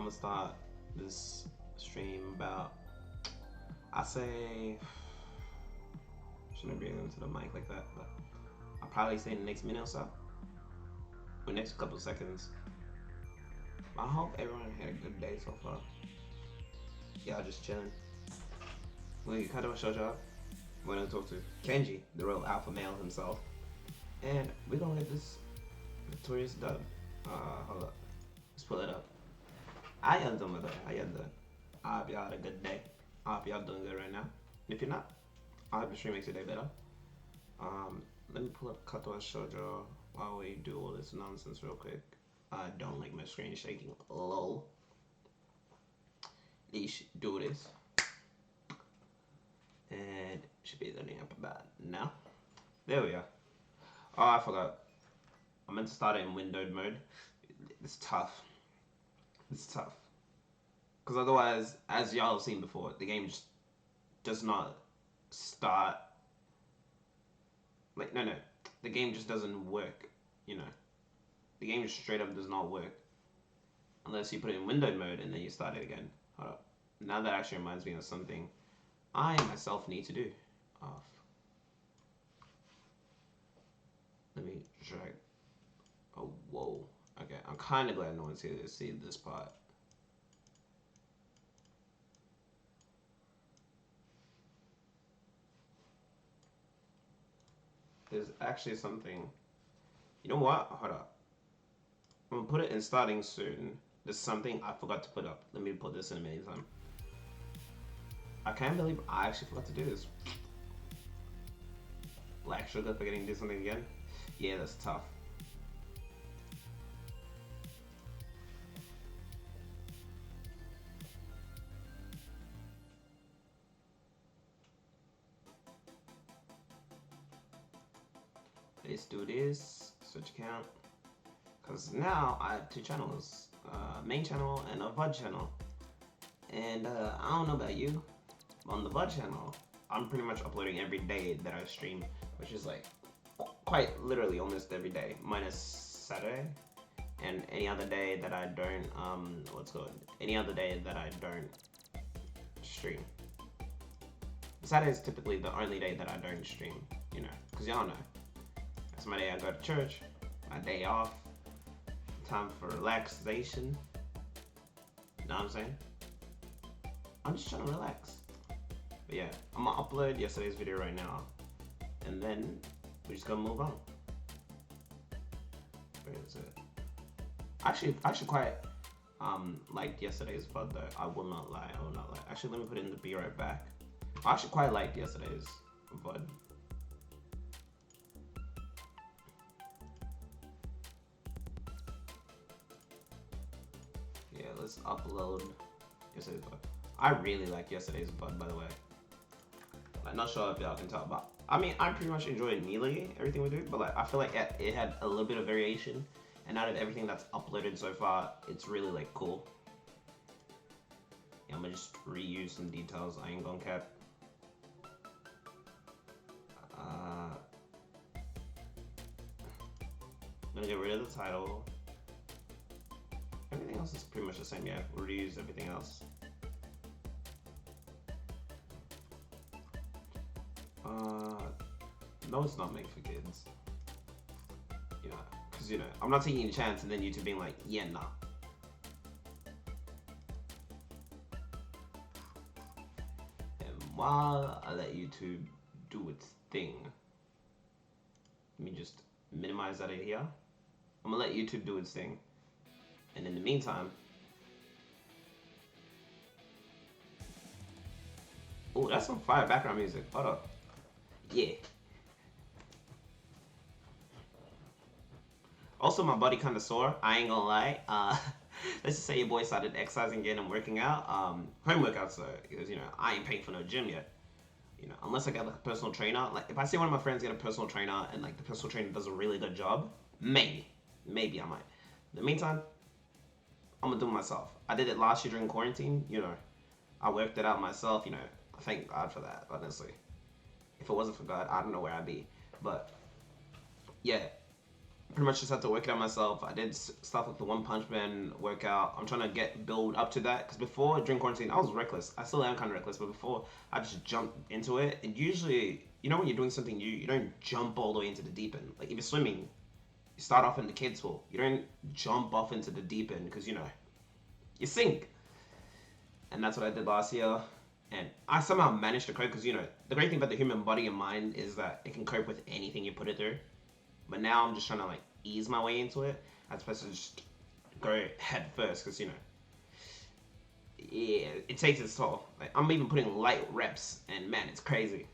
gonna start this stream about, I say, shouldn't bring them to the mic like that, but I'll probably say in the next minute or so, or next couple seconds. I hope everyone had a good day so far. Y'all just chilling. Wait, Katawa Shoujo. We're gonna talk to Kenji, the real alpha male himself, and we're gonna get this victorious dub. Hold up. Let's pull it up. How y'all doing, brother? How y'all doing? I hope y'all had a good day. I hope y'all doing good right now. If you're not, I hope the stream makes your day better. Let me pull up Katawa Shoujo while we do all this nonsense real quick. I don't like my screen shaking. Lol. Let's do this. And should be loading up about now. There we are. Oh, I forgot. I meant to start it in windowed mode. It's tough. It's tough. Because otherwise, as y'all have seen before, the game just does not start. Like, no. The game just doesn't work, you know. The game just straight up does not work. Unless you put it in windowed mode and then you start it again. Hold up. Now that actually reminds me of something I myself need to do. Off. Let me drag. Oh, whoa. Okay, I'm kind of glad no one's here to see this part. There's actually something. You know what? Hold up. I'm gonna put it in starting soon. There's something I forgot to put up. Let me put this in a meantime. I can't believe I actually forgot to do this. Black sugar forgetting to do something again? Yeah, that's tough. Let's do this. Switch account. Because now I have two channels. Main channel and a VOD channel. And I don't know about you. On the VOD channel, I'm pretty much uploading every day that I stream, which is like quite literally almost every day, minus Saturday, and any other day that I don't, any other day that I don't stream. Saturday is typically the only day that I don't stream, you know, because y'all know. That's my day I go to church, my day off, time for relaxation, you know what I'm saying? I'm just trying to relax. But yeah, I'm gonna upload yesterday's video right now, and then we're just gonna move on. Where is it? Actually quite liked yesterday's VOD though. I will not lie. Actually, let me put it in the be right back. I actually quite liked yesterday's VOD. Yeah, let's upload yesterday's VOD. I really like yesterday's VOD, by the way. I'm not sure if y'all can tell, but I mean, I pretty much enjoyed nearly everything we do, but like, I feel like it had a little bit of variation, and out of everything that's uploaded so far, it's really like cool. Yeah, I'm gonna just reuse some details. I ain't gonna cap. I'm gonna get rid of the title. Everything else is pretty much the same. Yeah, we'll reuse everything else. No, it's not made for kids. You know, because, you know, I'm not taking a chance and then YouTube being like, yeah, nah. And while I let YouTube do its thing, let me just minimize that here. I'm gonna let YouTube do its thing. And in the meantime, oh, that's some fire background music. Hold up. Yeah. Also, my body kind of sore. I ain't gonna lie. Let's just say your boy started exercising again and working out. Home workouts though, because, you know, I ain't paying for no gym yet. You know, unless I get like a personal trainer. Like, if I see one of my friends get a personal trainer and like the personal trainer does a really good job, maybe I might. In the meantime, I'm gonna do it myself. I did it last year during quarantine. You know, I worked it out myself. You know, thank God for that. Honestly, if it wasn't for God, I don't know where I'd be. But yeah. pretty much just had to work it out myself. I did stuff like the One Punch Man workout. I'm trying to build up to that because before during quarantine I was reckless. I still am kind of reckless, but before I just jumped into it. And usually, you know, when you're doing something new, you don't jump all the way into the deep end. Like if you're swimming, you start off in the kids pool. You don't jump off into the deep end because you sink. And that's what I did last year. And I somehow managed to cope because the great thing about the human body and mind is that it can cope with anything you put it through. But now I'm just trying to like ease my way into it as opposed to just go head first because yeah, it takes its toll. Like I'm even putting light reps and man, it's crazy.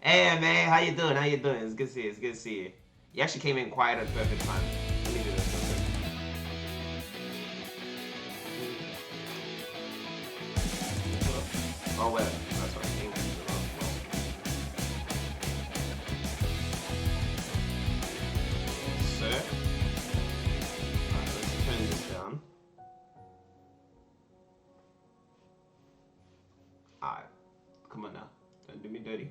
Hey man, how you doing? How you doing? It's good to see you. It's good to see you. You actually came in quiet at the perfect time. Let me do this real quick. Oh wait, that's right. So, alright, let's turn this down. Alright, come on now. Don't do me dirty.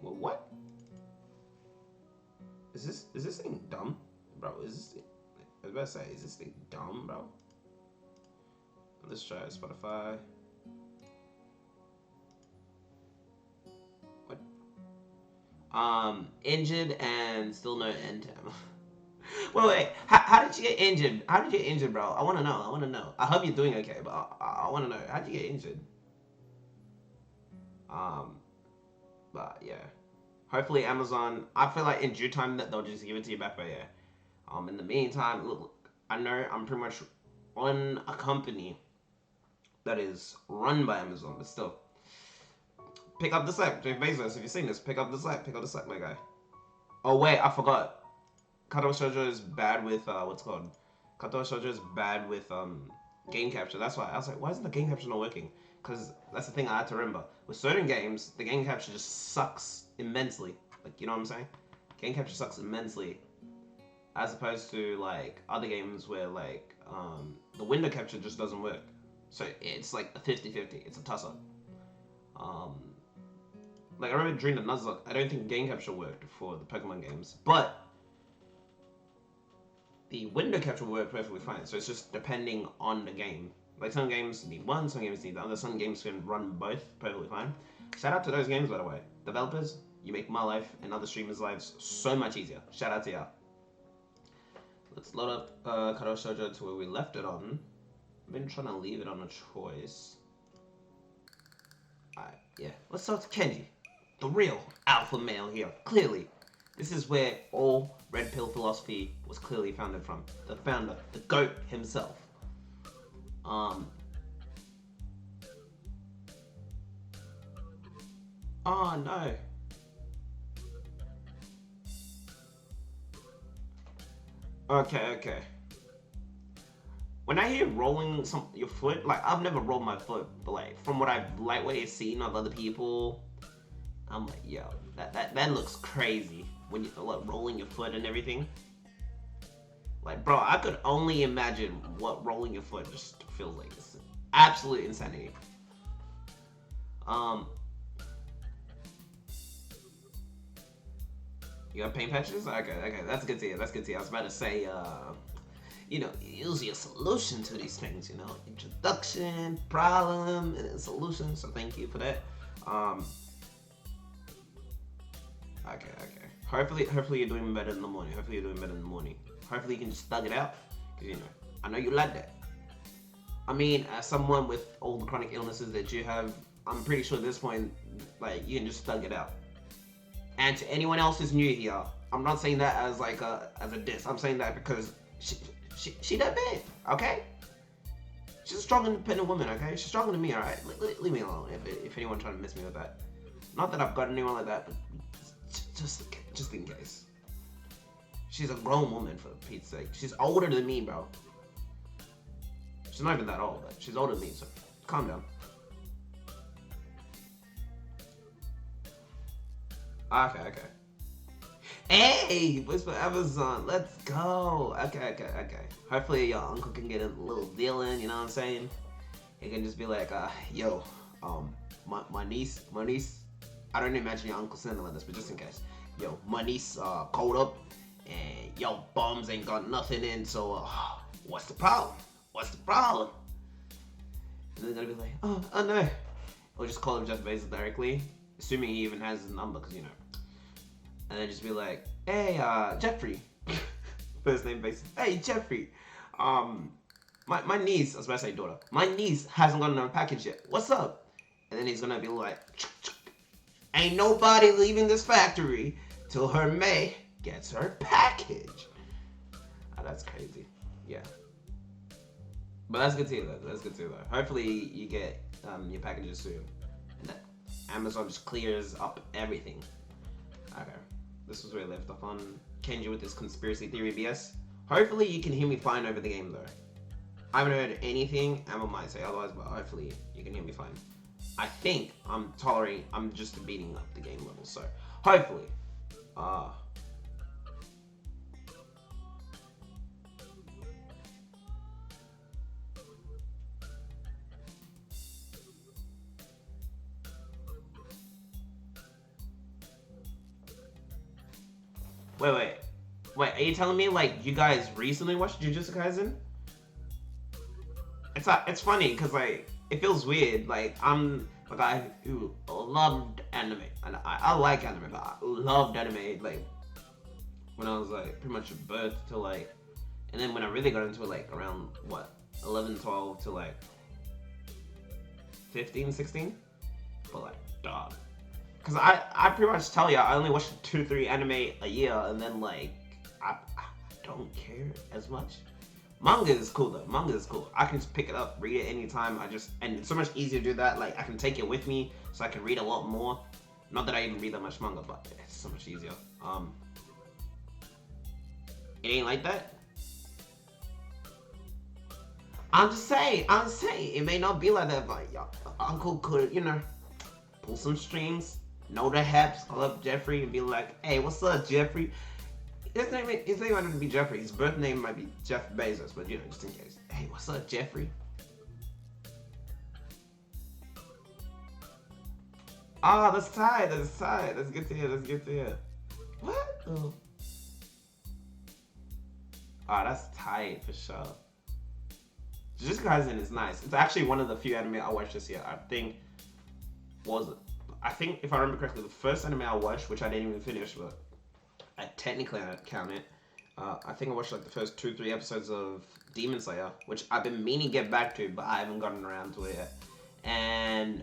Well, what? Is this thing dumb? Bro, is this thing, I was about to say, is this thing dumb, bro? Let's try Spotify. What? Injured and still no end time. Wait. How did you get injured? How did you get injured, bro? I want to know. I hope you're doing okay, but I want to know. How did you get injured? But yeah. Hopefully Amazon, I feel like in due time that they'll just give it to you back, but yeah. In the meantime, look, I know I'm pretty much on a company that is run by Amazon, but still. Pick up the slack, Jeff Bezos, if you've seen this, pick up the slack, my guy. Oh wait, I forgot. Katawa Shoujo is bad with, what's it called? Katawa Shoujo is bad with, game capture. That's why I was like, why isn't the game capture not working? Because that's the thing I had to remember. With certain games, the game capture just sucks immensely. Like, you know what I'm saying? Game capture sucks immensely. As opposed to, like, other games where, like, the window capture just doesn't work. So it's like a 50-50. It's a toss-up. Like, I remember during the Nuzlocke, I don't think game capture worked for the Pokemon games. But the window capture worked perfectly fine. So it's just depending on the game. Like, some games need one, some games need the other, some games can run both perfectly fine. Shout out to those games, by the way. Developers, you make my life and other streamers' lives so much easier. Shout out to y'all. Let's load up Katawa Shoujo to where we left it on. I've been trying to leave it on a choice. Alright, yeah. Let's talk to Kenji. The real alpha male here. Clearly, this is where all Red Pill philosophy was clearly founded from. The founder, the GOAT himself. Oh no. Okay. When I hear rolling your foot, like I've never rolled my foot, but like from what I've lightweight seen of other people, I'm like, yo, that looks crazy when you like rolling your foot and everything. Like, bro, I could only imagine what rolling your foot just feels like. It's absolute insanity. You got paint patches? Okay, that's good to hear. I was about to say, usually a solution to these things, introduction, problem, and then solution. So thank you for that. Okay. Hopefully you're doing better in the morning. Hopefully you can just thug it out, because I know you like that. I mean, as someone with all the chronic illnesses that you have, I'm pretty sure at this point, like, you can just thug it out. And to anyone else who's new here, I'm not saying that as like as a diss. I'm saying that because she that bad, okay? She's a strong, independent woman, okay? She's stronger than me, alright? Leave me alone if anyone trying to miss me with that. Not that I've got anyone like that, but just in case. She's a grown woman, for Pete's sake. She's older than me, bro. She's not even that old, but she's older than me, so calm down. Okay. Hey, Whisper Amazon, let's go. Okay. Hopefully your uncle can get a little deal in, you know what I'm saying? He can just be like, yo, My niece. I don't imagine your uncle sending like this, but just in case, yo, my niece called up, and yo, bums ain't got nothing in. So, what's the problem? What's the problem? And then they'll be like, oh no, or just call him Jeff Bezos directly, assuming he even has his number, because and then just be like, hey, Jeffrey, first name basis, hey Jeffrey, my niece, I was about to say daughter, my niece hasn't gotten her package yet. What's up? And then he's gonna be like, ain't nobody leaving this factory till Herme gets her package. Oh, that's crazy. Yeah. But that's good to hear though. That's good to hear though. Hopefully you get your packages soon. And that Amazon just clears up everything. Okay. This was where I left off on Kenji with this conspiracy theory BS. Hopefully you can hear me fine over the game though. I haven't heard anything, Emma might say otherwise, but hopefully you can hear me fine. I think I'm just beating up the game level, so hopefully. Wait, are you telling me like you guys recently watched Jujutsu Kaisen? It's funny because like it feels weird. Like I'm a guy who loved anime, and I like anime, but I loved anime like when I was like pretty much birth to like, and then when I really got into it like around what 11, 12 to like 15, 16. But like dog, because I pretty much tell you I only watch 2-3 anime a year, and then like I don't care as much. Manga is cool though. Manga is cool. I can just pick it up, read it anytime. And it's so much easier to do that. Like I can take it with me, so I can read a lot more. Not that I even read that much manga, but it's so much easier. It ain't like that. I'm just saying. It may not be like that, but your uncle could, pull some strings, know the haps, call up Jeffrey and be like, hey, what's up, Jeffrey? His name might not be Jeffrey. His birth name might be Jeff Bezos, but just in case. Hey, what's up, Jeffrey? Ah, that's tight. That's good to hear. What? Oh, that's tight for sure. Jujutsu Kaisen is nice. It's actually one of the few anime I watched this year. I think if I remember correctly, the first anime I watched, which I didn't even finish, but I technically count it. I think I watched like the first 2-3 episodes of Demon Slayer, which I've been meaning to get back to, but I haven't gotten around to it yet. And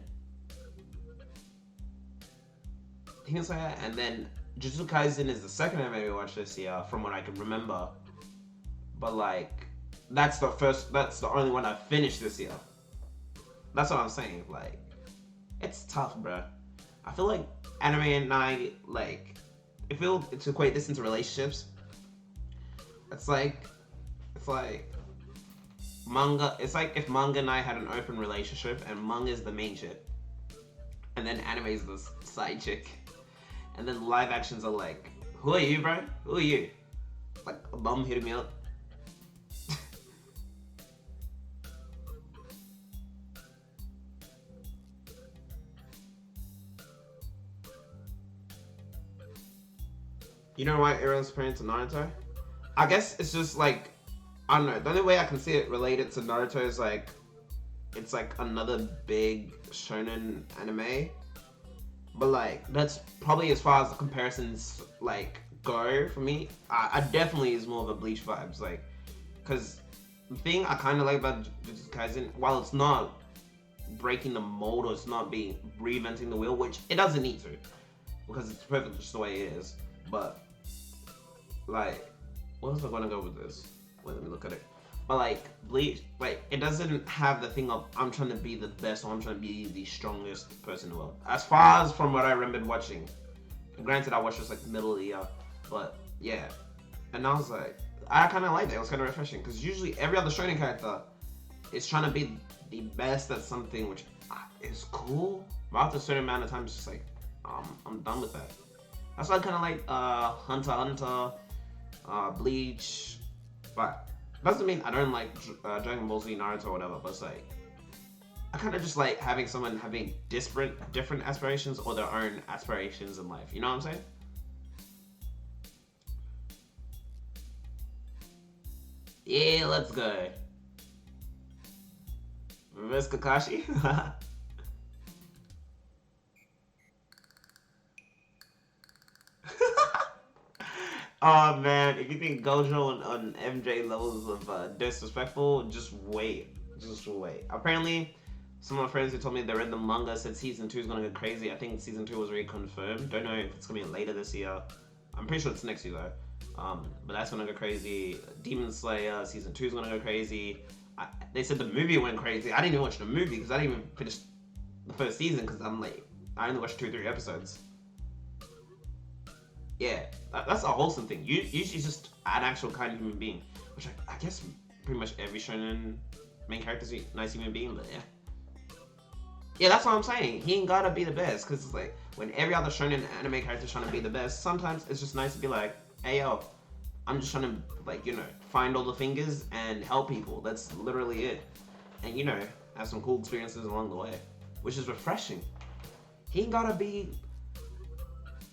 Demon Slayer, and then Jujutsu Kaisen is the second anime I watched this year, from what I can remember. But like, that's the only one I finished this year. That's what I'm saying. Like, it's tough, bruh. I feel like anime and I like. To equate this into relationships, it's like manga. It's like if manga and I had an open relationship, and manga is the main chick, and then anime is the side chick, and then live actions are like, who are you, bro? Who are you? Like a bum hitting me up. You know why everyone's comparing to Naruto? I guess it's just like, I don't know. The only way I can see it related to Naruto is like, it's like another big shonen anime. But like, that's probably as far as the comparisons like go for me. I definitely is more of a Bleach vibes, like, cause the thing I kind of like about Jujutsu Kaisen, while it's not breaking the mold or it's not being reinventing the wheel, which it doesn't need to, because it's perfect just the way it is. But like, where was I gonna go with this? Wait, let me look at it. But like Bleach, like it doesn't have the thing of I'm trying to be the best or I'm trying to be the strongest person in the world. As far as from what I remembered watching. And granted, I watched this like the middle of the year, but yeah. And I was like, I kind of liked it. It was kind of refreshing because usually every other shonen character is trying to be the best at something, which is cool. But after a certain amount of time, it's just like, I'm done with that. That's why I kind of like Hunter x Hunter, Bleach, but doesn't mean I don't like Dragon Ball Z, Naruto, or whatever. But it's like, I kind of just like having someone having different aspirations or their own aspirations in life. You know what I'm saying? Yeah, let's go. Reverse Kakashi. Oh man, if you think Gojo on MJ levels of disrespectful, just wait. Just wait. Apparently, some of my friends who told me they read the manga said season 2 is gonna get crazy. I think season 2 was already confirmed. Don't know if it's gonna be later this year. I'm pretty sure it's next year though. But that's gonna go crazy. Demon Slayer season 2 is gonna go crazy. They said the movie went crazy. I didn't even watch the movie because I didn't even finish the first season because I'm like, I only watched 2-3 episodes. Yeah, that's a wholesome thing. She's just an actual kind of human being, which I guess pretty much every shonen main character's a nice human being, but yeah. Yeah, that's what I'm saying. He ain't gotta be the best, because it's like, when every other shonen anime character's trying to be the best, sometimes it's just nice to be like, hey yo, I'm just trying to, like, you know, find all the fingers and help people. That's literally it. And, you know, have some cool experiences along the way, which is refreshing. He ain't gotta be,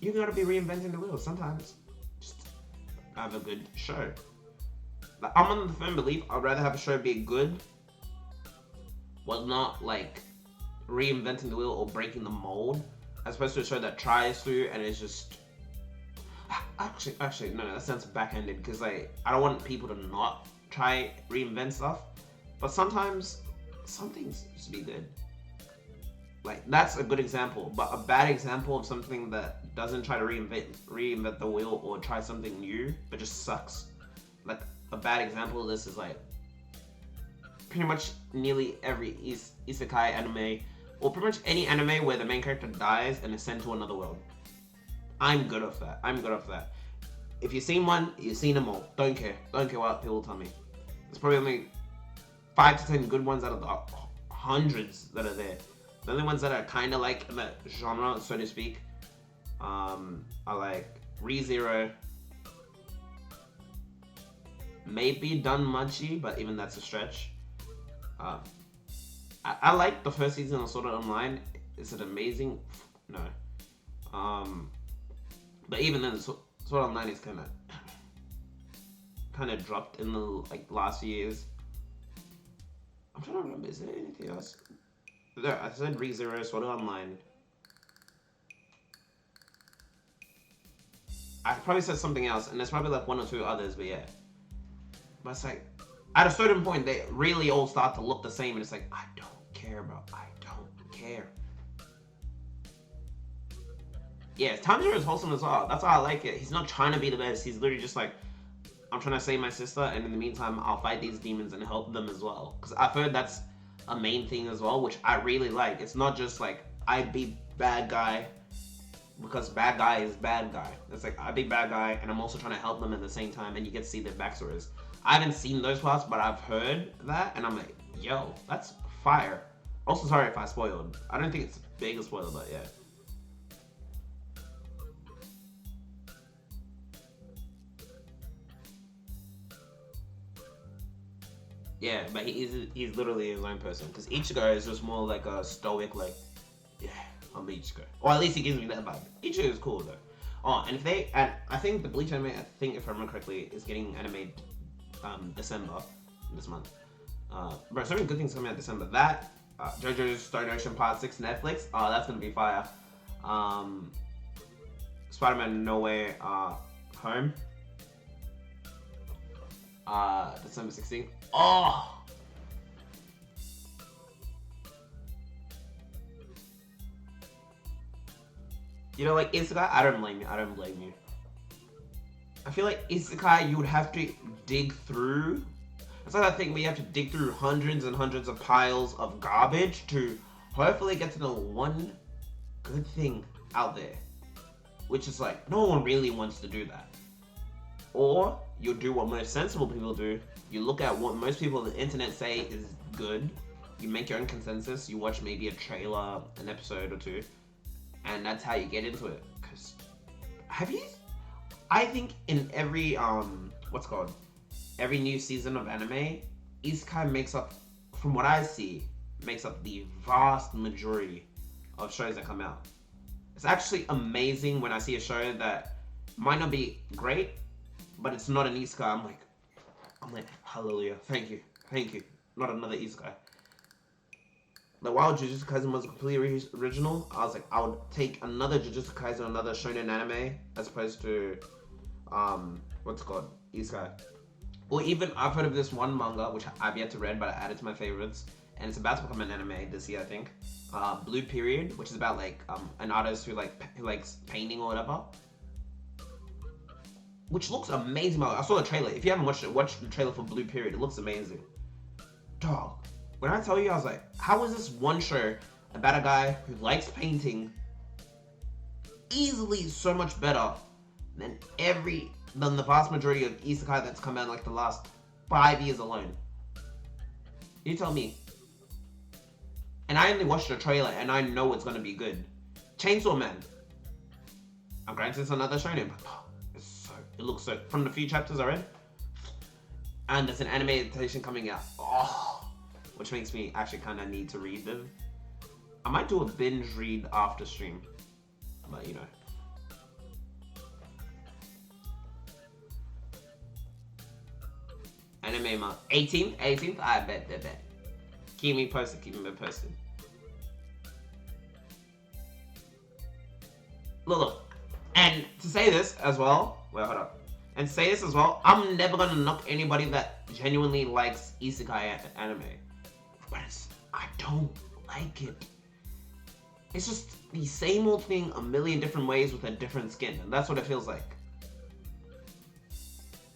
you gotta be reinventing the wheel sometimes. Just have a good show. Like, I'm on the firm belief I'd rather have a show be good, but not, like, reinventing the wheel or breaking the mold, as opposed to a show that tries to and is just actually no, that sounds backhanded, because like I don't want people to not try reinvent stuff, but sometimes some things just be good. Like that's a good example, but a bad example of something that doesn't try to reinvent the wheel or try something new but just sucks. Like a bad example of this is like pretty much nearly every isekai anime, or pretty much any anime where the main character dies and is sent to another world. I'm good off that. I'm good off that. If you've seen one, you've seen them all. Don't care. Don't care what people tell me. There's probably only 5 to 10 good ones out of the hundreds that are there. The only ones that are kind of like in that genre, so to speak, are like ReZero, maybe Danmachi, but even that's a stretch. I like the first season of Sword Art Online. Is it amazing? No. But even then, Sword Art Online is kind of dropped in the like last few years. I'm trying to remember. Is there anything else? No, I said ReZero, Sword Art Online. I probably said something else, and there's probably like 1 or 2 others, but yeah. But it's like, at a certain point, they really all start to look the same, and it's like, I don't care, bro. I don't care. Yeah, Tanjiro is wholesome as well. That's why I like it. He's not trying to be the best. He's literally just like, I'm trying to save my sister, and in the meantime, I'll fight these demons and help them as well. Because I've heard that's a main thing as well, which I really like. It's not just like, I be bad guy because bad guy is bad guy. It's like, I be bad guy, and I'm also trying to help them at the same time, and you get to see their backstories. I haven't seen those parts, but I've heard that, and I'm like, yo, that's fire. Also, sorry if I spoiled. I don't think it's a big spoiler, but yeah. Yeah, but he's literally his own person. Because Ichigo is just more like a stoic, like, yeah, I'm Ichigo. Or at least he gives me that vibe. Ichigo is cool though. Oh, and I think the Bleach anime, I think if I remember correctly, is getting animated December this month. But so many good things coming out December. That JoJo's Stone Ocean Part 6 Netflix. Oh, that's gonna be fire. Spider-Man No Way Home. December 16th. Oh! You know, like Isekai, I don't blame you. I don't blame you. I feel like Isekai, you would have to dig through. It's like that thing where you have to dig through hundreds and hundreds of piles of garbage to hopefully get to the one good thing out there. Which is like, no one really wants to do that. Or you do what most sensible people do. You look at what most people on the internet say is good. You make your own consensus. You watch maybe a trailer, an episode or 2. And that's how you get into it. Cause I think in every every new season of anime, Isekai makes up, from what I see, makes up the vast majority of shows that come out. It's actually amazing when I see a show that might not be great, but it's not an isekai. I'm like, hallelujah, thank you, not another isekai. Like, while Jujutsu Kaisen was completely original, I was like, I would take another Jujutsu Kaisen, another shonen anime, as opposed to, what's it called, isekai. Or even, I've heard of this one manga, which I've yet to read, but I added to my favorites, and it's about to become an anime this year, I think. Blue Period, which is about like an artist who likes painting or whatever, which looks amazing. I saw the trailer. If you haven't watched it, watch the trailer for Blue Period. It looks amazing. Dog, when I tell you, I was like, how is this one show about a guy who likes painting easily so much better than the vast majority of isekai that's come out in like the last 5 years alone? You tell me. And I only watched the trailer and I know it's gonna be good. Chainsaw Man. I'm granted it's another shonen, but it looks so, from the few chapters I read. And there's an anime adaptation coming out. Which makes me actually kind of need to read them. I might do a binge read after stream. But you know. Anime month. 18th? I bet. Keep me posted. Look. And to say this as well, I'm never gonna knock anybody that genuinely likes isekai anime. But I don't like it. It's just the same old thing a million different ways with a different skin, and that's what it feels like.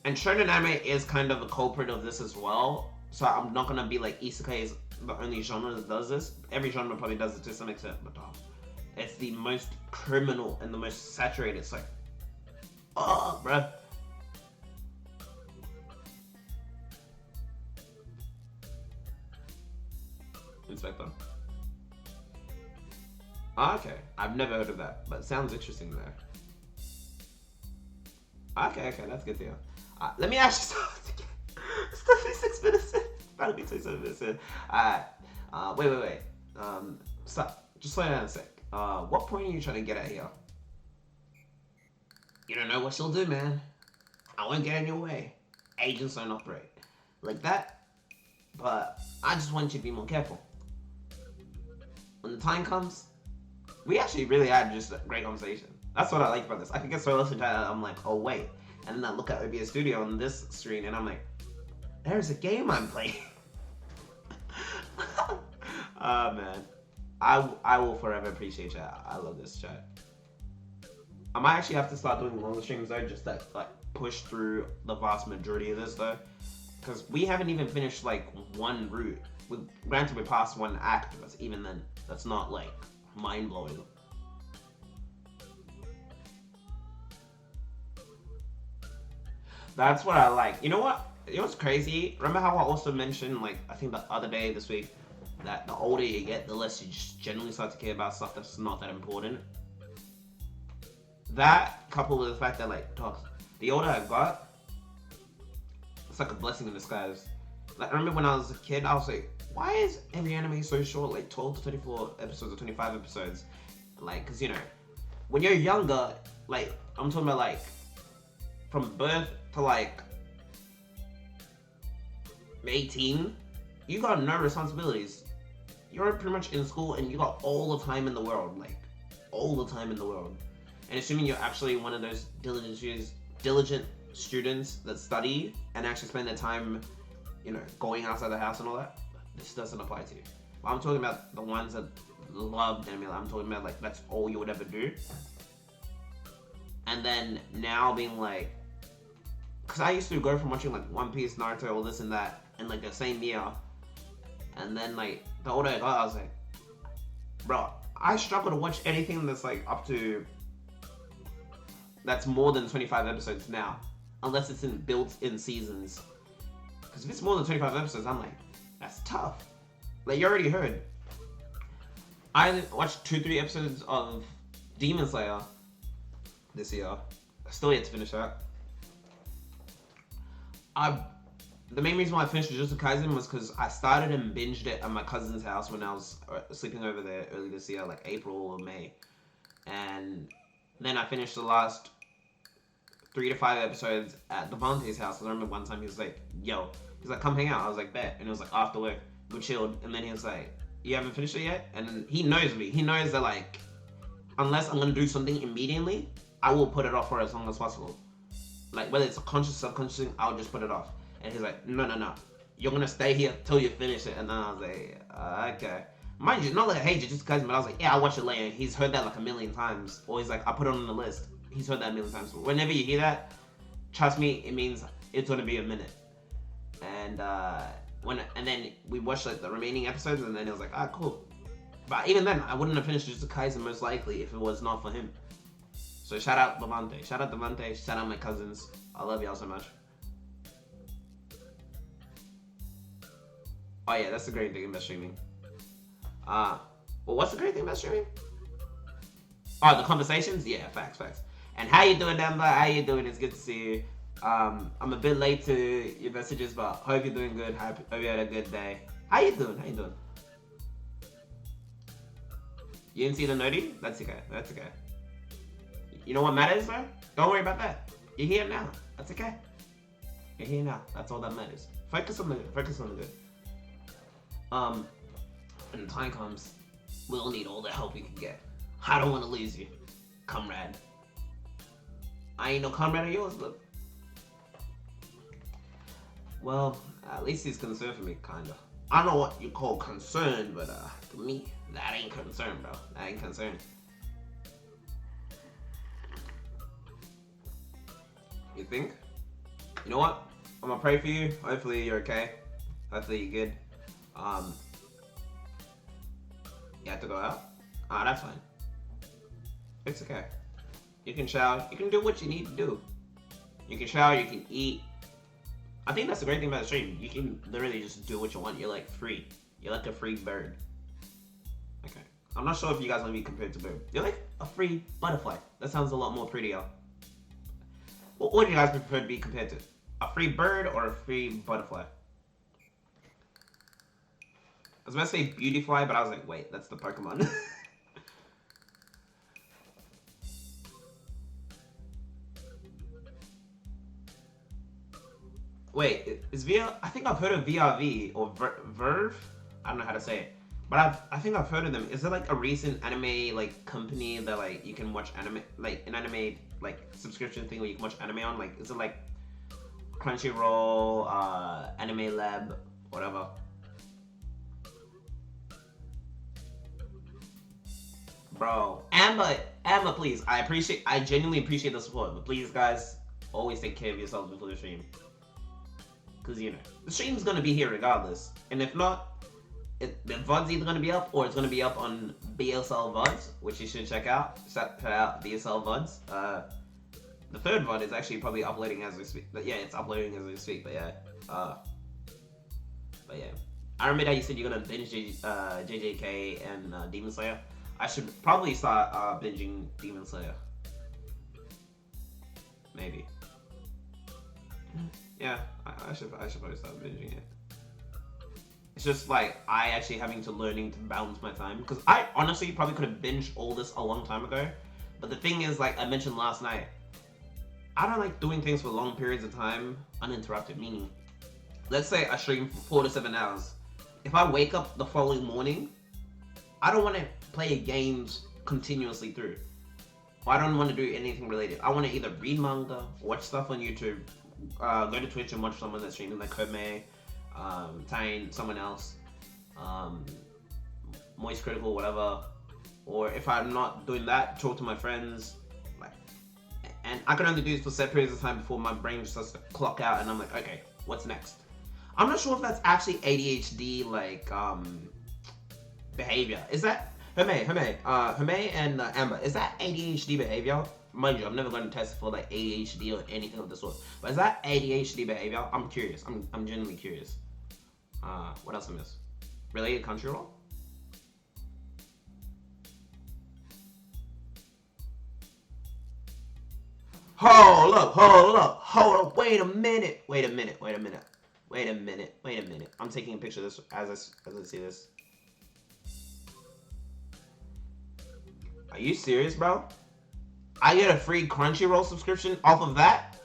And shonen anime is kind of a culprit of this as well, so I'm not gonna be like isekai is the only genre that does this. Every genre probably does it to some extent, but it's the most criminal and the most saturated. It's like, bruh. Inspector. Okay, I've never heard of that, but it sounds interesting there. Okay, that's good to hear. Let me actually start again. It's 26 minutes in. That'll be 27 minutes in. Wait. Stop. Just slow down a sec. What point are you trying to get at here? You don't know what she'll do, man. I won't get in your way. Agents don't operate like that. But I just want you to be more careful. When the time comes, we actually really had just a great conversation. That's what I like about this. I could get so lost into that, I'm like, oh wait. And then I look at OBS Studio on this screen and I'm like, there's a game I'm playing. Oh man. I will forever appreciate chat. I love this chat. I might actually have to start doing longer streams though, just to like push through the vast majority of this though. Because we haven't even finished like one route. Granted, we passed one act, but even then, that's not like mind-blowing. That's what I like. You know what? You know what's crazy? Remember how I also mentioned, like, I think the other day this week, that the older you get, the less you just generally start to care about stuff that's not that important. That, coupled with the fact that, like, the older I got, it's like a blessing in disguise. Like, I remember when I was a kid, I was like, why is every anime so short, like 12 to 24 episodes or 25 episodes? Like, because, you know, when you're younger, like, I'm talking about, like, from birth to, like, 18, you got no responsibilities. You're pretty much in school and you got all the time in the world, like, all the time in the world. And assuming you're actually one of those diligent students that study and actually spend their time, you know, going outside the house and all that, this doesn't apply to you. But I'm talking about the ones that love anime. I'm talking about, like, that's all you would ever do. And then now being like, because I used to go from watching like One Piece, Naruto, all this and that in like the same year, and then like the older I got, I was like, bro, I struggle to watch anything that's like up to, that's more than 25 episodes now, unless it's in built-in seasons. Because if it's more than 25 episodes, I'm like, that's tough. Like, you already heard, I watched 2-3 episodes of Demon Slayer this year. I still yet to finish that. the main reason why I finished Jujutsu Kaisen was because I started and binged it at my cousin's house when I was sleeping over there early this year, like April or May. And then I finished the last 3 to 5 episodes at Devante's house. I remember one time he was like, yo, he's like, come hang out. I was like, bet. And it was like, after work, we chilled. And then he was like, you haven't finished it yet? And then he knows me. He knows that, like, unless I'm going to do something immediately, I will put it off for as long as possible. Like, whether it's a conscious, subconscious thing, I'll just put it off. And he's like, no. You're going to stay here till you finish it. And then I was like, okay. Mind you, not like I hate Jujutsu Kaisen, but I was like, yeah, I'll watch it later. He's heard that like a million times. Or he's like, I put it on the list. He's heard that a million times. Whenever you hear that, trust me, it means it's going to be a minute. And then we watched like the remaining episodes, and then it was like, ah, cool. But even then, I wouldn't have finished Jujutsu Kaisen most likely if it was not for him. So shout out Devante. Shout out my cousins. I love y'all so much. Oh yeah, that's the great thing about streaming. Well, what's the great thing about streaming? Oh, the conversations? Yeah, facts. And how you doing, Denver? How you doing? It's good to see you. I'm a bit late to your messages, but hope you're doing good. Hope you had a good day. How you doing? You didn't see the noti? That's okay. You know what matters, bro? Don't worry about that. You're here now. That's okay. You're here now. That's all that matters. Focus on the good. When the time comes, we'll need all the help we can get. I don't want to lose you, comrade. I ain't no comrade of yours, but... Well, at least he's concerned for me, kinda. I don't know what you call concern, but to me, that ain't concern, bro. That ain't concern. You think? You know what? I'm gonna pray for you. Hopefully you're okay. Hopefully you're good. You have to go out? Ah, that's fine. It's okay. You can shower. You can do what you need to do. You can shower, you can eat. I think that's the great thing about the stream. You can literally just do what you want. You're like free. You're like a free bird. Okay. I'm not sure if you guys want to be compared to bird. You're like a free butterfly. That sounds a lot more prettier. What would you guys prefer to be compared to? A free bird or a free butterfly? I was about to say Beautyfly, but I was like, wait, that's the Pokemon. Wait, is VR... I think I've heard of VRV or Verve? I don't know how to say it. But I think I've heard of them. Is there like a recent anime like company that like you can watch anime, like an anime like subscription thing where you can watch anime on? Like, is it like Crunchyroll, Anime Lab, whatever? Bro, Amber, please. I genuinely appreciate the support, but please, guys, always take care of yourselves before the stream. Because, you know, the stream's gonna be here regardless. And if not, the VOD's either gonna be up or it's gonna be up on BSL VODs, which you should check out. Check out BSL VODs. The third VOD is actually probably uploading as we speak. But yeah, it's uploading as we speak, but yeah. I remember that you said you're gonna binge JJK and Demon Slayer. I should probably start binging Demon Slayer. Maybe. Yeah, I should probably start binging it. It's just like I actually having to learning to balance my time, because I honestly probably could have binged all this a long time ago. But the thing is, like I mentioned last night, I don't like doing things for long periods of time uninterrupted. Meaning, let's say I stream for 4 to 7 hours. If I wake up the following morning, I don't want to play games continuously through. I don't want to do anything related. I want to either read manga, watch stuff on YouTube, go to Twitch and watch someone that's streaming like Herme, Tyne, someone else, Moist Critical, whatever. Or if I'm not doing that, talk to my friends. Like, and I can only do this for set periods of time before my brain starts to clock out and I'm like, okay, what's next? I'm not sure if that's actually ADHD, like, behavior. Is that Herme and Amber, is that ADHD behavior? Mind you, I'm never going to test for like ADHD or anything of the sort. But is that ADHD behavior? I'm curious. I'm genuinely curious. What else I miss? Related Crunchyroll? Hold up. Wait a minute. Wait a minute. Wait a minute. I'm taking a picture of this as I see this. Are you serious, bro? I get a free Crunchyroll subscription off of that?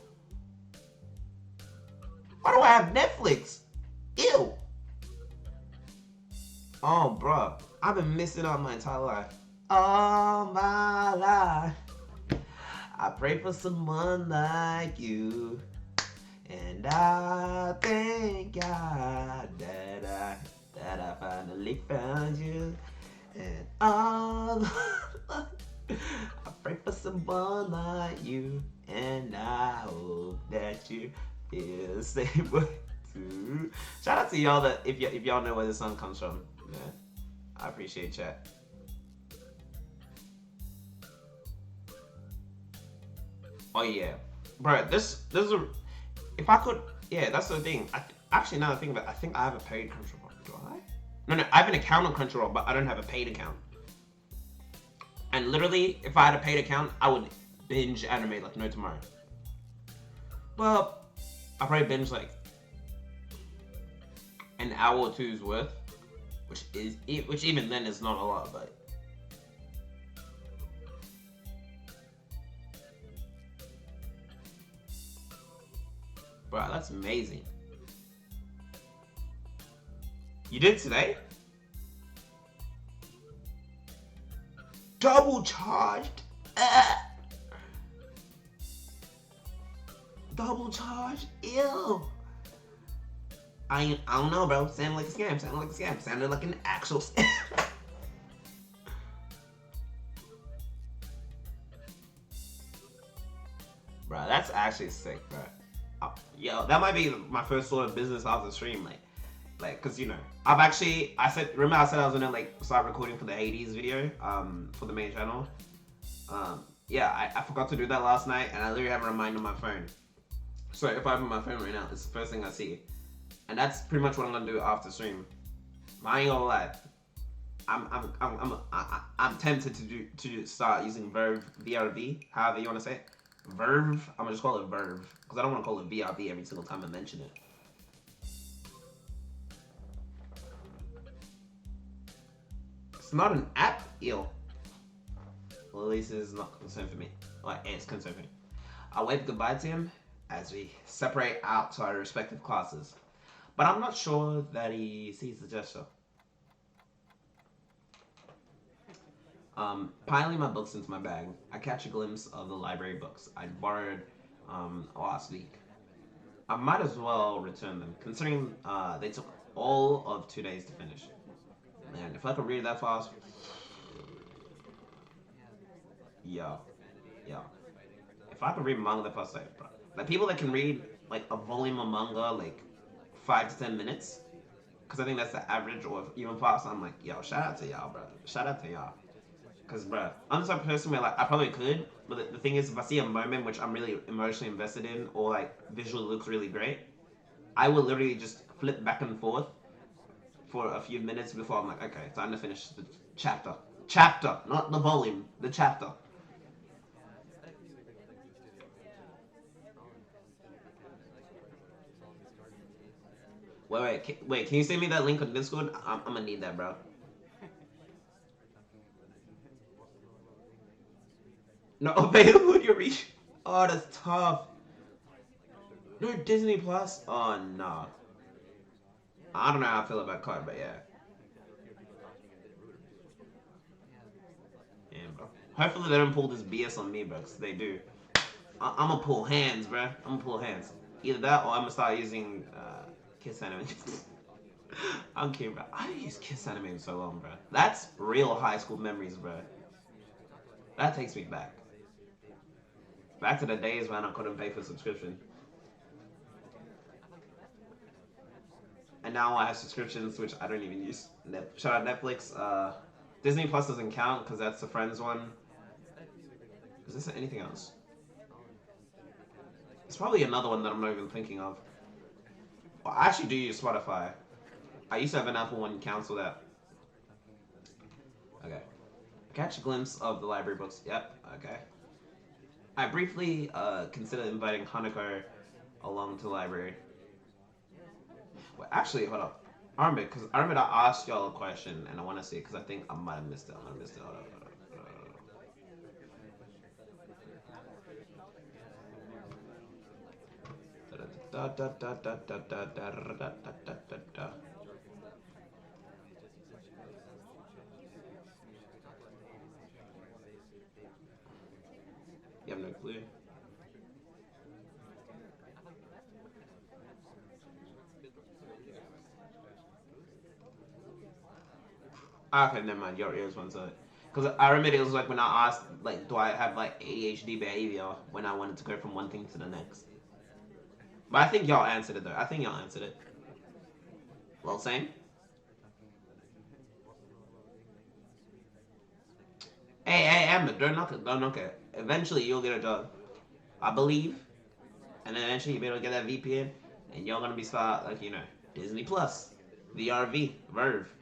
Why do I have Netflix? Ew. Oh, bro. I've been missing out my entire life. All my life. I pray for someone like you. And I thank God that I finally found you. And all I pray for someone like you. And I hope that you feel the same way too. Shout out to y'all that if y'all know where this song comes from. Man, I appreciate chat. Oh yeah, bro. This is a. If I could, yeah, that's the thing. Actually, now that I think about it, I think I have a paid Crunchyroll. Do I? No, I have an account on Crunchyroll, but I don't have a paid account. And literally, if I had a paid account, I would binge anime like no tomorrow. Well, I probably binge like an hour or two's worth, which even then is not a lot, but. Bro, that's amazing. You did today? Double charged? Double charged? Ew. I don't know, bro. Sounded like a scam. Sounded like an actual scam. Bro, that's actually sick, bro. Yo, that might be my first sort of business off the stream, cause you know, I said I was gonna like start recording for the 80s video, for the main channel. Yeah, I forgot to do that last night, and I literally have a reminder on my phone. So if I open my phone right now, it's the first thing I see, and that's pretty much what I'm gonna do after stream. I ain't gonna lie, I'm tempted to start using Verve, VRV, however you wanna say it. Verve, I'm gonna just call it Verve, because I don't want to call it VRV every single time I mention it. It's not an app? Ew. Well, at least it's not concerned for me. Like, it's concerned for me. I'll wave goodbye to him as we separate out to our respective classes. But I'm not sure that he sees the gesture. Piling my books into my bag, I catch a glimpse of the library books I'd borrowed last week. I might as well return them, considering they took all of 2 days to finish. Man, if I could read that fast, yeah. If I could read manga that fast, like people that can read like a volume of manga like 5 to 10 minutes, because I think that's the average, or even fast. I'm like, yo, shout out to y'all, bro. Shout out to y'all. Because, bro, I'm the type of person where, like, I probably could, but the thing is, if I see a moment which I'm really emotionally invested in, or, like, visually looks really great, I will literally just flip back and forth for a few minutes before I'm like, okay, time to finish the chapter. Chapter, not the volume, the chapter. Wait, can you send me that link on Discord? I'm gonna need that, bro. No, available in your reach. Oh, that's tough. No Disney Plus? Oh, no. I don't know how I feel about card, but yeah. Yeah, bro. Hopefully they don't pull this BS on me, bro, because they do. I'm gonna pull hands, bro. I'm gonna pull hands. Either that or I'm gonna start using Kiss Anime. I don't care, bro. I didn't use Kiss Anime in so long, bro. That's real high school memories, bro. That takes me back. Back to the days when I couldn't pay for subscription. And now I have subscriptions which I don't even use. Shout out Netflix. Disney Plus doesn't count because that's the Friends one. Is there anything else? It's probably another one that I'm not even thinking of. Well, I actually do use Spotify. I used to have an Apple one, cancel that. Okay. Catch a glimpse of the library books. Yep, okay. I briefly considered inviting Hanako along to the library. Well, actually, hold up. Herme, because I remember I asked y'all a question and I want to see it because I think I might have missed it. I might have missed it. Hold up. Hold up. Da, da, da, da, da, da, da, da, da, da, da, da. You have no clue. Okay, never mind. Your ears went to it. Because I remember it was like when I asked, like, do I have like ADHD behavior when I wanted to go from one thing to the next. But I think y'all answered it though. I think y'all answered it. Well, same. Hey, Amber, don't knock it. Don't knock it. Eventually, you'll get a job. I believe. And then eventually, you'll be able to get that VPN. And y'all gonna be start, like, Disney Plus. VRV. Verve.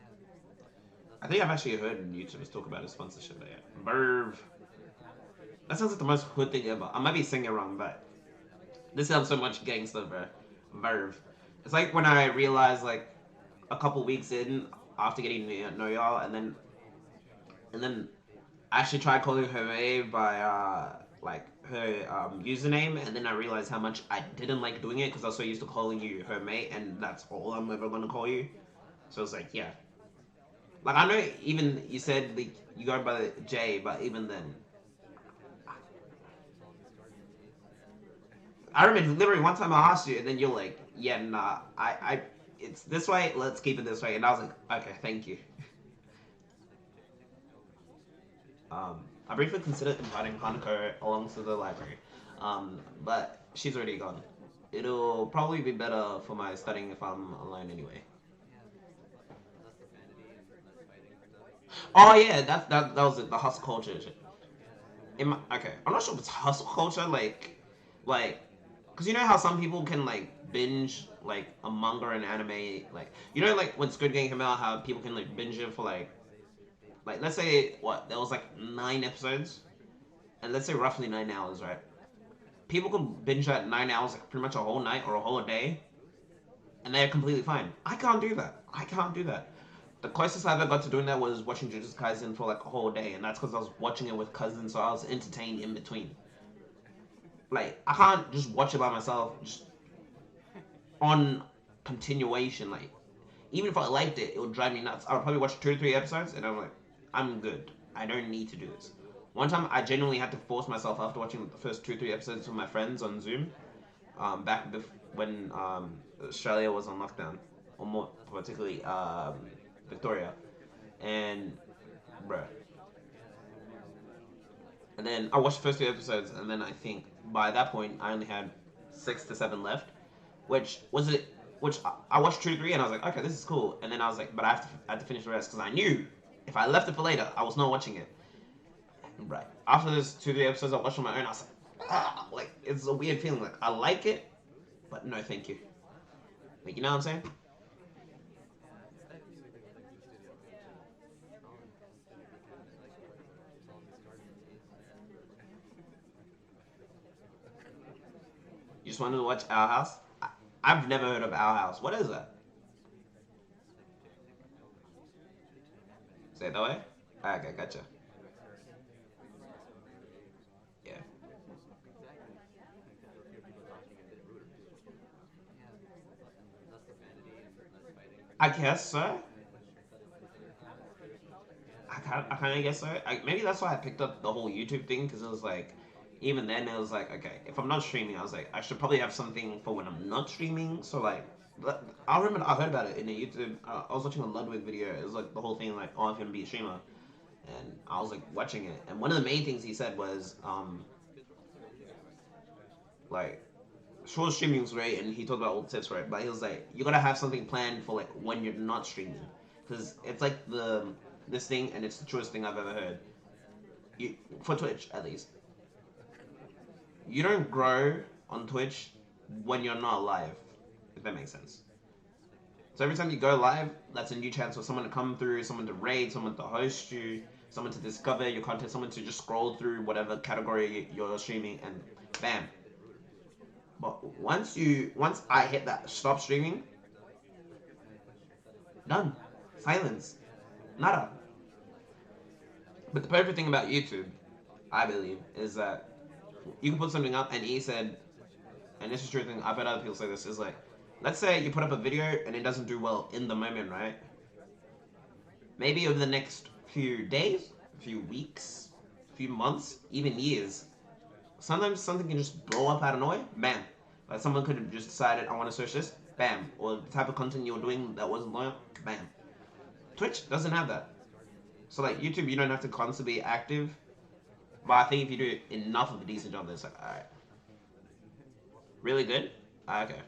I think I've actually heard YouTubers talk about a sponsorship there. Verve. That sounds like the most hood thing ever. I might be saying it wrong, but this sounds so much gangster, bro. Verve. It's like when I realized, like, a couple weeks in, after getting to know y'all, and then I actually tried calling her Herme by like her username, and then I realized how much I didn't like doing it because I was so used to calling you Herme, and that's all I'm ever gonna call you. So it's like, yeah, like I know even you said like you go by the J, but even then, I remember literally one time I asked you, and then you're like, yeah, nah, it's this way. Let's keep it this way, and I was like, okay, thank you. I briefly considered inviting Hanako along to the library, but she's already gone. It'll probably be better for my studying if I'm alone anyway. Oh yeah, that was it. The hustle culture shit. Okay, I'm not sure if it's hustle culture, like, cause you know how some people can like binge like a manga and anime, like like when Squid Game came out, how people can like binge it for like let's say what there was like 9 episodes, and let's say roughly 9 hours, right? People can binge that 9 hours, like pretty much a whole night or a whole day, and they're completely fine. I can't do that. I can't do that. The closest I ever got to doing that was watching Jujutsu Kaisen for like a whole day, and that's because I was watching it with cousins, so I was entertained in between. Like I can't just watch it by myself, just on continuation. Like even if I liked it, it would drive me nuts. I would probably watch 2 or 3 episodes, and I'm like, I'm good. I don't need to do this. One time, I genuinely had to force myself after watching the first 2 or 3 episodes with my friends on Zoom. Back when Australia was on lockdown, or more particularly Victoria, and bruh. And then I watched the first 2 episodes, and then I think by that point I only had 6 to 7 left, which was it. Which I watched 2 to 3, and I was like, okay, this is cool. And then I was like, but I had to finish the rest because I knew if I left it for later, I was not watching it. Right after those 2 3 episodes, I watched on my own. I was like, like it's a weird feeling. Like I like it, but no, thank you. Like you know what I'm saying? You just wanted to watch Our House? I've never heard of Our House. What is that? Say it that way? Okay, gotcha. Yeah. I guess so. I kind of guess so. Maybe that's why I picked up the whole YouTube thing because it was like, even then it was like, okay, if I'm not streaming, I was like, I should probably have something for when I'm not streaming. So like, I remember I heard about it in a YouTube. I was watching a Ludwig video. It was like the whole thing like, oh, I'm gonna be a streamer, and I was like watching it. And one of the main things he said was, like short streaming was great, and he talked about all the tips, right? But he was like, you gotta have something planned for like when you're not streaming, because it's like this thing, and it's the truest thing I've ever heard. For Twitch at least, you don't grow on Twitch when you're not live. If that makes sense. So every time you go live, that's a new chance for someone to come through, someone to raid, someone to host you, someone to discover your content, someone to just scroll through whatever category you're streaming, and bam. But once I hit that stop streaming, None. Silence. Nada. But the perfect thing about YouTube, I believe, is that you can put something up, and he said, and this is true thing, I've heard other people say this, is like, let's say you put up a video and it doesn't do well in the moment, right? Maybe over the next few days, few weeks, few months, even years, sometimes something can just blow up out of nowhere, bam. Like someone could have just decided, I want to search this, bam. Or the type of content you were doing that wasn't loyal, bam. Twitch doesn't have that. So like YouTube, you don't have to constantly be active. But I think if you do enough of a decent job, then it's like, alright. Really good? Okay.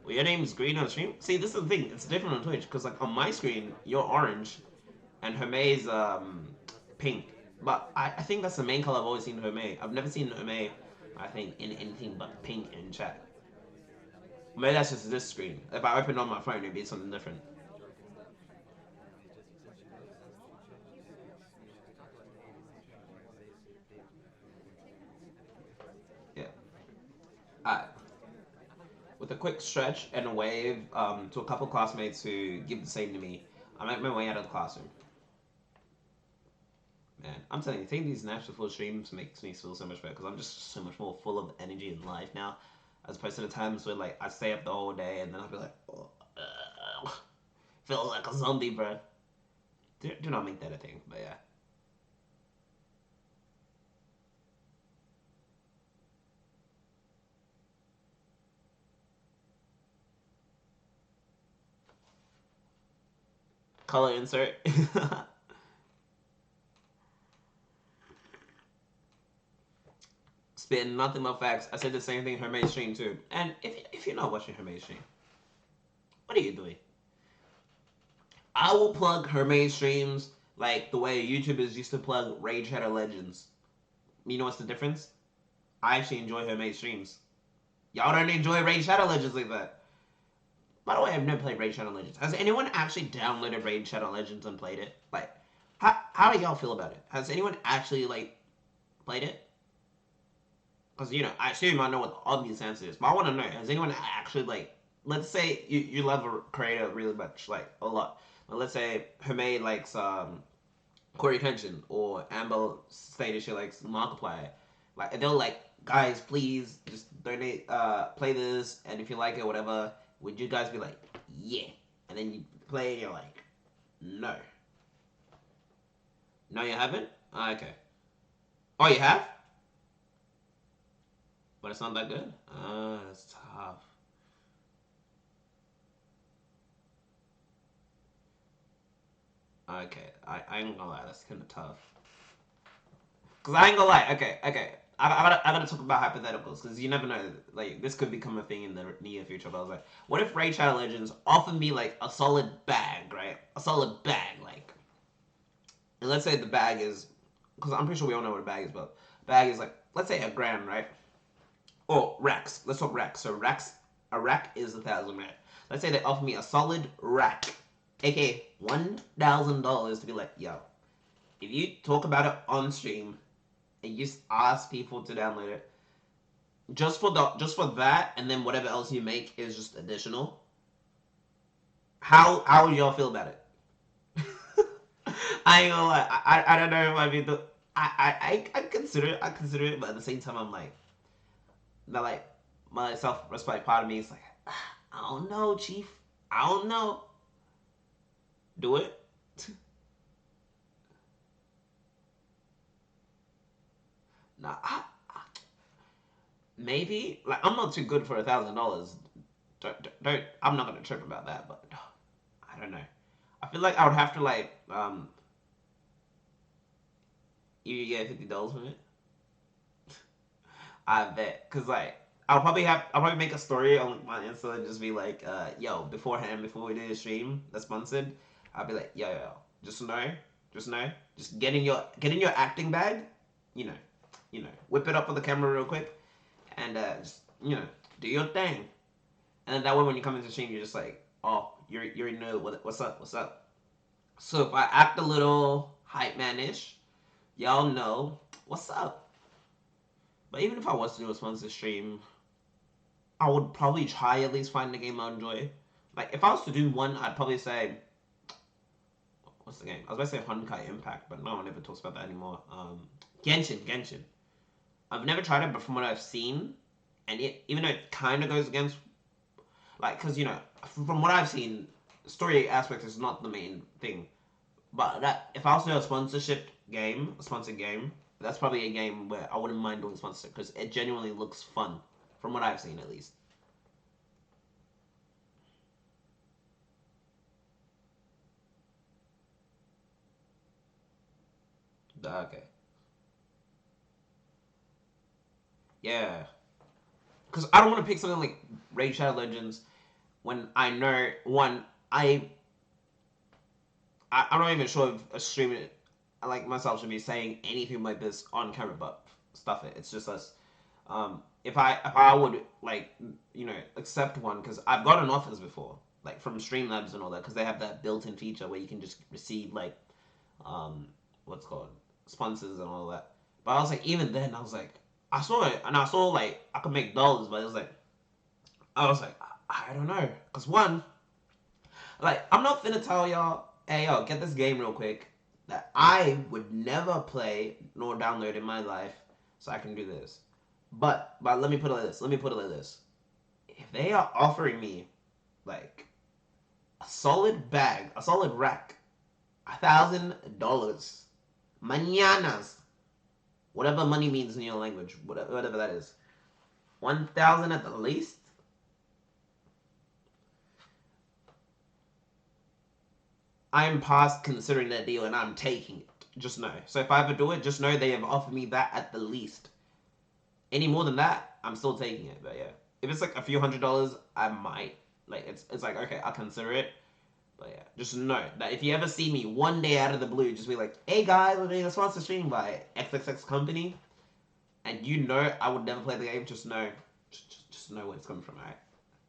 Well, your name's green on the stream? See, this is the thing. It's different on Twitch. Because like on my screen, you're orange. And Herme's pink. But I think that's the main color I've always seen Herme. I've never seen Herme, I think, in anything but pink in chat. Maybe that's just this screen. If I open it on my phone, it'd be something different. Yeah. Alright. With a quick stretch and a wave to a couple classmates who give the same to me, I make my way out of the classroom. Man, I'm telling you, taking these national full streams makes me feel so much better because I'm just so much more full of energy in life now, as opposed to the times where like I stay up the whole day and then I'll be like, oh, feel like a zombie, bro. Do not make that a thing, but yeah. Color insert. Spitting nothing but facts. I said the same thing Herme stream too. And if you're not watching Herme stream, what are you doing? I will plug Herme streams like the way YouTubers used to plug Raid Shadow Legends. You know what's the difference? I actually enjoy Herme streams. Y'all don't enjoy Raid Shadow Legends like that. By the way, I've never played Raid Shadow Legends. Has anyone actually downloaded Raid Shadow Legends and played it? Like, how do y'all feel about it? Has anyone actually like played it? Because you know, I assume I know what the obvious answer is, but I want to know: has anyone actually like? Let's say you love a creator really much, like a lot. But let's say Herme likes Corey Kenshin or Amber stated she likes Markiplier. Like they're like, guys, please just donate, play this, and if you like it, whatever. Would you guys be like, yeah? And then you play, and you're like, no, no, you haven't. Okay. Oh, you have, but it's not that good. That's tough. Okay, I ain't gonna lie, that's kind of tough. Cause I ain't gonna lie. Okay, okay. I gotta talk about hypotheticals because you never know. Like this could become a thing in the near future. But I was like, what if Raid Shadow Legends offered me like a solid bag, right? A solid bag, like. And let's say the bag is, because I'm pretty sure we all know what a bag is, but bag is like, let's say a grand, right? Or racks. Let's talk racks. So racks, a rack is 1,000, right? Let's say they offer me a solid rack, aka $1,000 to be like, yo, if you talk about it on stream and you just ask people to download it, just for that, and then whatever else you make is just additional. How would y'all feel about it? I ain't gonna lie. I don't know if I'd be the. I consider it. I consider it, but at the same time, I'm like, not like my self-respect part of me is like, I don't know, Chief. I don't know. Do it. Nah, maybe. Like, I'm not too good for $1,000. Don't. I'm not gonna trip about that, but I don't know. I feel like I would have to like you get $50 from it. I bet, cause like I'll probably make a story on my Insta and just be like, yo, beforehand before we do the stream that's sponsored, I'll be like, yo, just know, just get in your acting bag, you know, whip it up with the camera real quick, and just do your thing, and then that way when you come into the stream, you're just like, oh, you already know what's up. So if I act a little hype manish, y'all know what's up. But even if I was to do a sponsored stream, I would probably try at least find a game I enjoy. Like if I was to do one, I'd probably say, what's the game? I was about to say Honkai Impact, but no one ever talks about that anymore. Genshin. I've never tried it, but from what I've seen, and even though it kind of goes against, like, because from what I've seen, story aspect is not the main thing. But that if I was to do a sponsored game, that's probably a game where I wouldn't mind doing sponsorship because it genuinely looks fun, from what I've seen at least. Okay. Yeah. Because I don't want to pick something like Raid Shadow Legends when I know one I'm not even sure if a streamer like myself should be saying anything like this on camera, but stuff it. It's just us. If I would like accept one because I've gotten offers before like from Streamlabs and all that because they have that built-in feature where you can just receive like um what's called sponsors and all that. But I was like even then I was like I saw it and I saw like I could make dollars, but it was like I was like I don't know because one like I'm not finna tell y'all hey yo get this game real quick that I would never play nor download in my life so I can do this. But let me put it like this. Let me put it like this. If they are offering me like a solid bag, a solid rack, $1,000, mañanas, whatever money means in your language, whatever that is, 1,000 at the least. I'm past considering that deal and I'm taking it. Just know. So if I ever do it, just know they have offered me that at the least. Any more than that, I'm still taking it. But yeah, if it's like a few $100s, I might. Like it's like okay, I'll consider it. But yeah, just know that if you ever see me one day out of the blue, just be like, "Hey guys, we're doing a sponsor stream by XXX company," and I would never play the game. Just know, just know where it's coming from. Alright,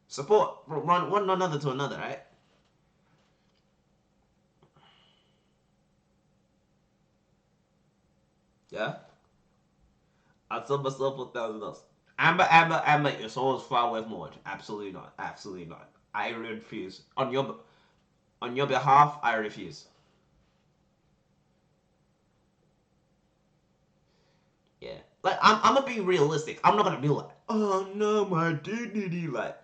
support run one another to another. Right? Yeah. I'd sell myself for $1,000. Amber, your soul is far worth more. Absolutely not. Absolutely not. I refuse. On your behalf, I refuse. Yeah. Like I'm gonna be realistic. I'm not gonna be like, oh no, my dignity. Like,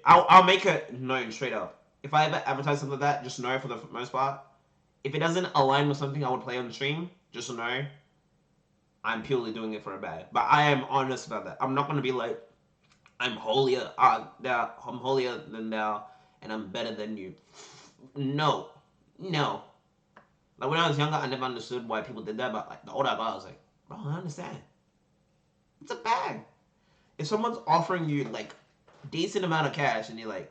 I'll make it known straight up. If I ever advertise something like that, just know for the most part, if it doesn't align with something I would play on the stream, just know I'm purely doing it for a bag. But I am honest about that. I'm not gonna be like, I'm holier than thou, and I'm better than you. No, no. Like when I was younger, I never understood why people did that. But like the older I got, I was like, bro, I understand. It's a bag. If someone's offering you like decent amount of cash, and you're like,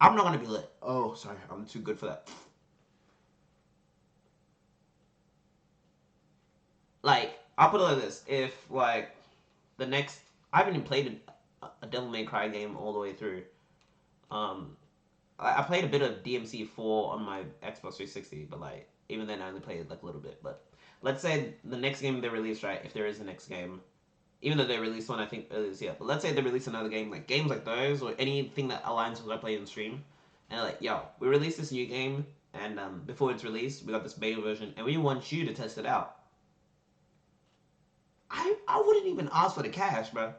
I'm not gonna be like, oh, sorry, I'm too good for that. Like I'll put it like this: if like the next, I haven't even played a Devil May Cry game all the way through. Um, I played a bit of DMC4 on my Xbox 360, but like even then I only played like a little bit. But let's say the next game they release, right? If there is a next game, even though they released one, I think earlier this year. But let's say they release another game, like games like those or anything that aligns with what I play in stream, and like, yo, we released this new game, and before it's released, we got this beta version, and we want you to test it out. I wouldn't even ask for the cash, bro.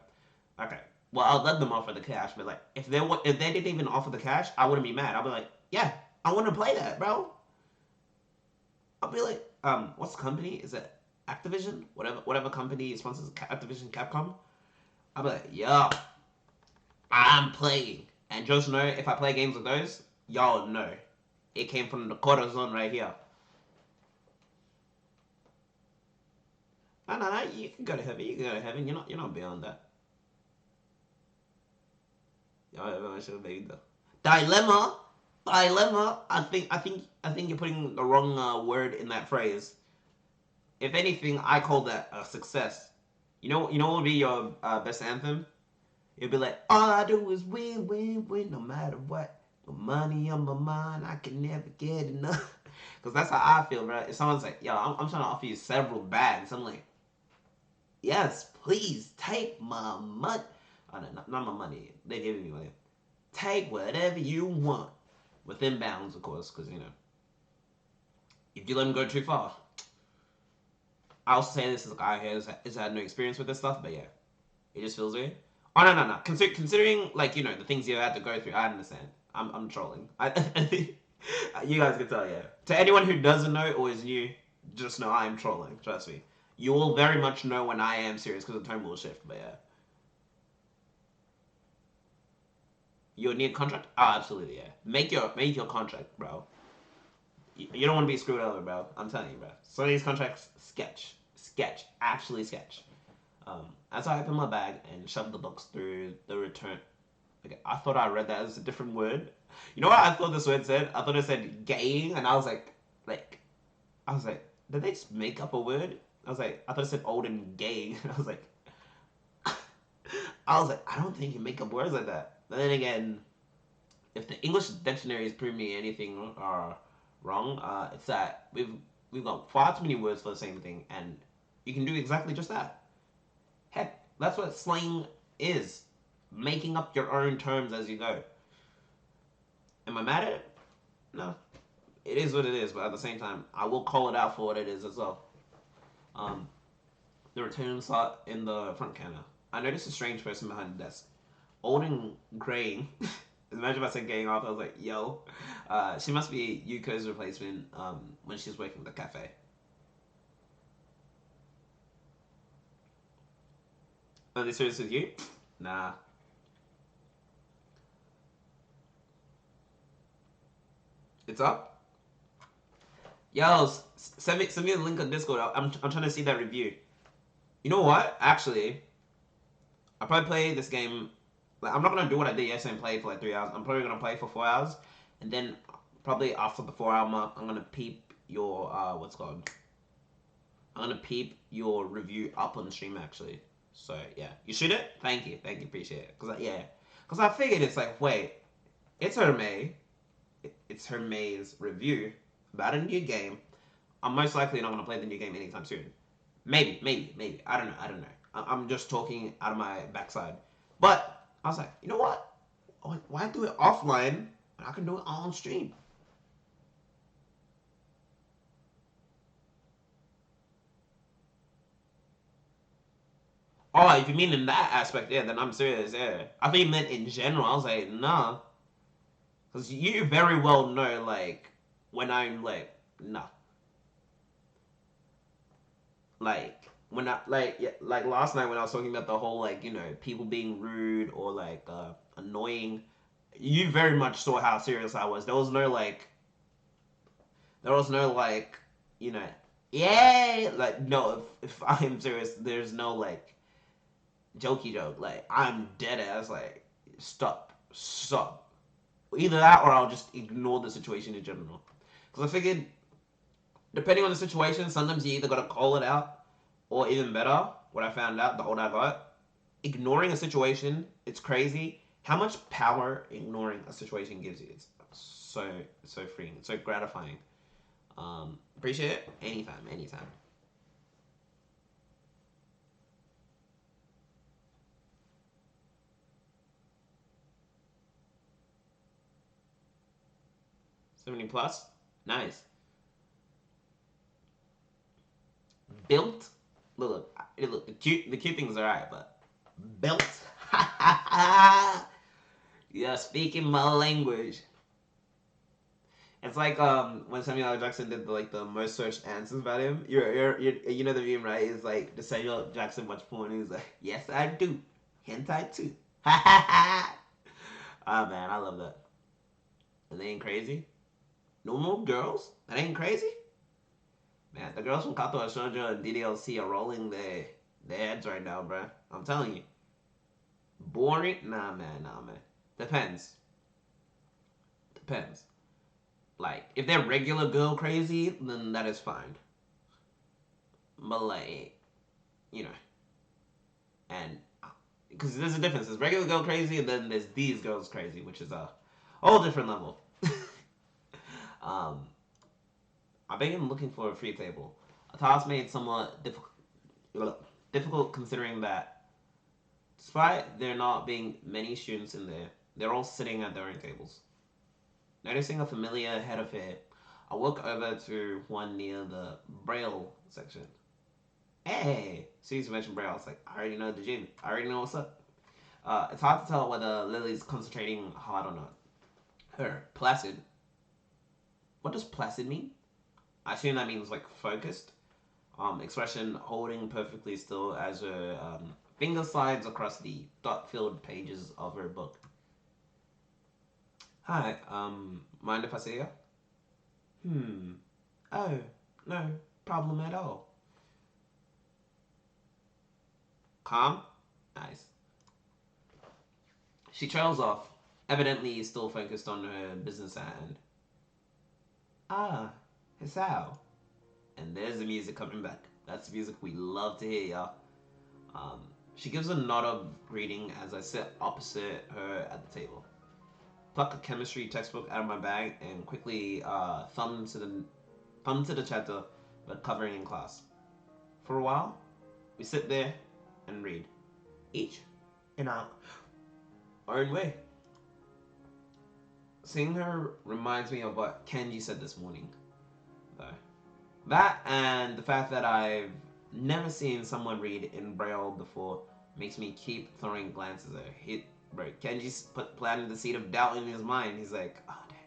Okay. Well, I'll let them offer the cash, but like if they didn't even offer the cash, I wouldn't be mad. I'll be like, yeah, I want to play that, bro. I'll be like, what's the company? Is it Activision? Whatever company sponsors Activision, Capcom. I'll be like, yeah, I'm playing. And just know if I play games like those, y'all know it came from the corazon right here. No. You can go to heaven. You can go to heaven. You're not beyond that. Everyone should have made the dilemma. Dilemma. I think you're putting the wrong word in that phrase. If anything, I call that a success. What would be your best anthem? It'd be like, all I do is win, win, win, no matter what. With money on my mind, I can never get enough. Because that's how I feel, bro. If someone's like, yo, I'm trying to offer you several bags, I'm like, Yes, please take my money. Oh, no, not my money. They're giving me money. Take whatever you want. Within bounds, of course, because, you know, if you let them go too far. I'll say this as a guy who has had no experience with this stuff, but yeah, it just feels weird. Oh, no. Considering, like, you know, the things you had to go through, I understand. I'm trolling. You guys can tell, yeah. To anyone who doesn't know or is new, just know I am trolling. Trust me. You will very much know when I am serious because the tone will shift, but yeah. You need a contract? Oh, absolutely, yeah. Make your contract, bro. You don't want to be screwed over, bro. I'm telling you, bro. Some of these contracts, sketch, actually sketch. That's how I opened my bag and shoved the books through the return. Okay, I thought I read that as a different word. You know what I thought this word said? I thought it said gay, and I was like, did they just make up a word? I thought it said old and gay. I was like, I don't think you make up words like that. But then again, if the English dictionary is proving me anything wrong, it's that we've got far too many words for the same thing, and you can do exactly just that. Heck, that's what slang is. Making up your own terms as you go. Am I mad at it? No. It is what it is, but at the same time, I will call it out for what it is as well. Um, the return slot in the front counter. I noticed a strange person behind the desk. Old and graying. Imagine if I said getting off, I was like, yo. She must be Yuko's replacement when she's working at the cafe. Are they serious with you? Nah. It's up? Yo, send me the link on Discord. I'm trying to see that review. You know what? Actually, I'll probably play this game. Like, I'm not gonna do what I did yesterday and play for like 3 hours. I'm probably gonna play for 4 hours, and then probably after the 4 hour mark, I'm gonna peep your what's it called. I'm gonna peep your review up on stream actually. So yeah, you shoot it. Thank you, appreciate it. Cause I figured it's like, wait, it's Herme, it's Herme's review about a new game. I'm most likely not gonna play the new game anytime soon. Maybe. I don't know. I'm just talking out of my backside. But I was like, you know what? Why do it offline when I can do it on stream? Oh, if you mean in that aspect, yeah, then I'm serious, yeah. I think you meant in general. I was like, nah. Because you very well know, like, when I'm like, nah. When I, like, yeah, like last night when I was talking about the whole, like, you know, people being rude or, like, annoying, you very much saw how serious I was. There was no, like, you know, yay! Like, no, if I'm serious, there's no, like, jokey joke. Like, I'm dead ass, like, stop. Either that or I'll just ignore the situation in general. Because I figured, depending on the situation, sometimes you either gotta call it out, or even better, what I found out, the older I got, ignoring a situation, it's crazy how much power ignoring a situation gives you. It's so freeing, so gratifying. Appreciate it anytime. 70 plus, nice. Built, look. The cute things are alright, but built. Yeah, speaking my language. It's like when Samuel L. Jackson did the most searched answers about him. You know the meme, right? It's like, does Samuel L. Jackson watch porn? And he's like, yes I do, hentai too. Ah man, I love that. And they ain't crazy. No more girls. That ain't crazy. Man, the girls from Katawa Shoujo and DDLC are rolling their heads right now, bro. I'm telling you. Boring? Nah man. Depends. Depends. Like, if they're regular girl crazy, then that is fine. But like, you know, and because there's a difference. There's regular girl crazy, and then there's these girls crazy, which is a whole different level. um, I began looking for a free table. A task made somewhat Difficult considering that despite there not being many students in there, they're all sitting at their own tables. Noticing a familiar head of hair, I walk over to one near the Braille section. Hey, as soon as you mentioned Braille, I was like, I already know the gym. I already know what's up. It's hard to tell whether Lily's concentrating hard or not. Her, placid. What does placid mean? I assume that means like focused. Expression holding perfectly still as her finger slides across the dot-filled pages of her book. Hi, mind if I see you? Oh, no problem at all. Calm? Nice. She trails off, evidently still focused on her business at hand. Ah, Hisao. And there's the music coming back. That's the music we love to hear, y'all. Um, she gives a nod of greeting as I sit opposite her at the table. Pluck a chemistry textbook out of my bag and quickly thumb to the chapter, but covering in class. For a while, we sit there and read, each in our own way. Seeing her reminds me of what Kenji said this morning, though. That and the fact that I've never seen someone read in Braille before makes me keep throwing glances at her. Kenji's planted the seed of doubt in his mind. He's like, oh, dang,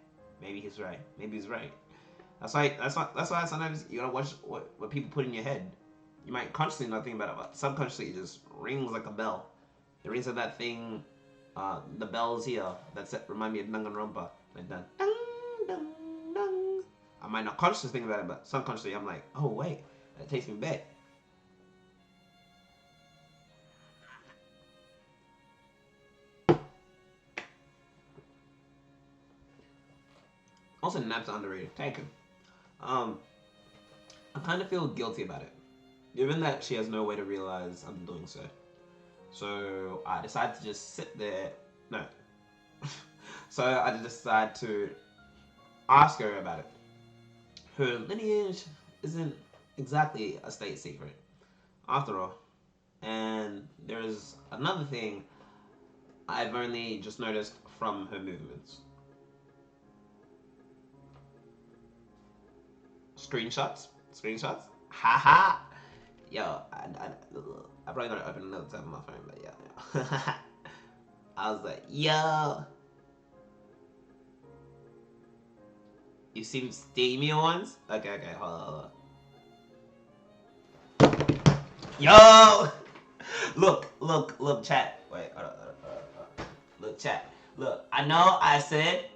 maybe he's right. Maybe he's right. That's why sometimes you gotta watch what people put in your head. You might consciously not think about it, but subconsciously it just rings like a bell. It rings like that thing, the bells here that remind me of Danganronpa. Like that. Dang, dang, dang. I might not consciously think about it, but subconsciously I'm like, oh wait, that takes me back. Also, naps are underrated. Take them. I kind of feel guilty about it, given that she has no way to realize I'm doing so. So I decide to just sit there. No. So I decide to ask her about it. Her lineage isn't exactly a state secret, after all. And there's another thing I've only just noticed from her movements. Screenshots? Screenshots? Haha! Yo, I probably gotta open another tab on my phone, but yeah. I was like, yo! You see steamy ones? Okay, hold on. Yo! Look, chat. Wait, hold on. Look, chat. Look, I know I said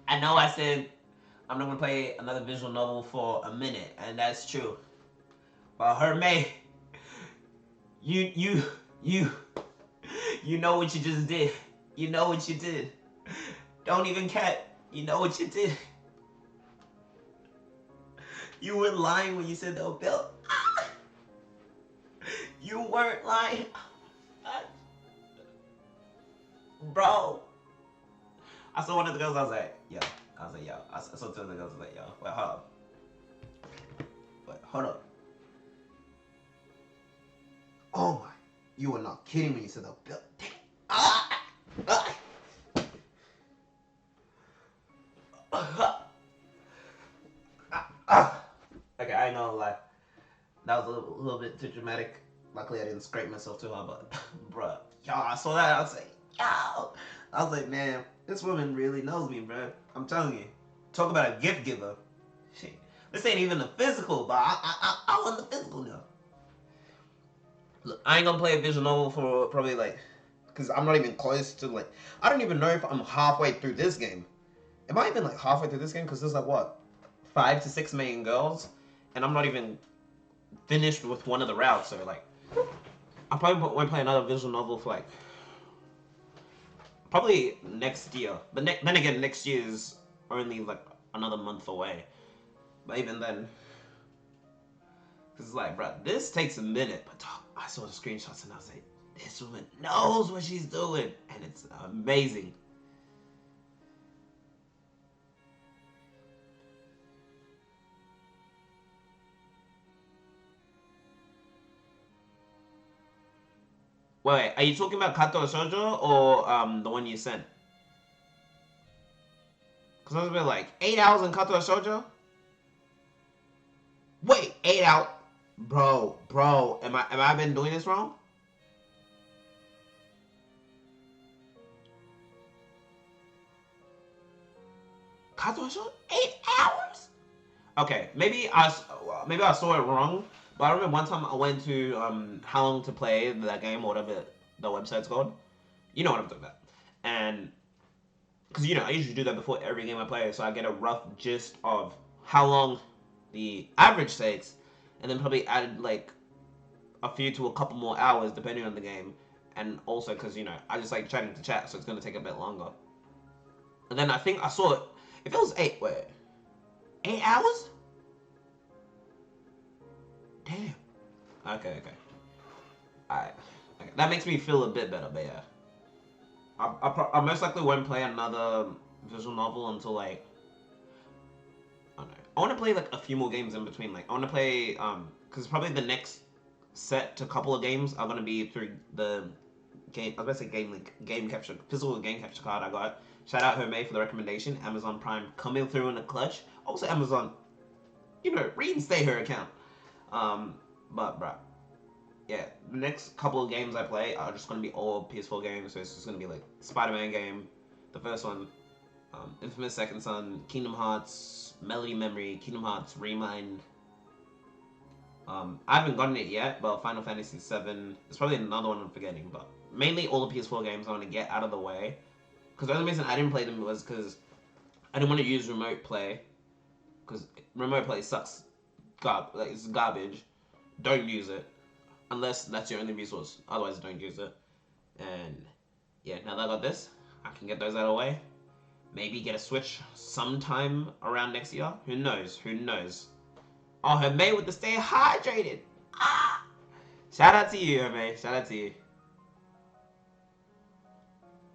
I'm not gonna play another visual novel for a minute, and that's true. But Herme, you, you know what you just did. You know what you did. Don't even cat. You know what you did. You were lying when you said that, Bill. You weren't lying. Bro. I saw one of the girls, I was like, yo. I saw two of the girls, I was like, yo. Wait, hold up. Hold up. Oh my. You were not kidding when you said that, Bill. Okay, I know, like, that was a little bit too dramatic. Luckily, I didn't scrape myself too hard, but, bruh, y'all, I saw that, I was like, yo! I was like, man, this woman really knows me, bruh. I'm telling you. Talk about a gift giver. Shit. This ain't even the physical, but I want the physical now. Look, I ain't gonna play a visual novel for probably, like, because I'm not even close to, like, I don't even know if I'm halfway through this game. Am I even, like, halfway through this game? Because there's, like, what? 5 to 6 main girls? And I'm not even finished with one of the routes, so like I probably won't play another visual novel for like probably next year. But then again, next year is only like another month away. But even then, it's like, bro, this takes a minute. But I saw the screenshots and I was like, this woman knows what she's doing, and it's amazing. Wait, are you talking about Katawa Shoujo or the one you sent? Because I was a bit like, 8 hours in Katawa Shoujo? Wait, 8 hours? Bro, am I been doing this wrong? Katawa Shoujo? 8 hours? Okay, maybe I saw it wrong. But I remember one time I went to How Long to Play that game or whatever the website's called. You know what I'm talking about. And because I usually do that before every game I play, so I get a rough gist of how long the average takes, and then probably added like a few to a couple more hours depending on the game, and also because I just like chatting to chat, so it's gonna take a bit longer. And then I think I saw it. If it was 8 hours? Damn. Okay. Alright. Okay. That makes me feel a bit better, but yeah. I most likely won't play another visual novel until like I don't know. I want to play like a few more games in between. Like I want to play because probably the next set to couple of games are gonna be through the game. I was about to say game capture, physical game capture card I got. Shout out Herme for the recommendation. Amazon Prime coming through in the clutch. Also Amazon, reinstate her account. But bruh, yeah, the next couple of games I play are just gonna be all PS4 games. So it's just gonna be like Spider-Man game, the first one, Infamous Second Son, Kingdom Hearts, Melody Memory, Kingdom Hearts Remind. I haven't gotten it yet, but Final Fantasy VII. There's probably another one I'm forgetting, but mainly all the PS4 games I want to get out of the way. Because the only reason I didn't play them was because I didn't want to use remote play. Because remote play sucks. It's garbage. Don't use it. Unless that's your only resource. Otherwise, don't use it. And yeah, now that I got this, I can get those out of the way. Maybe get a Switch sometime around next year. Who knows? Oh, Herme with the stay hydrated. Ah! Shout out to you, Herme. Shout out to you.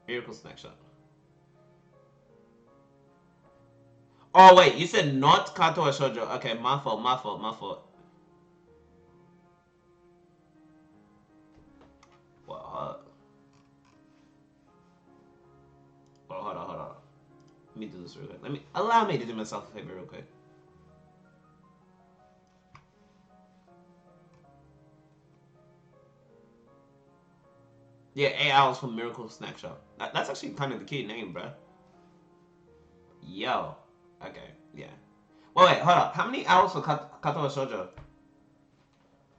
Miracle Snack Shop. Oh, wait. You said not Katawa Shoujo. Okay, my fault. What? Hold on. Let me do this real quick. Allow me to do myself a favor real quick. Yeah, 8 hours from Miracle Snack Shop. That's actually kind of the key name, bro. Yo. Okay, yeah. Wait, hold up. How many hours for Katawa Shoujo?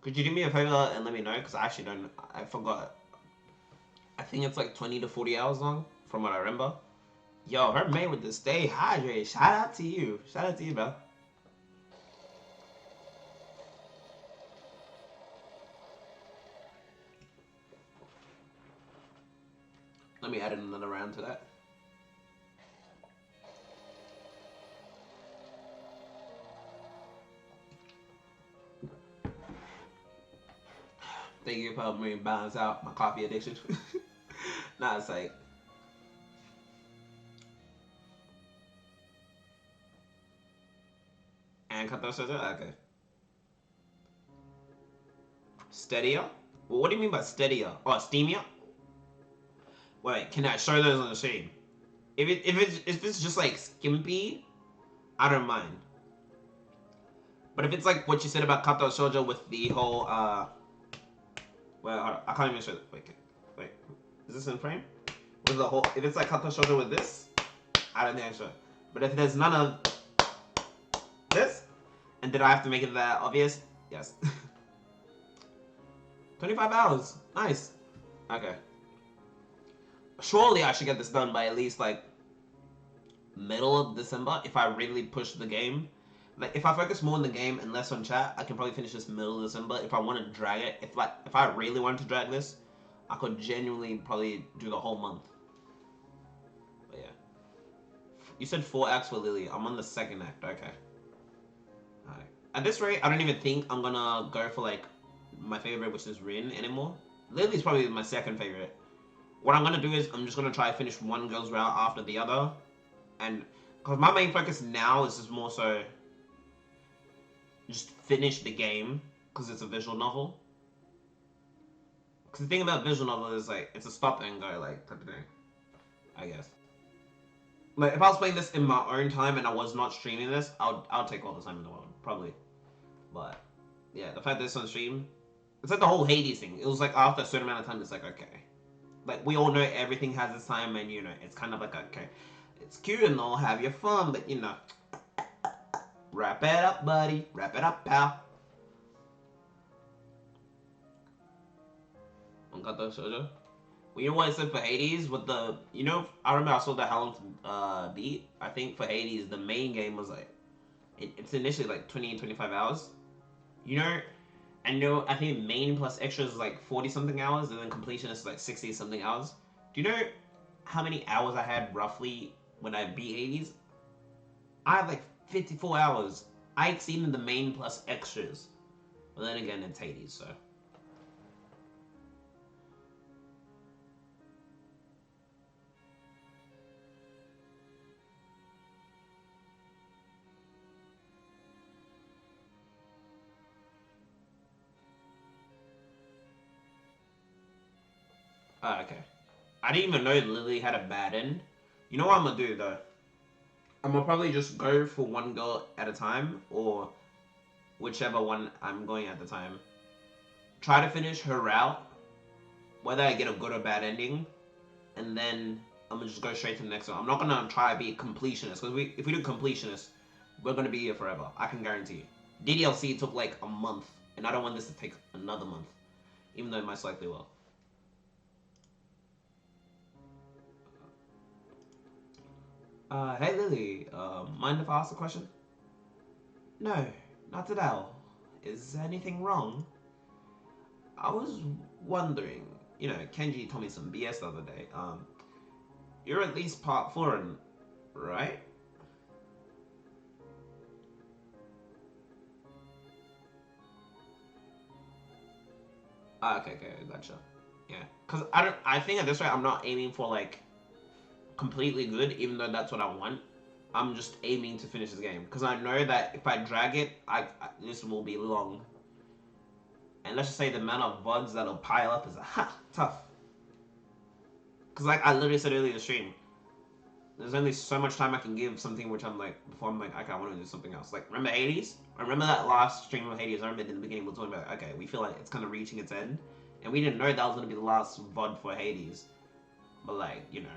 Could you do me a favor and let me know? Because I actually don't. I forgot. I think it's like 20 to 40 hours long, from what I remember. Yo, her mate with the stay hydrated. Shout out to you, bro. Let me add in another round to that. Thank you for helping me balance out my coffee addiction. Nah, it's like. And cut those okay. Steadier? Well, what do you mean by steadier? Oh, steamier? Wait, can I show those on the screen? If it's just like skimpy, I don't mind. But if it's like what you said about Katawa Shoujo with the whole well, I can't even show it. Wait. Is this in frame? With the whole, if it's like Katawa Shoujo with this, I don't think I should. But if there's none of this, and did I have to make it that obvious? Yes. 25 hours. Nice. Okay. Surely I should get this done by at least like middle of December if I really push the game. Like if I focus more on the game and less on chat, I can probably finish this middle of December. If I want to drag it, if I really wanted to drag this, I could genuinely probably do the whole month. But yeah. You said 4 acts for Lily. I'm on the 2nd act. Okay. Alright. At this rate, I don't even think I'm gonna go for like my favorite, which is Rin, anymore. Lily's probably my 2nd favorite. What I'm gonna do is I'm just gonna try to finish one girl's route after the other, and because my main focus now is just more so just finish the game because it's a visual novel. Because the thing about visual novel is like it's a stop and go like type of thing. I guess. Like if I was playing this in my own time and I was not streaming this, I'll take all the time in the world probably. But yeah, the fact that it's on stream, it's like the whole Hades thing. It was like after a certain amount of time, it's like okay, like we all know everything has its time, and you know it's kind of like okay, it's cute and all, have your fun, but you know, wrap it up, buddy, wrap it up, pal. Katawa Shoujo. Well, you know what I said for Hades with the, you know, I remember I saw the how long to beat. I think for Hades the main game was like it's initially like 20-25 hours. You know, I think main plus extras is like 40 something hours, and then completion is like 60 something hours. Do you know how many hours I had roughly when I beat Hades? I had like 54 hours. I exceeded the main plus extras. But then again, it's Hades, so. Oh, okay. I didn't even know Lily had a bad end. You know what I'm gonna do though? I'm gonna probably just go for one girl at a time, or whichever one I'm going at the time. Try to finish her route, whether I get a good or bad ending, and then I'm gonna just go straight to the next one. I'm not gonna try to be a completionist, because if we do completionist, we're gonna be here forever. I can guarantee you. DDLC took like a month, and I don't want this to take another month, even though it most likely will. Hey Lily, mind if I ask a question? No, not at all. Is anything wrong? I was wondering, you know, Kenji told me some BS the other day. You're at least part foreign, right? Okay, gotcha. Yeah, cause I think at this rate I'm not aiming for like completely good, even though that's what I want. I'm just aiming to finish this game because I know that if I drag it, this will be long. And let's just say the amount of VODs that'll pile up is tough. Because like I literally said earlier in the stream, there's only so much time I can give something which I'm like, before I'm like, okay, I want to do something else. Like, remember Hades? I remember that last stream of Hades. I remember in the beginning we were talking about, okay, we feel like it's kind of reaching its end. And we didn't know that was going to be the last VOD for Hades. But like, you know,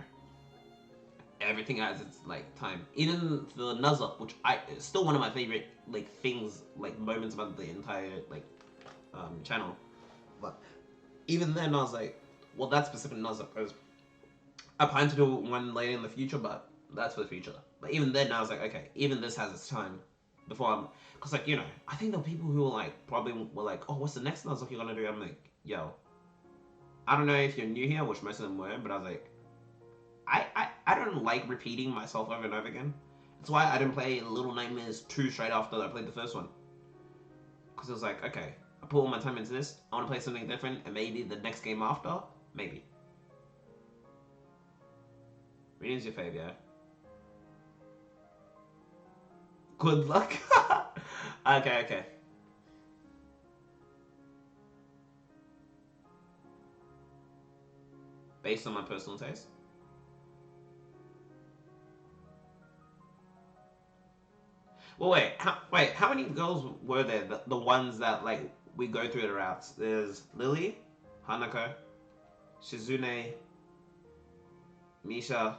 everything has its like time. Even the Nuzzup, which is still one of my favorite like things, like moments about the entire like channel. But even then I was like, well, that specific Nuzzup because I plan to do one later in the future, but that's for the future. But even then, I was like, okay, even this has its time before I'm, cause like you know, I think the people who were like probably were like, oh, what's the next Nuzlocke you're gonna do? I'm like, yo, I don't know if you're new here, which most of them were, but I was like, I don't like repeating myself over and over again. That's why I didn't play Little Nightmares 2 straight after I played the first one, cause it was like, okay, I put all my time into this. I want to play something different, and maybe the next game after, maybe. Reading's your fave, yeah. Good luck. Okay. Based on my personal taste. Well, how many girls were there? The ones that like we go through the routes. There's Lily, Hanako, Shizune, Misha,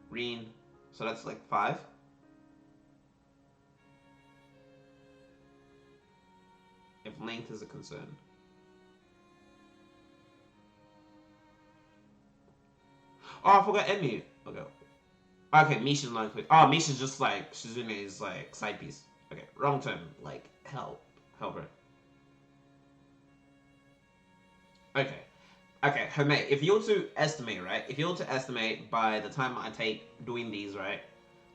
Reen. So that's like 5. If length is a concern. Oh, I forgot Emmy. Okay, Misha's not included. Oh, Misha's just like Shizune's like side piece. Okay, wrong term. Like help her. Okay. Okay, Herme, if you were to estimate, right? If you were to estimate by the time I take doing these, right?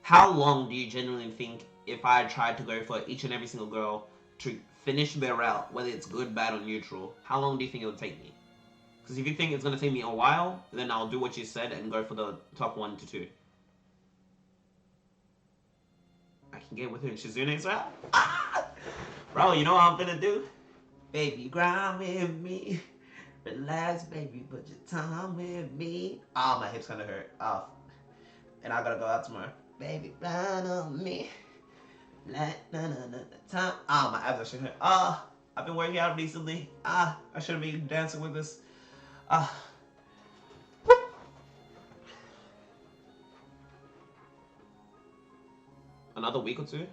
How long do you genuinely think if I tried to go for each and every single girl to finish their route, whether it's good, bad, or neutral, how long do you think it would take me? Because if you think it's going to take me a while, then I'll do what you said and go for the top 1 to 2. I can get with her in Shizune's route? Bro, you know what I'm going to do? Baby, grind with me. Relax, baby, put your time with me. Oh, my hips kind of hurt. Oh, and I gotta go out tomorrow. Baby, run on me. Time. Ah, my abs actually hurt. I've been working out recently. I should be dancing with this. Ah. Another week or two?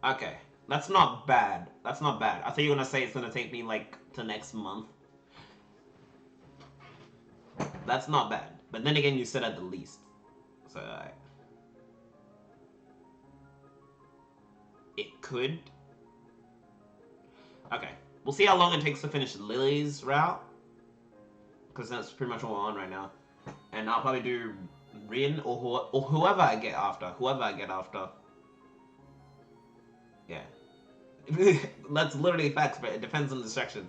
Okay. That's not bad. That's not bad. I thought you were gonna say it's gonna take me like to next month. That's not bad. But then again, you said at the least. So, it could. Okay. We'll see how long it takes to finish Lily's route. Because that's pretty much what we're on right now. And I'll probably do Rin or whoever I get after. Whoever I get after. Yeah. That's literally facts, but it depends on the section.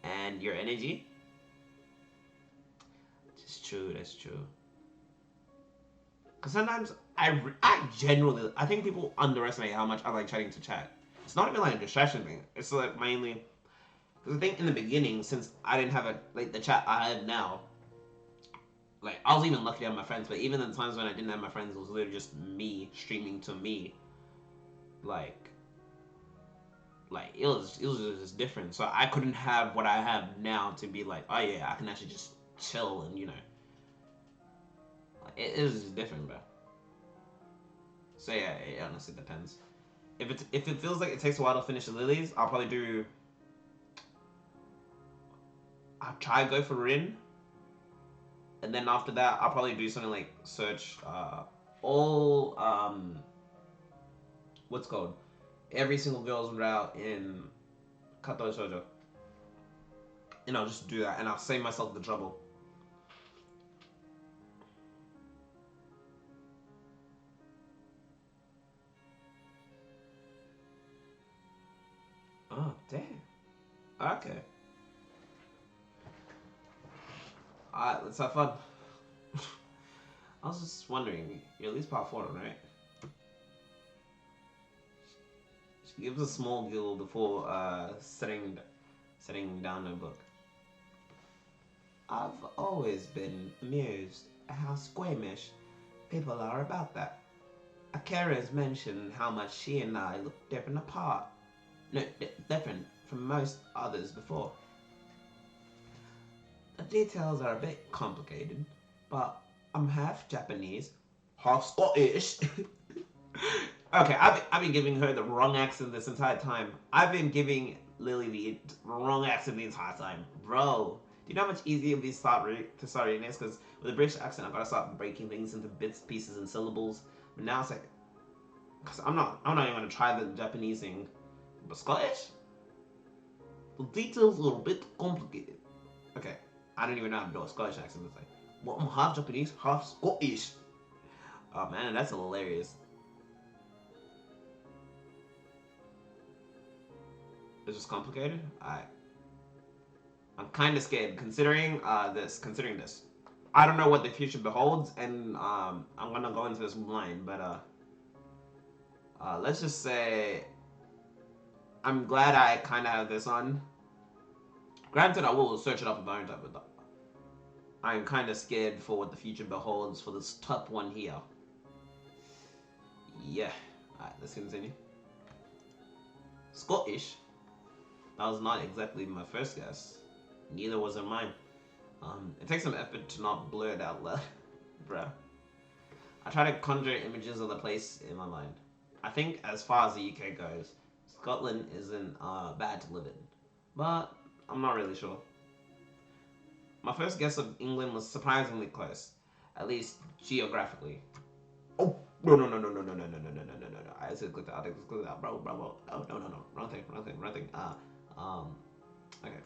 And your energy? That's true, that's true. Because sometimes I genuinely, I think people underestimate how much I like chatting to chat. It's not even like a distraction thing. It's like mainly, because I think in the beginning, since I didn't have like the chat I have now, like I was even lucky to have my friends, but even in times when I didn't have my friends, it was literally just me streaming to me. Like it was just different. So I couldn't have what I have now to be like, oh yeah, I can actually just chill and it is just different, bro. So yeah, it honestly depends. If it feels like it takes a while to finish the lilies, I'll probably do. I'll try to go for Rin, and then after that, I'll probably do something like search all what's called every single girl's route in Katawa Shoujo, and I'll just do that, and I'll save myself the trouble. Oh damn. Okay. Alright, let's have fun. I was just wondering, you're at least part 4, right? She gives a small giggle before setting down her book. I've always been amused at how squeamish people are about that. Akira's mentioned how much she and I look different apart. No, different from most others before. The details are a bit complicated, but I'm half Japanese, half Scottish. Okay, I've been giving her the wrong accent this entire time. I've been giving Lily the wrong accent the entire time. Bro, do you know how much easier it would be to start reading this? Because with a British accent, I've got to start breaking things into bits, pieces, and syllables. But now it's like, because I'm not even going to try the Japanese thing. But Scottish? The details are a bit complicated. Okay, I don't even know how to do a Scottish accent. It's like, well, I'm half Japanese, half Scottish. Oh man, that's hilarious. It's just complicated? I'm kind of scared considering this. I don't know what the future beholds, and I'm gonna go into this blind, but let's just say I'm glad I kind of have this on. Granted, I will search it up if I don't, but I'm kind of scared for what the future beholds for this top one here. Yeah. Alright, let's continue. Scottish? That was not exactly my first guess. Neither was it mine. It takes some effort to not blur it out loud. Bruh. I try to conjure images of the place in my mind. I think as far as the UK goes, Scotland isn't bad to live in. But I'm not really sure. My first guess of England was surprisingly close. At least geographically. Oh, no. I just clicked out. Bro. Oh, no. Wrong thing. Okay.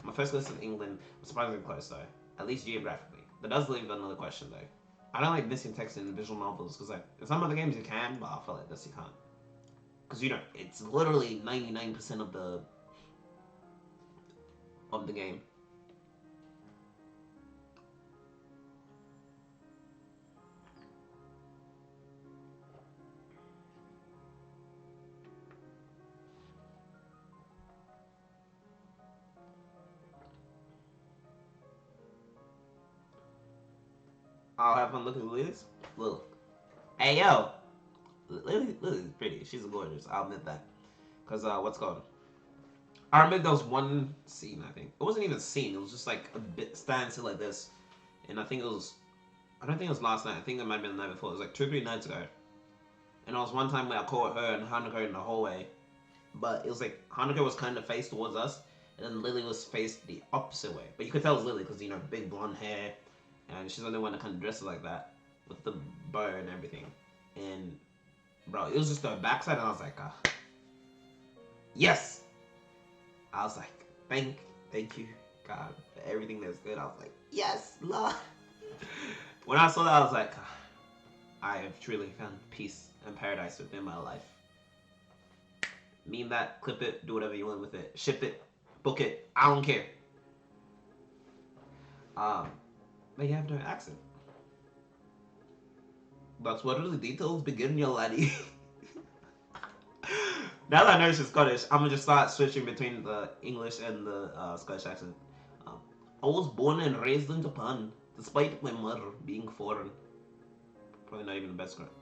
My first guess of England was surprisingly close, though. At least geographically. That does leave another question, though. I don't like missing text in visual novels, because like, in some other games you can, but I feel like this you can't. Because, it's literally 99% of the game. I'll have fun looking at Lily's. Look. Hey, yo. Lily's pretty. She's gorgeous. I'll admit that. Because, what's called? I remember there was one scene, I think. It wasn't even a scene. It was just like a bit standstill like this. And I think it was... I don't think it was last night. I think it might have been the night before. It was like 2 or 3 nights ago. And it was one time where I caught her and Hanukkah in the hallway. But it was like Hanukkah was kind of faced towards us. And then Lily was faced the opposite way. But you could tell it was Lily because, you know, big blonde hair. And she's the only one that kind of dresses like that. With the bow and everything. And, bro, it was just the backside. And I was like, yes! I was like, thank you, God, for everything that's good. I was like, yes, Lord. When I saw that, I was like, I have truly found peace and paradise within my life. Meme that, clip it, do whatever you want with it. Ship it, book it, I don't care. But you have no accent. That's what really details begin your laddie. Now that I know she's Scottish, I'm gonna just start switching between the English and the Scottish accent. I was born and raised in Japan, despite my mother being foreign. Probably not even the best Scottish.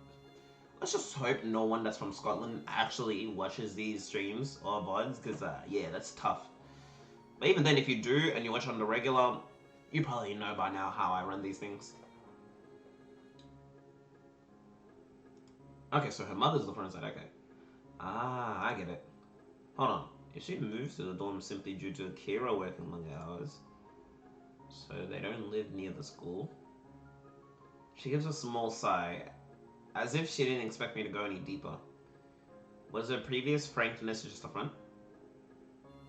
Let's just hope no one that's from Scotland actually watches these streams or VODs, because, yeah, that's tough. But even then, if you do and you watch on the regular, you probably know by now how I run these things. Okay, so her mother's the front side, okay. Ah, I get it. Hold on. If she moves to the dorm simply due to Kira working long hours, so they don't live near the school, she gives a small sigh, as if she didn't expect me to go any deeper. Was her previous frankness just a front?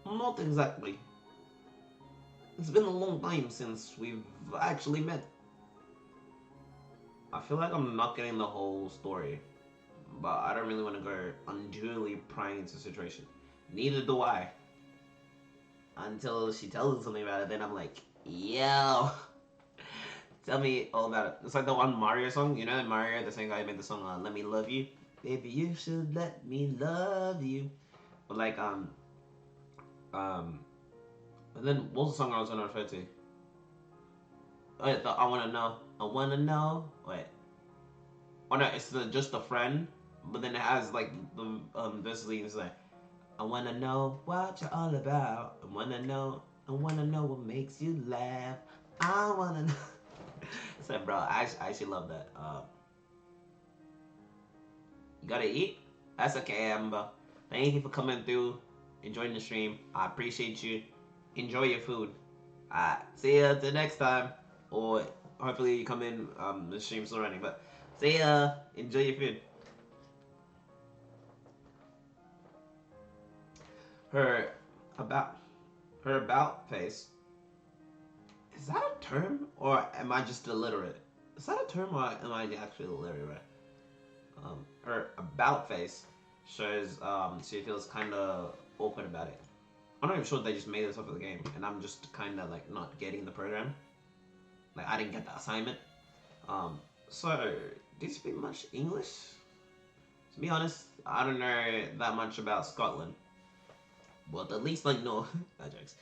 Not exactly. It's been a long time since we've actually met. I feel like I'm not getting the whole story, but I don't really want to go unduly prying into the situation. Neither do I. Until she tells me something about it, then I'm like, yo, tell me all about it. It's like the one Mario song, you know, Mario, the same guy who made the song Let Me Love You. Baby, you should let me love you. But like, and then what was the song I was gonna refer to? Wait, I wanna know. Wait. Oh no, it's just a friend, but then it has like the this lead is like, I wanna know what you're all about. I wanna know what makes you laugh. I wanna know. It's like, bro, I actually love that. You gotta eat? That's okay, Amber. Thank you for coming through, enjoying the stream. I appreciate you. Enjoy your food. Alright, see ya till next time. Or hopefully you come in, the stream's still running, but see ya. Enjoy your food. Her about face. Is that a term, or am I just illiterate? Is that a term, or am I actually illiterate? Her about face shows she feels kind of awkward about it. I'm not even sure they just made this up for the game, and I'm just kind of like not getting the program. Like I didn't get the assignment. So do you speak much English? To be honest, I don't know that much about Scotland. But at least I know, that jokes.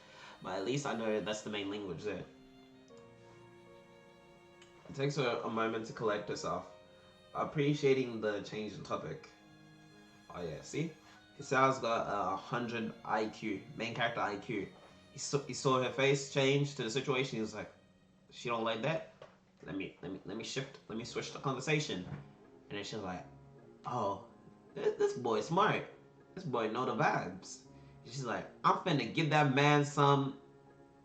But at least I know that's the main language there. It takes a moment to collect herself, appreciating the change in topic. Oh yeah, see? Hisao's got 100 IQ, main character IQ. He saw her face change to the situation. He was like, "She don't like that. Let me switch the conversation." And then she was like, "Oh, this boy smart. This boy know the vibes." And she's like, "I'm finna give that man some."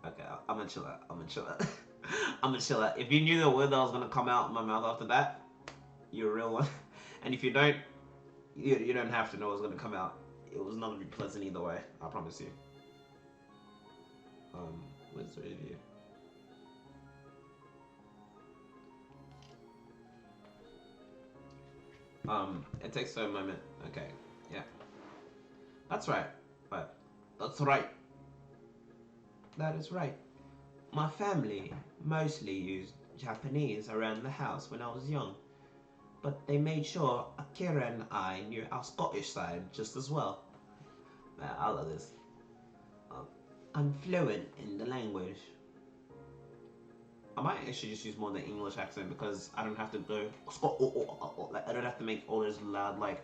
Okay, I'm gonna chill out. I'm gonna chill out. If you knew the word that was gonna come out of my mouth after that, you're a real one. And if you don't, you don't have to know what's gonna come out. It was not gonna be pleasant either way. I promise you. Where's the review? It takes a moment. Okay, yeah. That's right. But that's right. That is right. My family mostly used Japanese around the house when I was young, but they made sure Akira and I knew our Scottish side just as well. Man, I love this. I'm fluent in the language. I might actually just use more the English accent because I don't have to go. Like I don't have to make all those loud like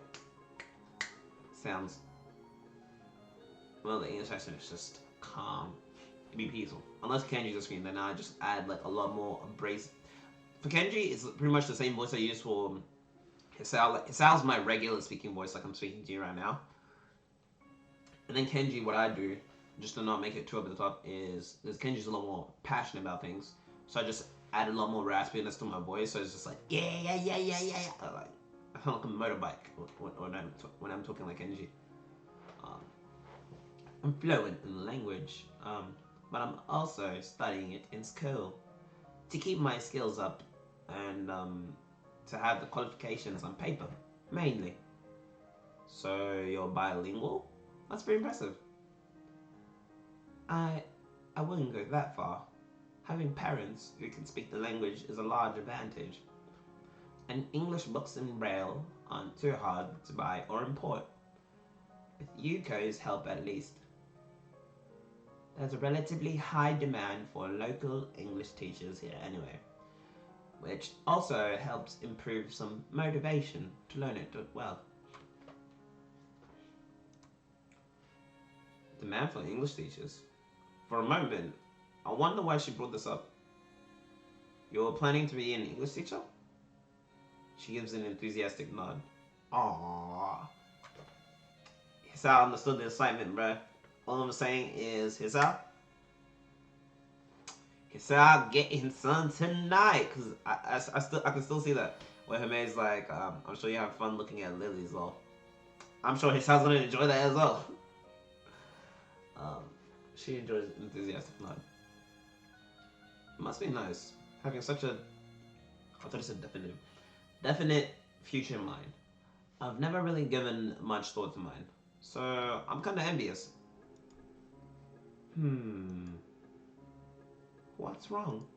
sounds. Well, the English accent is just calm. It'd be peaceful. Unless Kenji's on screen, then I just add like a lot more abrasive. For Kenji, it's pretty much the same voice I use for Hisao. Like, Hisao's my regular speaking voice, like I'm speaking to you right now. And then Kenji, what I do, just to not make it too over the top, is because Kenji's a lot more passionate about things. So I just add a lot more raspiness to my voice. So it's just like, yeah, yeah, yeah, yeah, yeah. Like, I sound like a motorbike when I'm talking like Kenji. I'm fluent in the language, but I'm also studying it in school to keep my skills up and to have the qualifications on paper, mainly. So you're bilingual? That's pretty impressive. I I wouldn't go that far. Having parents who can speak the language is a large advantage. And English books in Braille aren't too hard to buy or import. With Yuko's help at least. There's a relatively high demand for local English teachers here anyway, which also helps improve some motivation to learn it well. Demand for English teachers. For a moment, I wonder why she brought this up. You're planning to be an English teacher? She gives an enthusiastic nod. Aww. Hisao understood the excitement, bruh. All I'm saying is, Hisao getting sun tonight. Cause I can still see that. Where Herme's like, I'm sure you have fun looking at lilies, though. I'm sure Hisao's gonna enjoy that as well. She enjoys enthusiastic nod. It must be nice having such a, I thought it said definite future in mind. I've never really given much thought to mine, so I'm kind of envious. What's wrong?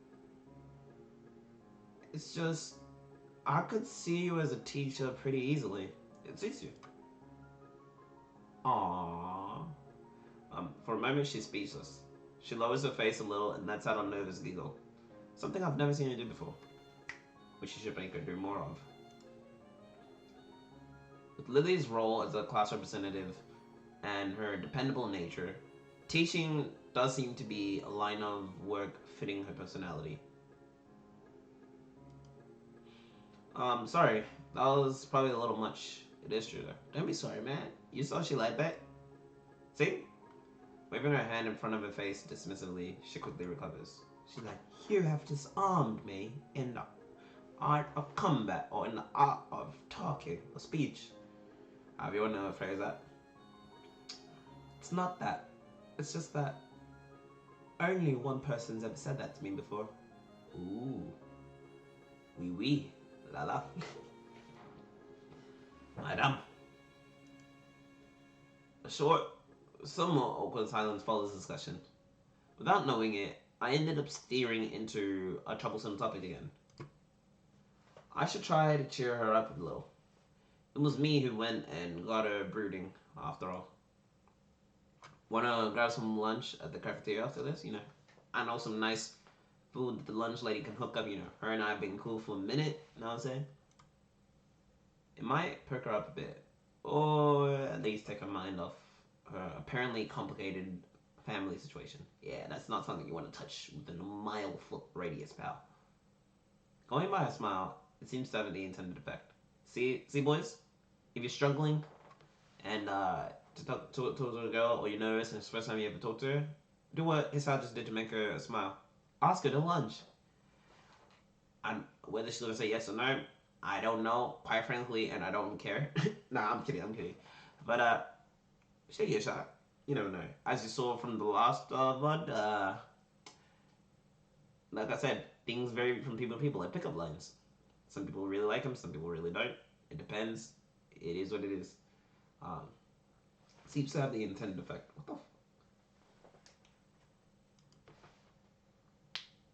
It's just, I could see you as a teacher pretty easily. It suits you. Aww. For a moment, she's speechless. She lowers her face a little and lets out a nervous giggle. Something I've never seen her do before, which she should make her do more of. With Lily's role as a class representative and her dependable nature, teaching does seem to be a line of work fitting her personality. Sorry, that was probably a little much. It is true though. Don't be sorry, man. You saw she liked that? See? Waving her hand in front of her face dismissively, she quickly recovers. She's like, you have disarmed me in the art of combat or in the art of talking or speech. However you want to phrase that. It's not that. It's just that only one person's ever said that to me before. Ooh. Oui, oui. La la. Madame. A short, somewhat awkward silence follows discussion. Without knowing it, I ended up steering into a troublesome topic again. I should try to cheer her up a little. It was me who went and got her brooding, after all. Wanna grab some lunch at the cafeteria after this? You know, I know some nice food that the lunch lady can hook up, you know. Her and I have been cool for a minute, you know what I'm saying? It might perk her up a bit, or at least take her mind off her apparently complicated family situation. Yeah, that's not something you want to touch within a mile-foot radius, pal. Going by a smile, it seems to have the intended effect. See, boys? If you're struggling and to talk to a girl, or you're nervous and it's the first time you ever talk to her, do what Hisao just did to make her smile. Ask her to lunch. And whether she's gonna say yes or no, I don't know, quite frankly, and I don't care. Nah, I'm kidding. But shake it a shot. You never know. As you saw from the last VOD, like I said, things vary from people to people, like pickup lines. Some people really like them, some people really don't. It depends. It is what it is. Seems to have the intended effect. What the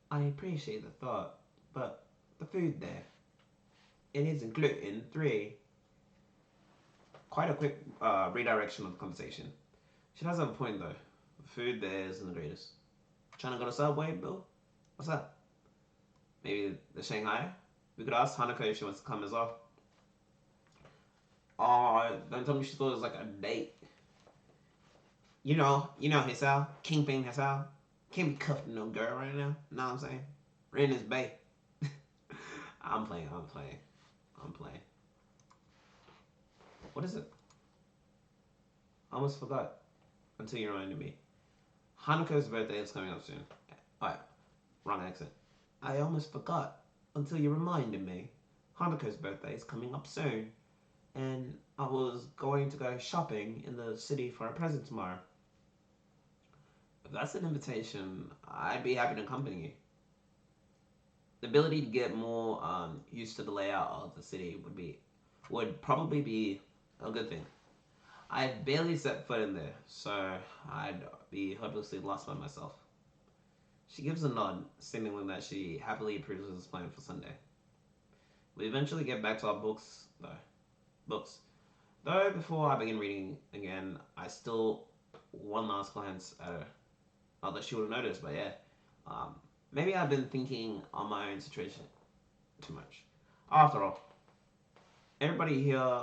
I appreciate the thought, but the food there, it isn't gluten-free. Quite a quick redirection of the conversation. She does have a point though. The food there isn't the greatest. Trying to go to Subway, Bill? What's up? Maybe the Shanghai. We could ask Hanukkah if she wants to come as well. Oh, don't tell me she thought it was like a date. You know Hisao, Kingpin Hisao. Can't be cuffed to no girl right now. Know what I'm saying? We're in this bay. I'm playing. What is it? I almost forgot until you reminded me. Hanukkah's birthday is coming up soon. Alright, wrong accent. I almost forgot until you reminded me. Hanukkah's birthday is coming up soon, and I was going to go shopping in the city for a present tomorrow. If that's an invitation, I'd be happy to accompany you. The ability to get more used to the layout of the city would probably be a good thing. I barely set foot in there, so I'd be hopelessly lost by myself. She gives a nod, seemingly that she happily approves of this plan for Sunday. We eventually get back to our books, though. Books. Though before I begin reading again, I still one last glance at her. Not that she would have noticed, but yeah. Maybe I've been thinking on my own situation too much. After all, everybody here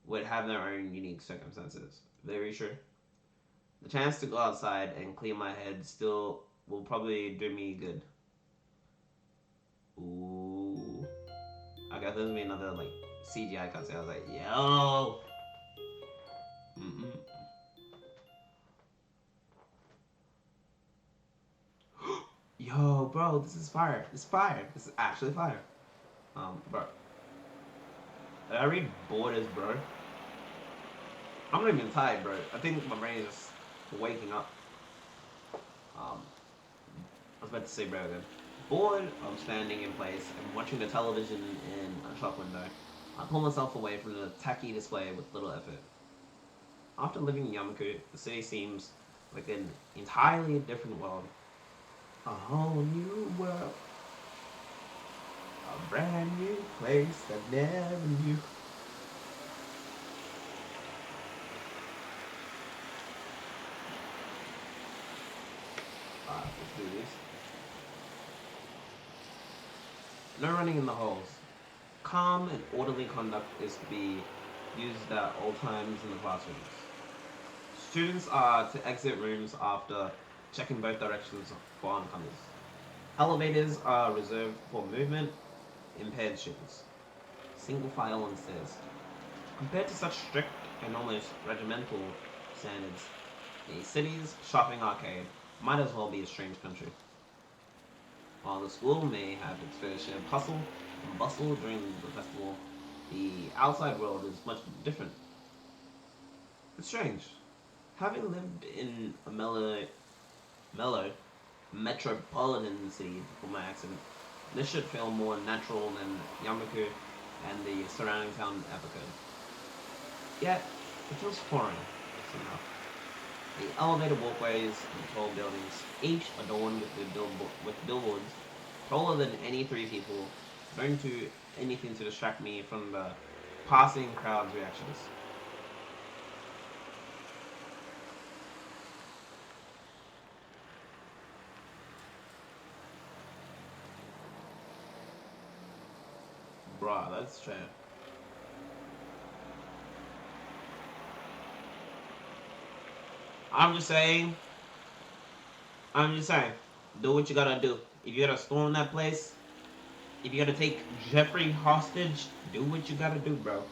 would have their own unique circumstances. Very true. The chance to go outside and clear my head still will probably do me good. Ooh. I got there's gonna be another like CGI cutscene. I was like, yo. Mm-mm. Yo, bro, this is fire. This is fire. This is actually fire. Bro. Did I read Borders, bro? I'm not even tired, bro. I think my brain is just waking up. I was about to say, bro, again. Bored, I'm standing in place and watching the television in a shop window. I pull myself away from the tacky display with little effort. After living in Yamaku, the city seems like an entirely different world. A whole new world. A brand new place that never knew. Alright, let's do this. No running in the halls. Calm and orderly conduct is to be used at all times in the classrooms. Students are to exit rooms after checking both directions for oncomers. Elevators are reserved for movement, impaired students. Single file on stairs. Compared to such strict and almost regimental standards, the city's shopping arcade might as well be a strange country. While the school may have its fair share of hustle and bustle during the festival, the outside world is much different. It's strange. Having lived in a mellow metropolitan city before my accident, this should feel more natural than Yamaku and the surrounding town ever could. Yet, it feels foreign, somehow. The elevated walkways and tall buildings, each adorned with billboards taller than any three people, don't do anything to distract me from the passing crowd's reactions. Bruh, that's fair. I'm just saying, I'm just saying, do what you gotta do. If you gotta storm that place, if you gotta take Jeffrey hostage, do what you gotta do, bro.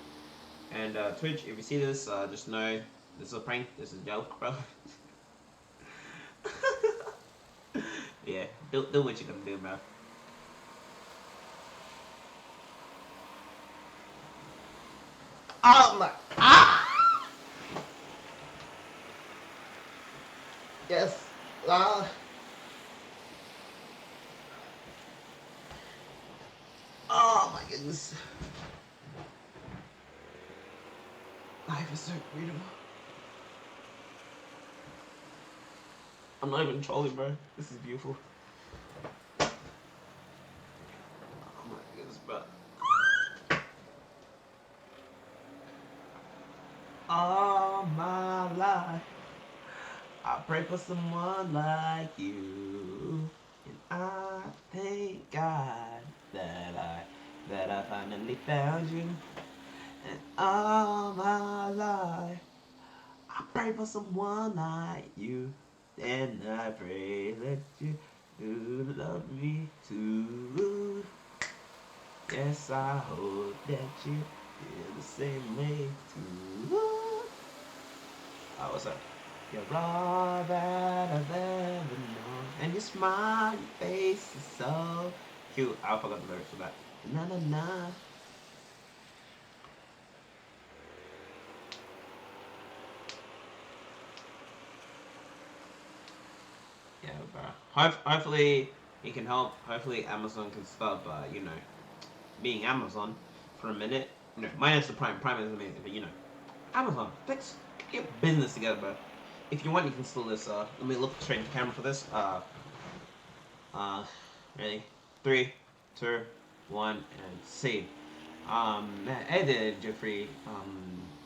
And Twitch, if you see this, just know this is a prank. This is a joke, bro. Yeah, do what you gotta do, bro. Oh my! Ah! Yes. Ah. Oh my goodness. Life is so beautiful. I'm not even trolling, bro. This is beautiful. Oh my goodness, bro. All my life, I pray for someone like you. And I thank God that I finally found you. And all my life, I pray for someone like you. And I pray that you do love me too. Yes, I hope that you feel the same way too. Oh, what's up? You're all that I've ever known. And your smile, your face is so cute. I forgot the lyrics for that. Na na na. Yeah, bro. Hopefully it can help. Hopefully Amazon can stop, being Amazon for a minute. Minus the Prime. Prime is amazing, but Amazon, fix get your business together, bro. If you want, you can still this. Let me look straight into camera for this. Uh, ready? 3, 2, 1, and save. Hey there, Jeffrey,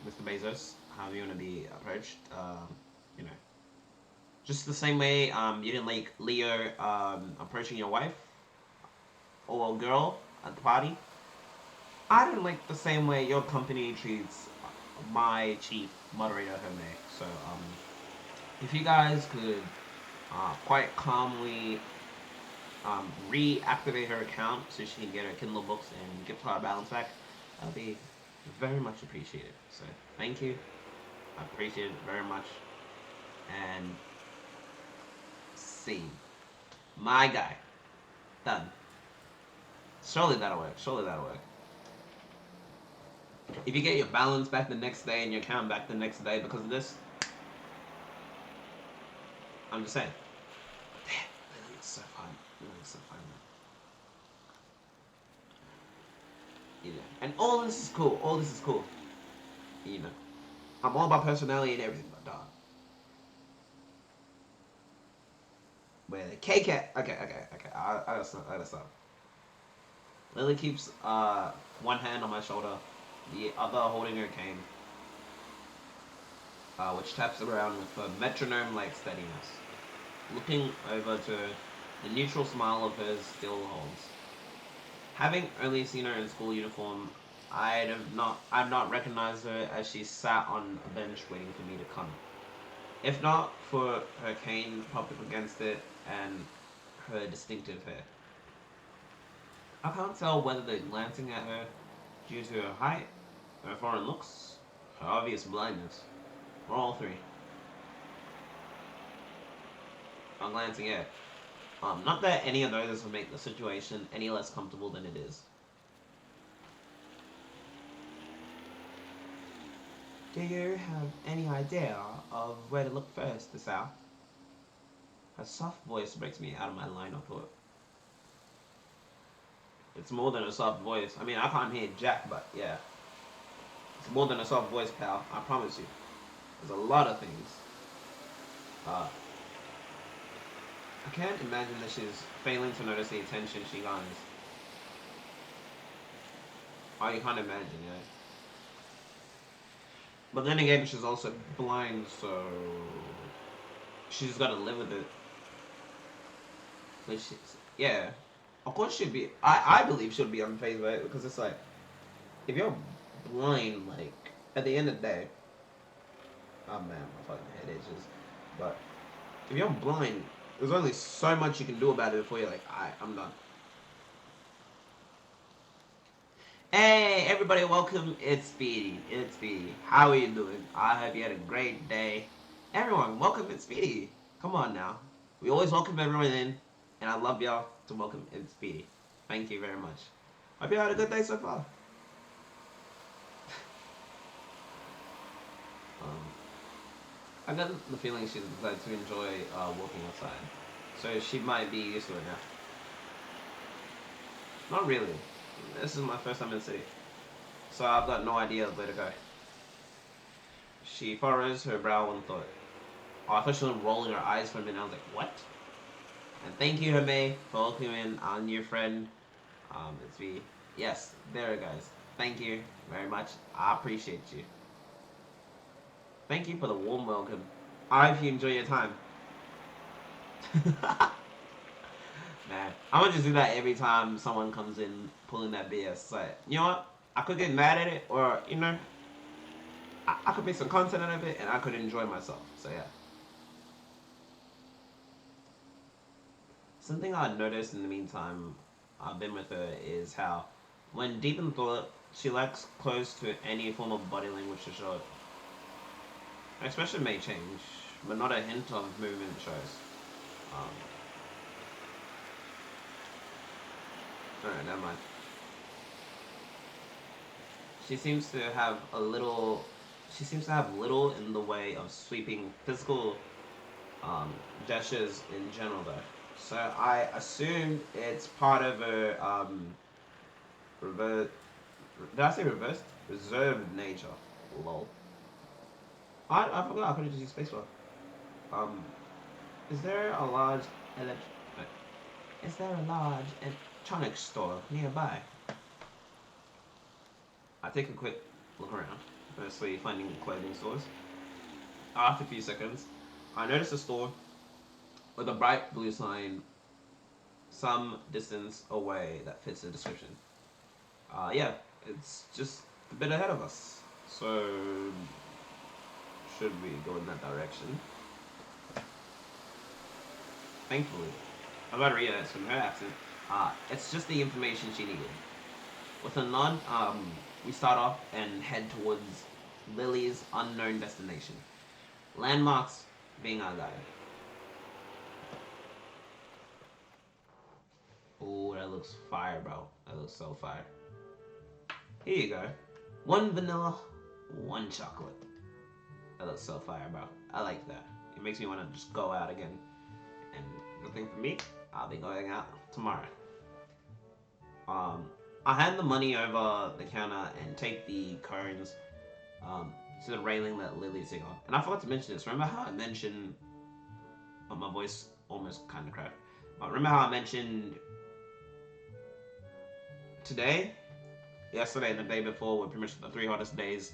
Mr. Bezos. How you want to be approached? You know, just the same way you didn't like Leo approaching your wife or a girl at the party. I didn't like the same way your company treats my chief moderator Herme. So if you guys could quite calmly reactivate her account so she can get her Kindle books and get her balance back, that'd be very much appreciated. So thank you. I appreciate it very much. And see. My guy. Done. Surely that'll work. Surely that'll work. If you get your balance back the next day and your account back the next day because of this, I'm just saying. Damn, it's so fun. It's so fun. And all this is cool. All this is cool. You know. I'm all about personality and everything, but dog. Where the K-Cat. Okay. I gotta stop. Lily keeps one hand on my shoulder, the other holding her cane, which taps around with a metronome-like steadiness. Looking over to the neutral smile of hers still holds. Having only seen her in school uniform, I've not recognized her as she sat on a bench waiting for me to come. If not for her cane propped up against it and her distinctive hair. I can't tell whether they're glancing at her due to her height, her foreign looks, her obvious blindness, or all three. I'm glancing at. Not that any of those would make the situation any less comfortable than it is. Do you have any idea of where to look first, the South? Her soft voice breaks me out of my line of thought. It's more than a soft voice. I mean, I can't hear Jack, but yeah. It's more than a soft voice, pal. I promise you. There's a lot of things. I can't imagine that she's failing to notice the attention she garners. Oh, you can't imagine, yeah. But then again, she's also blind, so she's got to live with it. But yeah, of course she'd be. I believe she'll be unfazed by it because it's like, if you're blind, like at the end of the day, oh man, my fucking head itches. But if you're blind, there's only so much you can do about it before you're like, I'm done. Hey, everybody, welcome. It's Speedy. How are you doing? I hope you had a great day. Everyone, welcome. It's Speedy. Come on now. We always welcome everyone in, and I love y'all to welcome It's Speedy. Thank you very much. Hope you had a good day so far. I got the feeling she's decided to enjoy walking outside, so she might be used to it now. Not really. This is my first time in the city, so I've got no idea where to go. She furrows her brow in thought. Oh, I thought she was rolling her eyes for a minute. I was like, what? And thank you, Herme, for welcoming our new friend. It's me. Yes, there it goes. Thank you very much. I appreciate you. Thank you for the warm welcome. I hope you enjoy your time. Man, I'm gonna just do that every time someone comes in pulling that BS. Like, you know what? I could get mad at it, or you know, I could make some content out of it, and I could enjoy myself. So yeah. Something I noticed in the meantime, I've been with her is how, when deep in thought, she lacks close to any form of body language to show it. Expression may change, but not a hint of movement shows. Um, Alright, never mind. She seems to have a little. She seems to have little in the way of sweeping physical um, gestures in general, though. So I assumed it's part of her reverse. Did I say reversed? Reserved nature. Lol. I forgot. I could have just used spacebar. Um, is there a large elect? Is there a large electronics store nearby? I take a quick look around, firstly finding clothing stores. After a few seconds, I notice a store with a bright blue sign some distance away that fits the description. Yeah, it's just a bit ahead of us. So, should we go in that direction? Thankfully, I'm about to read this from her accent. It's just the information she needed. With a nod, we start off and head towards Lily's unknown destination. Landmarks being our guide. Oh, that looks fire, bro. That looks so fire. Here you go. One vanilla, one chocolate. That looks so fire, bro. I like that. It makes me want to just go out again. And the thing for me, I'll be going out tomorrow. Um, I hand the money over the counter and take the cones to the railing that Lily's sitting on. And I forgot to mention this. Remember how I mentioned... Oh, my voice almost kind of cracked. Remember how I mentioned today, yesterday, and the day before were pretty much the 3 hottest days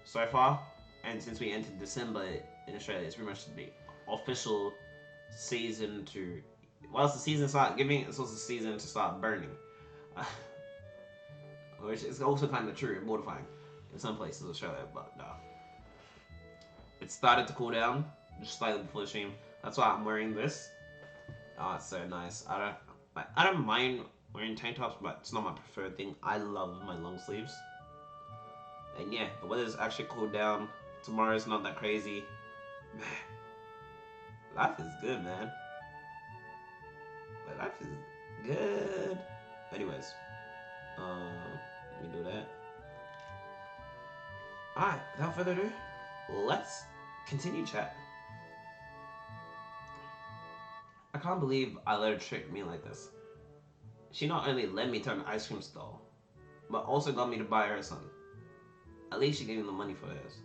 so far? And since we entered December in Australia, it's pretty much the official season to... Once the season starts giving, it's also the season to start burning. Which is also kind of true and mortifying in some places of Australia, but no. It started to cool down just slightly before the stream. That's why I'm wearing this. Oh, it's so nice. I don't mind wearing tank tops, but it's not my preferred thing. I love my long sleeves. And yeah, the weather's actually cooled down. Tomorrow's not that crazy. Man, life is good, man. Life is good. Anyways, let me do that. Alright, without further ado, let's continue chat. I can't believe I let her trick me like this. She not only led me to an ice cream stall, but also got me to buy her some. At least she gave me the money for hers.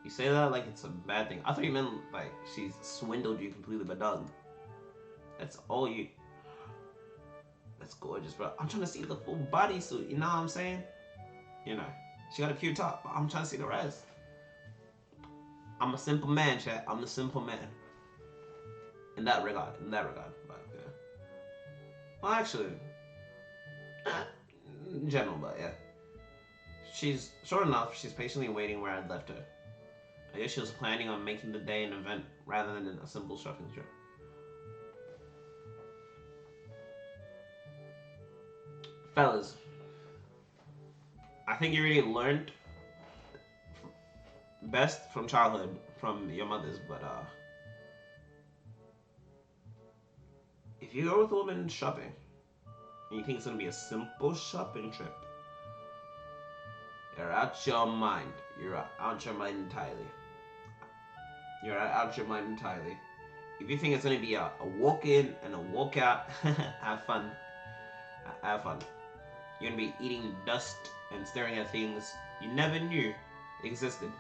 You say that like it's a bad thing. I thought you meant like she's swindled you completely, but dog. That's all you... That's gorgeous, bro. I'm trying to see the full bodysuit, you know what I'm saying? You know, she got a cute top, but I'm trying to see the rest. I'm a simple man, chat. I'm a simple man. In that regard, but yeah. Well, actually, in general, but yeah. She's, sure enough, she's patiently waiting where I'd left her. I guess she was planning on making the day an event rather than a simple shopping trip. Fellas, I think you really learned best from childhood from your mothers, but if you go with a woman shopping and you think it's gonna be a simple shopping trip, you're out your mind. You're out your mind entirely. You're out your mind entirely. If you think it's gonna be a walk in and a walk out, have fun. Have fun. You're gonna be eating dust and staring at things you never knew existed.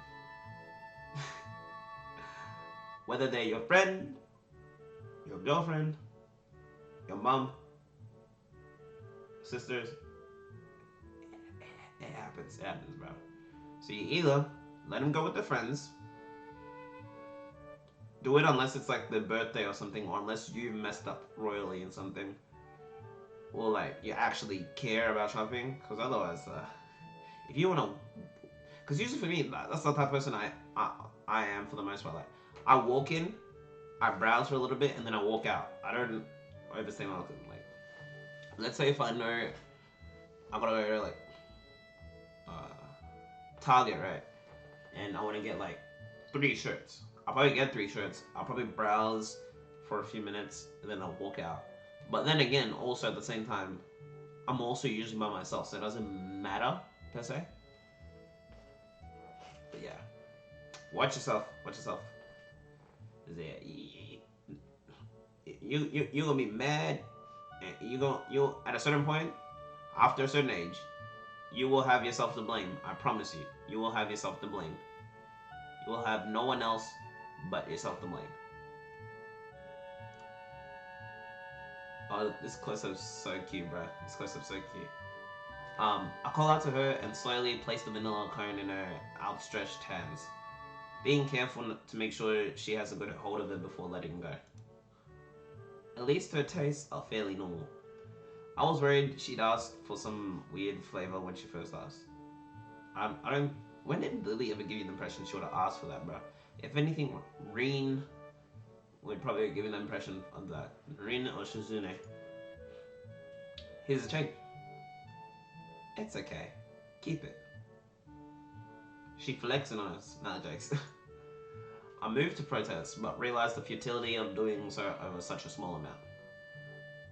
Whether they're your friend, your girlfriend, your mom, sisters, it happens, bro. So you either let them go with their friends, Do it unless it's like their birthday or something, or unless you messed up royally in something, or like you actually care about shopping. Because otherwise, if you wanna, because usually for me, that's the type of person I am for the most part. Like I walk in, I browse for a little bit, and then I walk out. I don't overstay my welcome. Like let's say if I know I gotta go to like uh, Target, right? And I want to get like 3 shirts. I'll probably get 3 shirts. I'll probably browse for a few minutes and then I'll walk out. But then again, also at the same time, I'm also usually by myself, so it doesn't matter per se. But yeah, watch yourself. Watch yourself. You gonna be mad. And you at a certain point, after a certain age, you will have yourself to blame. I promise you. You will have yourself to blame. You will have no one else but yourself to blame. Oh, this close-up's so cute, bro. This close-up's so cute. I call out to her and slowly place the vanilla cone in her outstretched hands, being careful to make sure she has a good hold of it before letting go. At least her tastes are fairly normal. I was worried she'd ask for some weird flavor when she first asked. I don't. When did Lily ever give you the impression she would have asked for that, bro? If anything, Reen would probably give you the impression of that. Reen or Shizune. Here's a change. It's okay. Keep it. She flexing on us. Nah, jokes. I moved to protest, but realized the futility of doing so over such a small amount.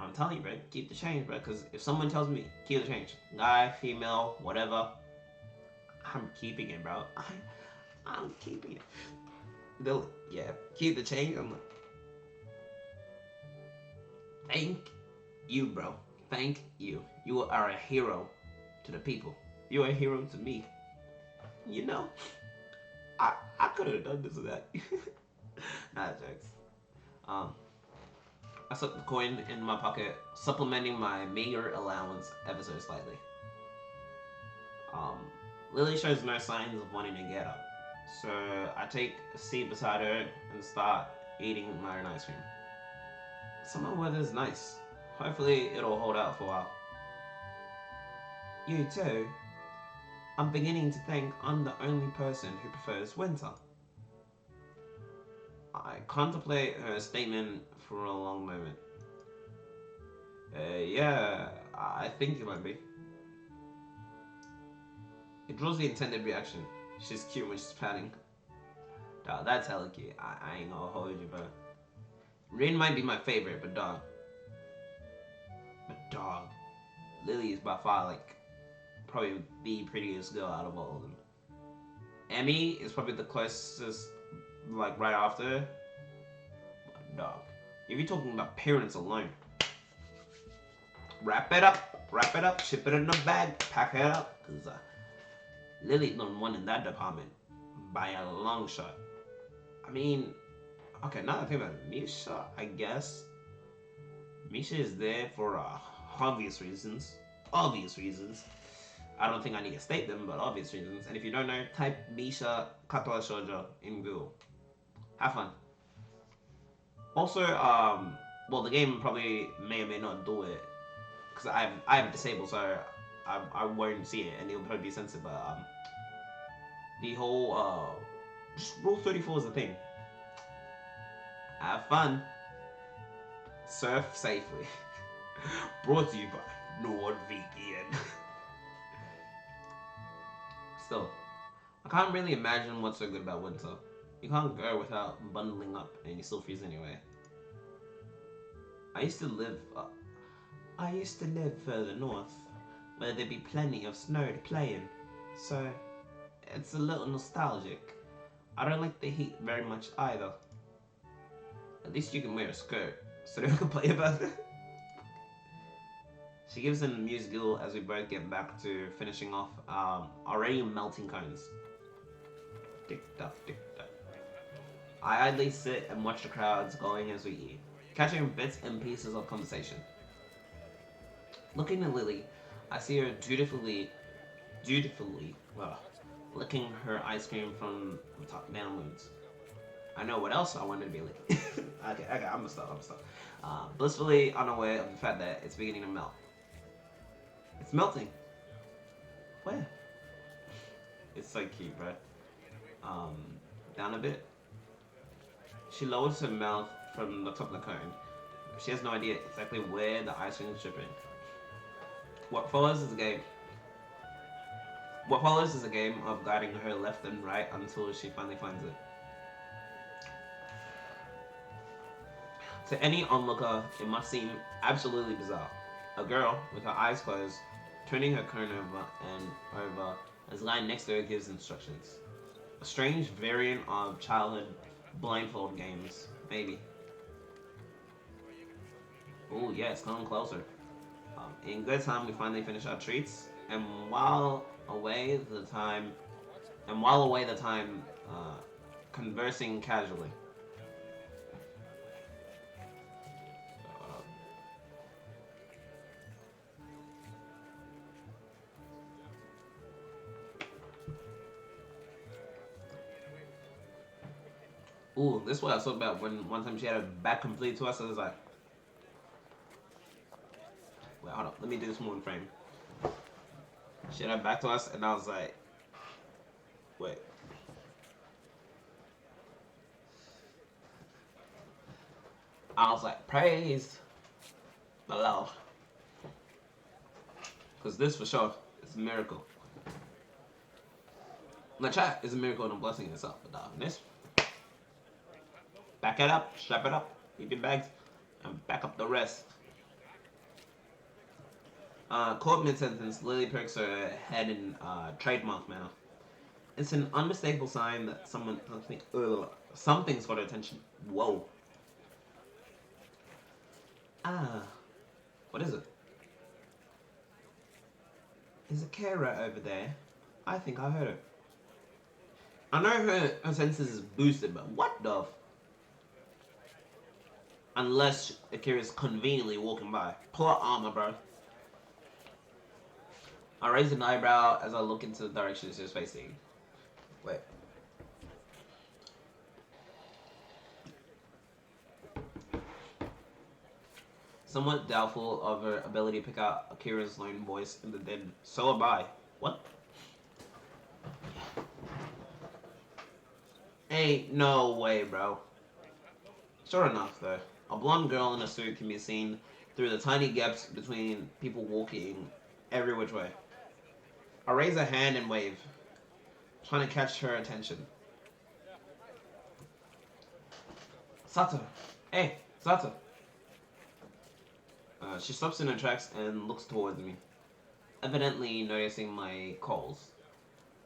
I'm telling you, bro, keep the change, bro, because if someone tells me, keep the change, guy, female, whatever, I'm keeping it, bro. I'm keeping it. They'll, yeah, keep the change. I'm like, thank you, bro. Thank you. You are a hero to the people. You are a hero to me. You know, I could have done this or that. Nah, jokes. Um, I slipped the coin in my pocket, supplementing my meager allowance ever so slightly. Um, Lily shows no signs of wanting to get up, so I take a seat beside her and start eating my own ice cream. Summer weather's nice. Hopefully, it'll hold out for a while. You too? I'm beginning to think I'm the only person who prefers winter. I contemplate her statement for a long moment. Yeah, I think you might be. It draws the intended reaction. She's cute when she's patting. Dog, that's hella cute. I ain't gonna hold you, bro. Rin might be my favorite, but dog, Lily is by far like probably the prettiest girl out of all of them. Emmy is probably the closest, like right after her. But dog, if you're talking about parents alone, wrap it up, ship it in the bag, pack it up, cause Lily's number one in that department by a long shot. I mean, okay, now that I think about it, Misha, I guess Misha is there for obvious reasons. Obvious reasons. I don't think I need to state them, but obvious reasons. And if you don't know, type Misha Katawa Shoujo in Google. Have fun. Also, well, the game probably may or may not do it because I have it disabled, so I won't see it, and it'll probably be censored. But the whole just Rule 34 is the thing. Have fun. Surf safely. Brought to you by NordVPN. Still, I can't really imagine what's so good about winter. You can't go without bundling up, and you still freeze anyway. I used to live. I used to live further north, where there'd be plenty of snow to play in. So, it's a little nostalgic. I don't like the heat very much either. At least you can wear a skirt, so they can play about it. She gives an amused giggle as we both get back to finishing off already melting cones. Tick tock, tick tock. I idly sit and watch the crowds going as we eat, catching bits and pieces of conversation. Looking at Lily, I see her dutifully, licking her ice cream from the top downwards. I know what else I wanted to be like. Okay, I'm gonna stop. Blissfully unaware of the fact that it's beginning to melt. It's melting. Where? It's so cute, bro. Um, Down a bit. She lowers her mouth from the top of the cone. She has no idea exactly where the ice cream is dripping. What follows is a game. What follows is a game of guiding her left and right until she finally finds it. To any onlooker, it must seem absolutely bizarre. A girl, with her eyes closed, turning her cone over and over as the line next to her gives instructions. A strange variant of childhood blindfold games, maybe. Ooh, yeah, it's coming closer. In good time, we finally finish our treats, and while away the time, conversing casually. Ooh, this is what I was talking about when one time she had her back complete to us. I was like, wait, hold up, let me do this more in frame. She had her back to us, and I was like, wait. I was like, praise the Lord. Because this for sure is a miracle. The chat is a miracle and a blessing in itself. But this, back it up, strap it up, keep your bags, and back up the rest. Caught mid-sentence, Lily perks her head in trademark manner. It's an unmistakable sign that something's got her attention. Whoa. What is it? Is a carer over there? I think I heard her. I know her senses is boosted, but what the? Unless Akira's conveniently walking by. Plot armor, bro. I raise an eyebrow as I look into the direction she was facing. Wait. Somewhat doubtful of her ability to pick out Akira's lone voice in the dead. So am I. What? Ain't no way, bro. Sure enough, though, a blonde girl in a suit can be seen through the tiny gaps between people walking every which way. I raise a hand and wave, trying to catch her attention. Sato! Hey, Sato! She stops in her tracks and looks towards me, evidently noticing my calls.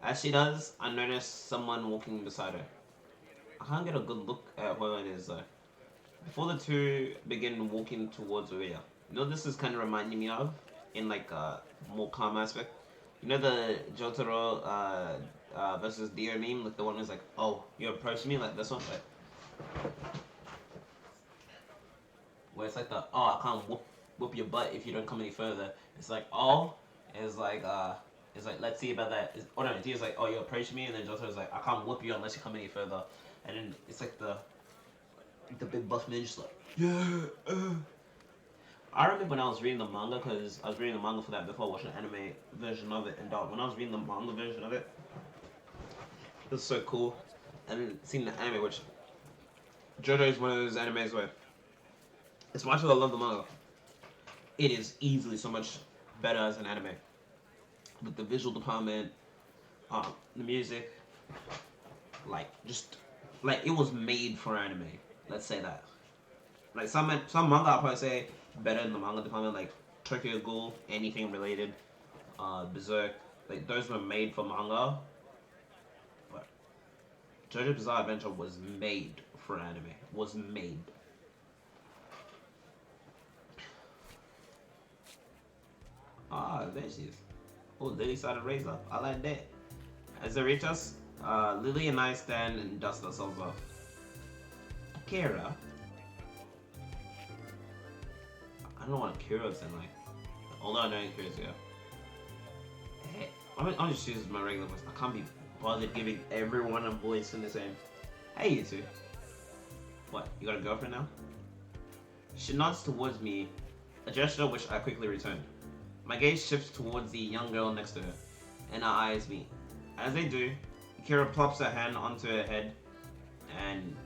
As she does, I notice someone walking beside her. I can't get a good look at who it is though. Before the two begin walking towards Uria, you know this is kind of reminding me of, in like a more calm aspect. You know the Jotaro versus Dio meme, like the one who's like, oh, you approached me, like this one, like, where it's like the, oh, I can't whoop your butt if you don't come any further. It's like, oh, it's like let's see about that. Oh no, Dio's like, oh, you approached me, and then Jotaro's like, I can't whoop you unless you come any further. And then it's like the big buff man just like, yeah. I remember when I was reading the manga, because I was reading the manga for that before watching the anime version of it, and when I was reading the manga version of it, it was so cool. And seeing the anime, which JoJo is one of those animes where, as much as I love the manga, it is easily so much better as an anime. With the visual department, the music, like it was made for anime. Let's say that. Like some manga, I'll probably say better in the manga department, like Tokyo Ghoul, anything related, Berserk, like those were made for manga. But JoJo's Bizarre Adventure was made for anime. Was made. There she is. Oh, Lily started raise up. I like that. As they reach us, Lily and I stand and dust ourselves off. Akira? I don't know what Akira sound like. Although I know Akira's here. Hey, I'm just using my regular voice. I can't be bothered giving everyone a voice in the same. Hey, you two. What, you got a girlfriend now? She nods towards me, a gesture which I quickly returned. My gaze shifts towards the young girl next to her, and our eyes meet. As they do, Akira plops her hand onto her head, and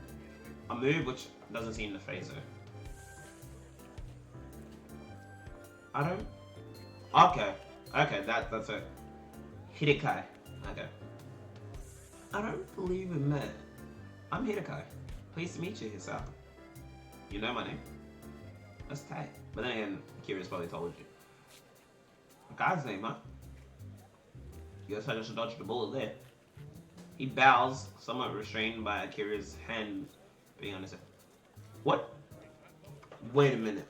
a move which doesn't seem to faze her. I don't... Okay, that's it. Hidekai. Okay. I don't believe we met. I'm Hidekai. Pleased to meet you, Hisao. You know my name? That's tight. But then again, Akira's probably told you. A guy's name, huh? Guess I just dodged the bullet there. He bows, somewhat restrained by Akira's hand being on his head. What? Wait a minute.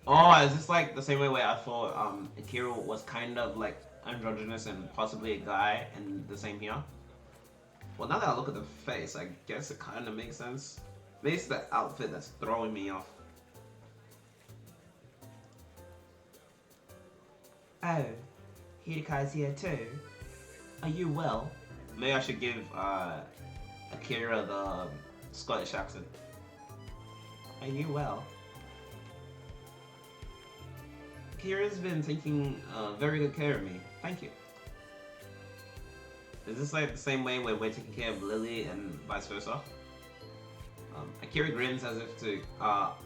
Oh, is this like the same way where I thought Akira was kind of like androgynous and possibly a guy, and the same here? Well, now that I look at the face, I guess it kind of makes sense. Maybe it's the outfit that's throwing me off. Oh, Hidekai's here too. Are you well? Maybe I should give Akira the Scottish accent. Are you well? Akira's been taking very good care of me. Thank you. Is this like the same way where we're taking care of Lily and vice versa? Akira grins as if to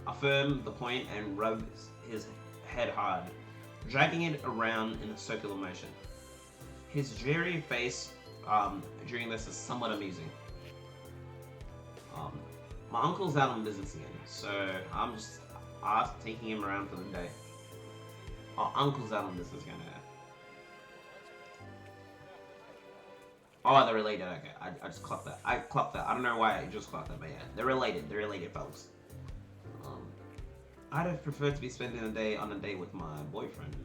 affirm the point and rubs his head hard, dragging it around in a circular motion. His dreary face during this is somewhat amusing. My uncle's out on business again, so I'm just taking him around for the day. Oh, uncle's out on business again. Oh, they're related. Okay, I just clocked that. I don't know why I just clocked that, but yeah, they're related. They're related, folks. I'd have preferred to be spending a day on a date with my boyfriend.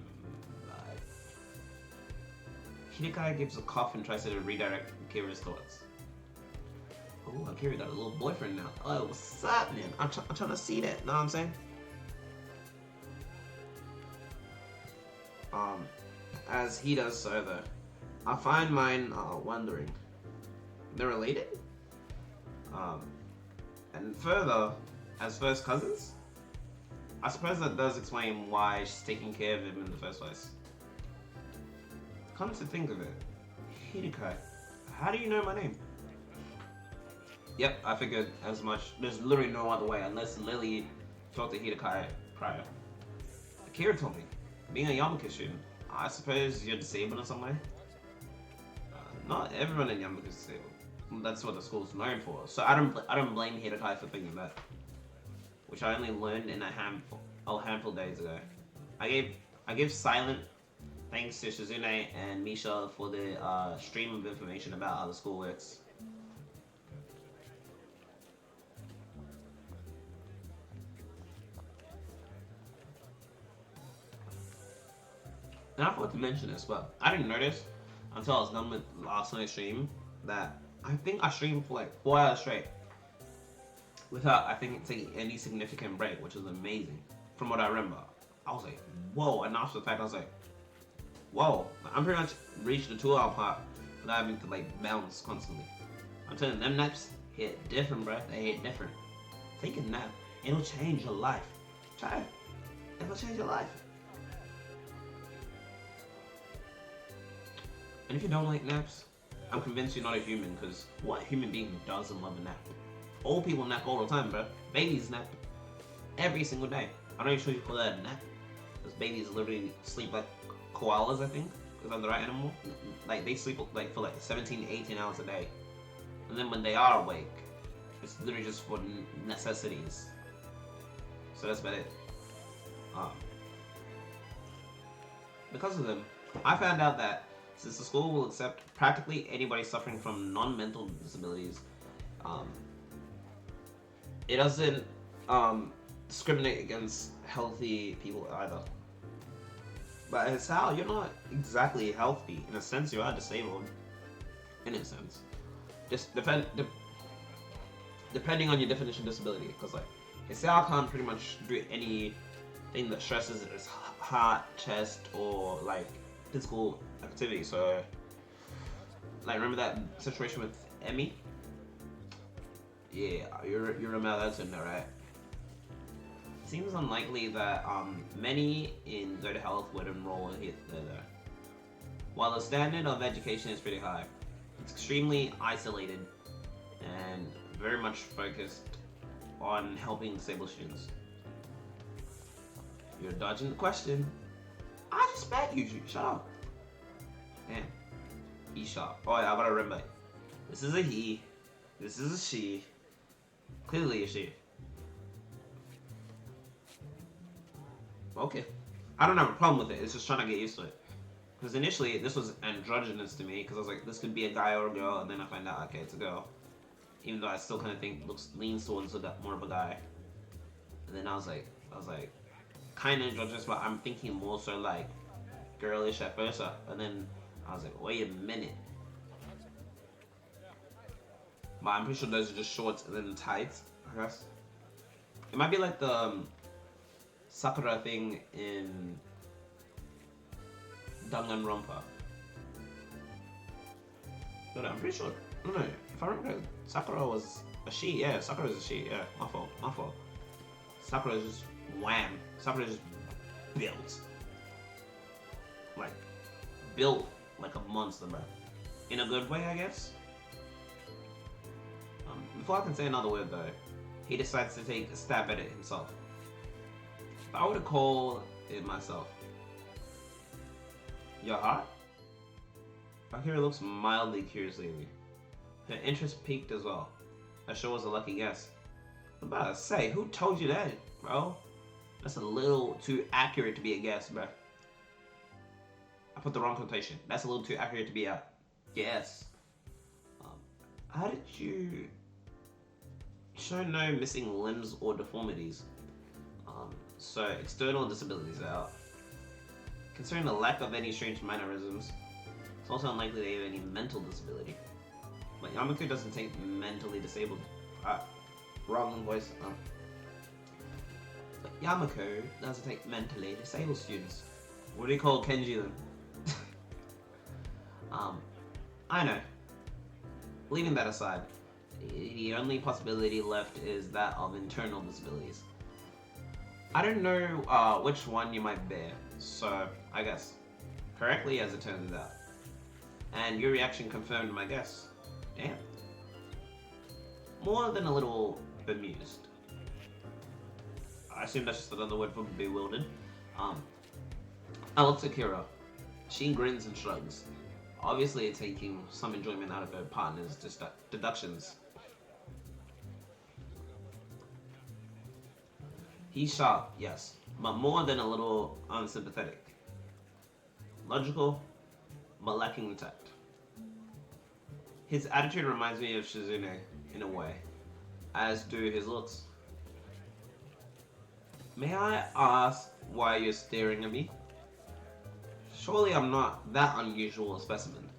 Hidekai gives a cough and tries to redirect Akira's thoughts. Oh, Akira got a little boyfriend now. Oh, what's up, man? I'm trying to see that. Know what I'm saying? As he does so, though, I find mine wondering. They're related? And further, as first cousins? I suppose that does explain why she's taking care of him in the first place. Come to think of it, Hidekai, how do you know my name? Yep, I figured as much. There's literally no other way unless Lily talked to Hidekai prior. Akira told me, being a Yamaka student, I suppose you're disabled in some way? Not everyone in Yamaka is disabled. That's what the school's known for. So I don't blame Hidekai for thinking that, which I only learned in a handful days ago. I give silent thanks to Shizune and Misha for the stream of information about how the school works. And I forgot to mention this, but I didn't notice until I was done with last night's stream that I think I streamed for like 4 hours straight without, I think, taking any significant break, which is amazing. From what I remember, I was like, whoa, and after the fact, I was like, whoa, I'm pretty much reached the 2 hour part without having to like bounce constantly. I'm telling you, them naps hit different, bruh. They hit different. Take a nap, it'll change your life. Try it. It'll change your life. And if you don't like naps, I'm convinced you're not a human, because what human being doesn't love a nap? Old people nap all the time, bro. Babies nap every single day. I'm not sure you call that a nap, because babies literally sleep like koalas, I think. Is that the right animal? Like, they sleep like for like 17, 18 hours a day. And then when they are awake, it's literally just for necessities. So that's about it. Because of them, I found out that since the school will accept practically anybody suffering from non-mental disabilities, it doesn't discriminate against healthy people either. But it's how you're not exactly healthy. In a sense, you are disabled. In a sense. Just depending on your definition of disability. Because like, Hisao can't pretty much do anything that stresses his heart, chest, or like physical activity. So Like, remember that situation with Herme? Yeah, you remember that's in there, right? It seems unlikely that many in good health would enroll there. While the standard of education is pretty high, it's extremely isolated and very much focused on helping disabled students. You're dodging the question. I just met you. Shut up. Damn. He shot. Oh yeah, I gotta remember. This is a he. This is a she. Clearly a she. Okay. I don't have a problem with it. It's just trying to get used to it. Because initially, this was androgynous to me. Because I was like, this could be a guy or a girl. And then I find out, okay, it's a girl. Even though I still kind of think leans towards more of a guy. And then I was like, kind of androgynous, but I'm thinking more so like girlish at first. And then I was like, wait a minute. But I'm pretty sure those are just shorts and then tights, I guess. It might be like the Sakura thing in Danganronpa. No, I'm pretty sure. No, if I remember, Sakura was a she. Yeah, Sakura is a she. Yeah, my fault. Sakura is just wham. Sakura is just built. Like, built like a monster, bro. In a good way, I guess. Before I can say another word though, he decides to take a stab at it himself. If I were to call it myself, your heart? Akira looks mildly curious lately. Her interest peaked as well. That sure was a lucky guess. I'm about to say, who told you that, bro? That's a little too accurate to be a guess, bro. I put the wrong quotation. That's a little too accurate to be a guess. How did you show no missing limbs or deformities? So external disabilities are out. Considering the lack of any strange mannerisms, it's also unlikely they have any mental disability. But Yamaku doesn't take mentally disabled. Wrong voice. But Yamaku doesn't take mentally disabled students. What do you call Kenji then? I know. Leaving that aside, the only possibility left is that of internal disabilities. I don't know which one you might bear, so I guess correctly as it turns out. And your reaction confirmed my guess. Damn. More than a little bemused. I assume that's just another word for bewildered. I looked at Kira. She grins and shrugs, obviously taking some enjoyment out of her partner's deductions. He's sharp, yes, but more than a little unsympathetic. Logical, but lacking the tact. His attitude reminds me of Shizune in a way, as do his looks. May I ask why you're staring at me? Surely I'm not that unusual a specimen.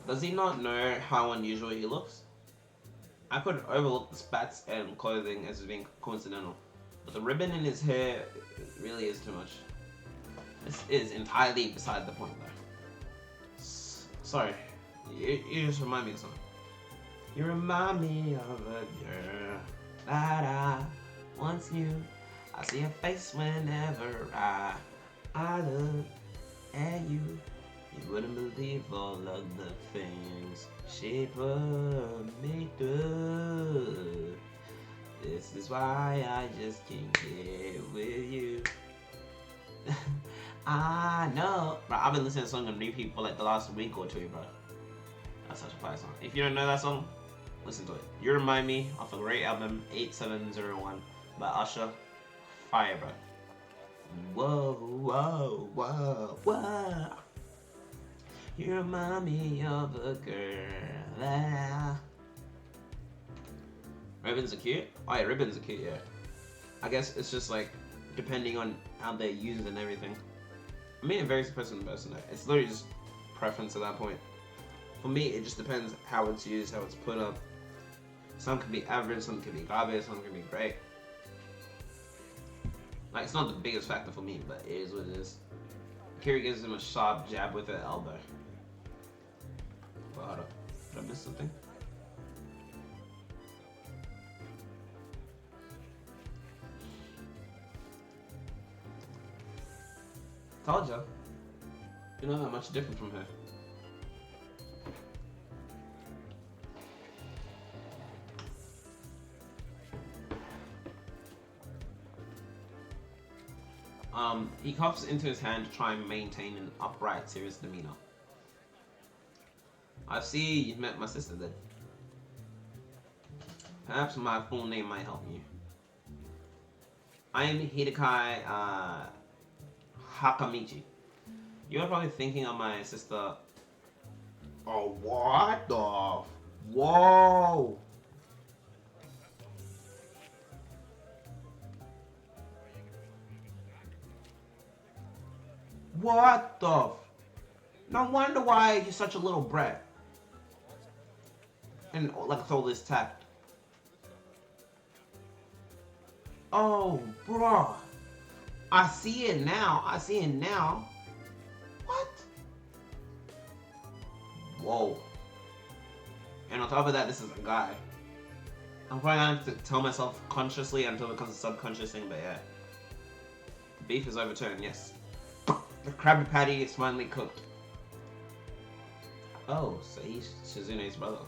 Does he not know how unusual he looks? I could overlook the spats and clothing as being coincidental, but the ribbon in his hair really is too much. This is entirely beside the point though. Sorry, you just remind me of something. You remind me of a girl that I once knew. I see her face whenever I look at you. You wouldn't believe all of the things she put me through. This is why I just can't get with you. I know. Bro, I've been listening to the song on repeat for like the last week or two, bro. That's such a fire song. If you don't know that song, listen to it. You remind me of a great album, 8701 by Usher. Fire, bro. Whoa, whoa, whoa, whoa. You remind me of a girl. Ribbons are cute? Oh yeah, ribbons are cute, yeah. I guess it's just like, depending on how they're used and everything. I mean, it varies person to person. It's literally just preference at that point. For me, it just depends how it's used, how it's put up. Some can be average, some can be garbage, some can be great. Like, it's not the biggest factor for me, but it is what it is. Akira gives him a sharp jab with her elbow. Well, hold up. Did I miss something? Told ya. You're not that much different from her. He coughs into his hand to try and maintain an upright, serious demeanor. I see you've met my sister then. Perhaps my full name might help you. I am Hidekai Hakamichi. You're probably thinking of my sister. Oh, what the? Whoa! What the? No wonder why you're such a little brat. And like all this tact. Oh, bruh. I see it now. I see it now. What? Whoa. And on top of that, this is a guy. I'm probably gonna have to tell myself consciously until it becomes a subconscious thing, but yeah. The beef is overturned, yes. The Krabby Patty is finally cooked. Oh, so he's Shizune's brother.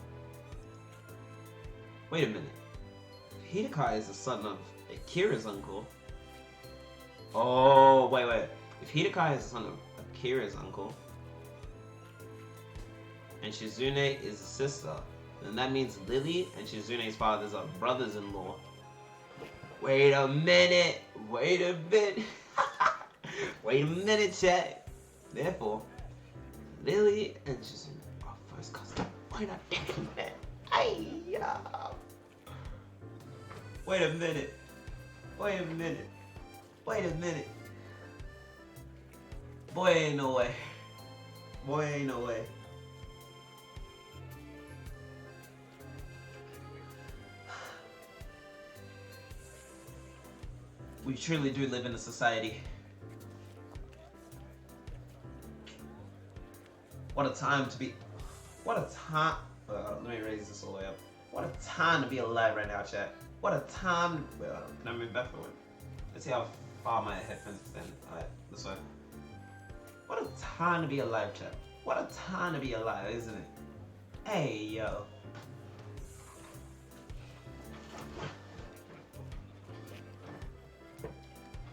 Wait a minute. Hidekai is the son of Akira's uncle. Oh, wait. If Hidekai is the son of Akira's uncle, and Shizune is a sister, then that means Lily and Shizune's fathers are brothers-in-law. Wait a minute. Wait a minute, chat. Therefore, Lily and Shizune are first cousins. Wait a minute. Wait a minute. Boy, ain't no way. We truly do live in a society. What a time to be. What a time. Let me raise this all the way up. What a time to be alive right now, chat. What a time. Can I move back forward? Let's see how far my headphones extend. Alright, this way. What a time to be alive, chat. What a time to be alive, isn't it? Hey, yo.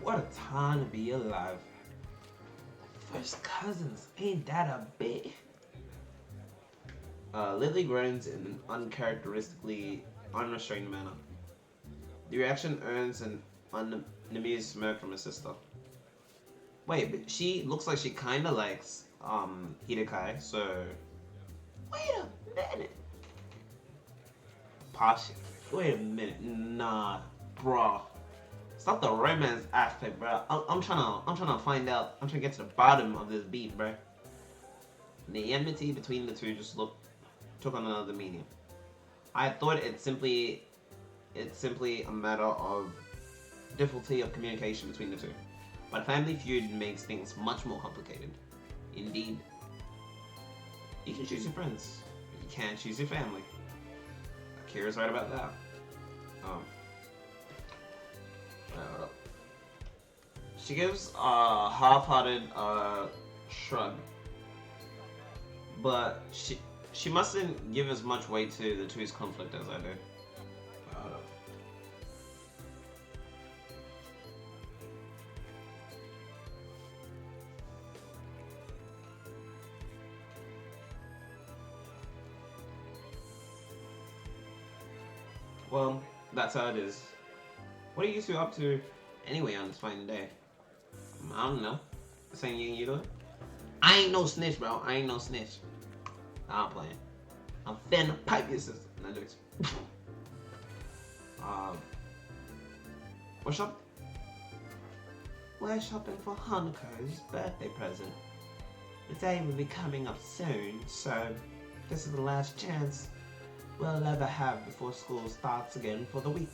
What a time to be alive. First cousins, ain't that a bit? Lily groans in an uncharacteristically unrestrained manner. The reaction earns an unamused smirk from her sister. Wait, but she looks like she kinda likes Hidekai, so wait a minute. Passion. Wait a minute. Nah, bruh. Stop the romance aspect, bro. I'm trying to find out. I'm trying to get to the bottom of this beef, bro. The enmity between the two just took on another meaning. I thought it's simply a matter of difficulty of communication between the two. But a family feud makes things much more complicated. Indeed. You can choose your friends, but you can't choose your family. Akira's right about that. Hold up. She gives a half-hearted shrug, but she mustn't give as much weight to the two's conflict as I do. Hold up. Well, that's how it is. What are you two up to anyway on this fine day? I don't know. The same thing you doing? I ain't no snitch, bro. I ain't no snitch. I'm playing. I'm finna pipe your sister. No jokes. What's up? We're shopping for Hanuko's birthday present. The day will be coming up soon, so this is the last chance we'll ever have before school starts again for the week.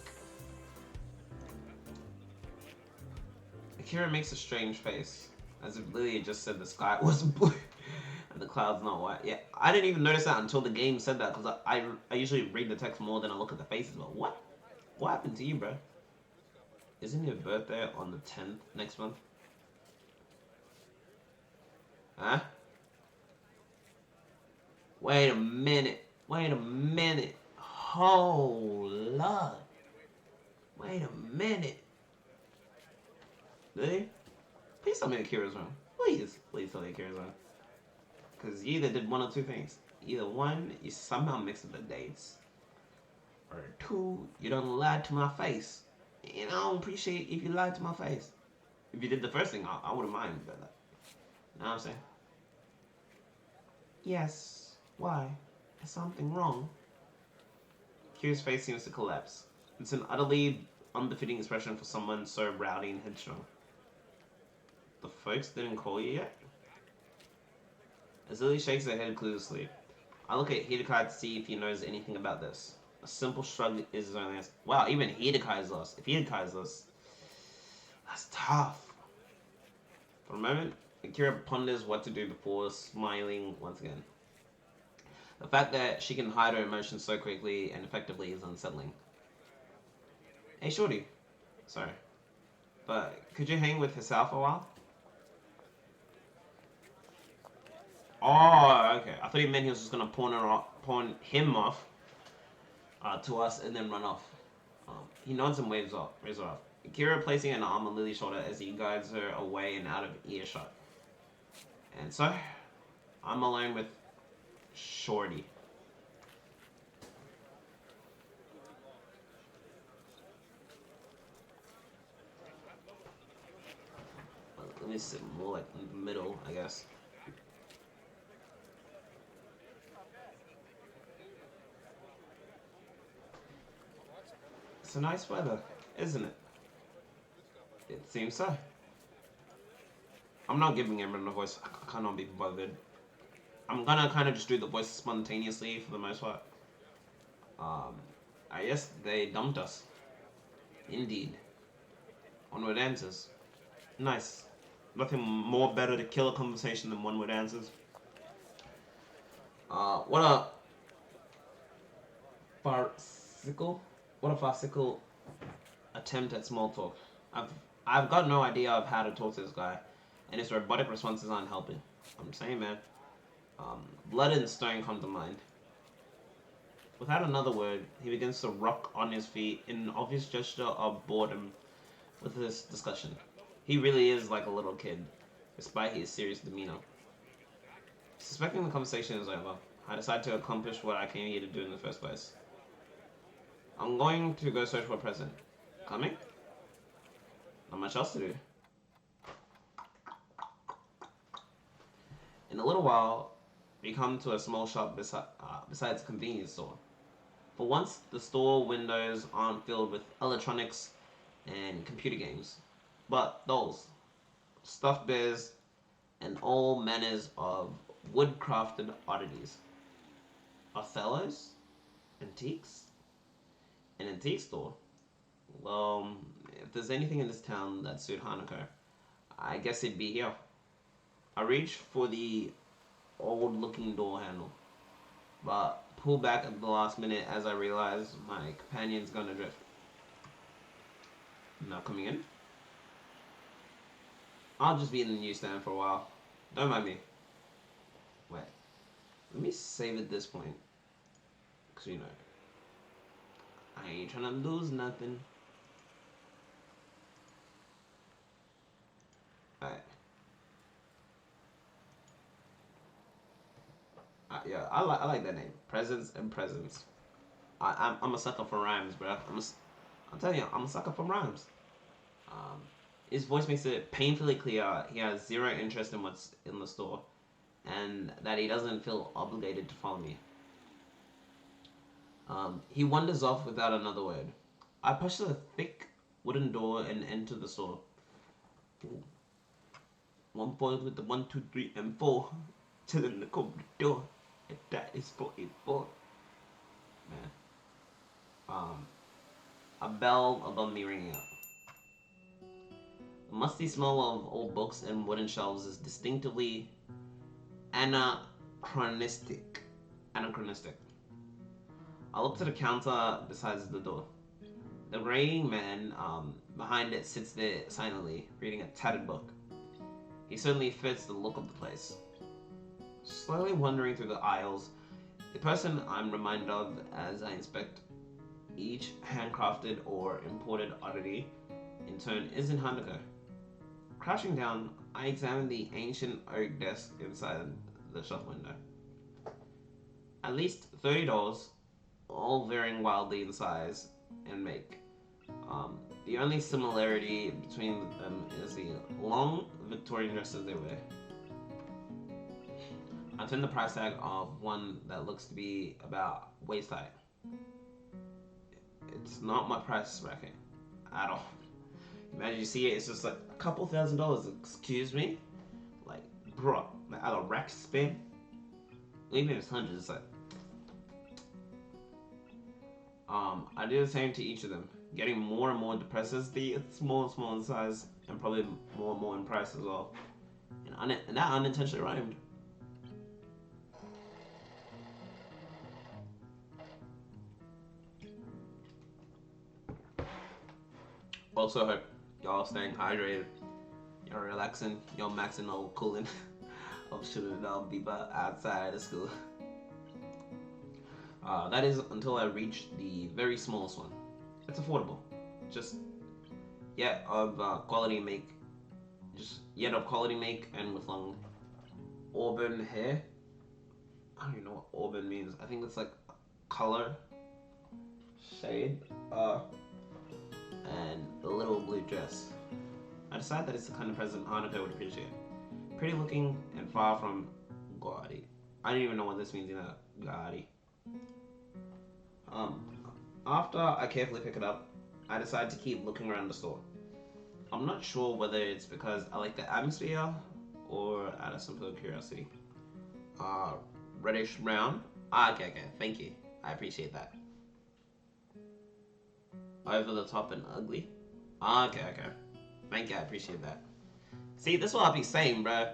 Akira makes a strange face. As if Lily just said the sky was blue and the clouds not white. Yeah, I didn't even notice that until the game said that because I usually read the text more than I look at the faces. But what? What happened to you, bro? Isn't your birthday on the 10th next month? Huh? Wait a minute. Wait a minute. Hold up. Wait a minute. Really? Please tell me Akira's wrong. Please. Please tell me Akira's wrong. Because you either did one or two things. Either one, you somehow mixed up the dates. Or two, you don't lie to my face. And I don't appreciate if you lied to my face. If you did the first thing, I wouldn't mind. But, you know what I'm saying? Yes. Why? Is something wrong? Kira's face seems to collapse. It's an utterly unbefitting expression for someone so rowdy and headstrong. The folks didn't call you yet? As Lily shakes her head cluelessly, I look at Hidekai to see if he knows anything about this. A simple shrug is his only answer. Wow, even Hidekai is lost. If Hidekai is lost, that's tough. For a moment, Akira ponders what to do before smiling once again. The fact that she can hide her emotions so quickly and effectively is unsettling. Hey, Shorty. Sorry. But could you hang with Hisao for a while? Oh, okay. I thought he meant he was just gonna pawn him off to us and then run off. He nods and waves her off. Akira placing an arm on Lily's shoulder as he guides her away and out of earshot. And so, I'm alone with Shorty. Let me sit more like in the middle, I guess. It's a nice weather, isn't it? It seems so. I'm not giving everyone a voice. I cannot be bothered. I'm gonna kind of just do the voice spontaneously for the most part. Um, I guess they dumped us. Indeed. One-word answers. Nice. Nothing more better to kill a conversation than one-word answers. What a farcical, what a farcical attempt at small talk. I've got no idea of how to talk to this guy, and his robotic responses aren't helping. I'm saying, man. Blood and stone come to mind. Without another word, he begins to rock on his feet in an obvious gesture of boredom with this discussion. He really is like a little kid, despite his serious demeanor. Suspecting the conversation is over, I decide to accomplish what I came here to do in the first place. I'm going to go search for a present. Coming? Not much else to do. In a little while, we come to a small shop besides a convenience store. For once, the store windows aren't filled with electronics and computer games, but dolls, stuffed bears, and all manners of wood-crafted oddities. Othellos? Antiques? An antique store? Well, if there's anything in this town that suit Hanako, I guess it'd be here. I reach for the old-looking door handle, but pull back at the last minute as I realize my companion's gonna drift. Not coming in? I'll just be in the newsstand for a while. Don't mind me. Wait. Let me save at this point. Because, you know, I ain't trying to lose nothing. Alright. Yeah, I like that name. Presents and Presents. I'm a sucker for rhymes, bro. I'm telling you, I'm a sucker for rhymes. Um, his voice makes it painfully clear he has zero interest in what's in the store, and that he doesn't feel obligated to follow me. He wanders off without another word. I push the thick wooden door and enter the store. Ooh. One boy with the 1, 2, 3, and 4 telling the open the door. And that is 44. Man. A bell above me ringing out. The musty smell of old books and wooden shelves is distinctively anachronistic. Anachronistic. I look to the counter besides the door. The gray man behind it sits there silently, reading a tattered book. He certainly fits the look of the place. Slowly wandering through the aisles, the person I'm reminded of as I inspect each handcrafted or imported oddity in turn is in Hanako. Crouching down, I examine the ancient oak desk inside the shop window. At least 30 dolls, all varying wildly in size and make. The only similarity between them is the long Victorian dresses they wear. I turn the price tag of one that looks to be about waist height. It's not my price bracket at all. Imagine you see it, it's just like a couple $1,000s. Excuse me? Like, bro, like out of rack spin? Even if it's hundreds, it's like. I do the same to each of them. Getting more and more depressed as they get small and small in size, and probably more and more in price as well. And that unintentionally rhymed. Also, hope y'all staying hydrated, y'all relaxing, y'all maxing all cooling. I'm sure I'll be outside of school. That is until I reach the very smallest one. It's affordable. Just yet of quality make. Just yet of quality make and with long auburn hair. I don't even know what auburn means. I think it's like color shade. And a little blue dress. I decide that it's the kind of present Hanukkah would appreciate. Pretty looking and far from gaudy. I don't even know what this means, gaudy. After I carefully pick it up, I decide to keep looking around the store. I'm not sure whether it's because I like the atmosphere or out of simple curiosity. Reddish brown. Okay, thank you. I appreciate that. Over the top and ugly. Okay. Thank you, I appreciate that. See, this is what I'll be saying, bruh.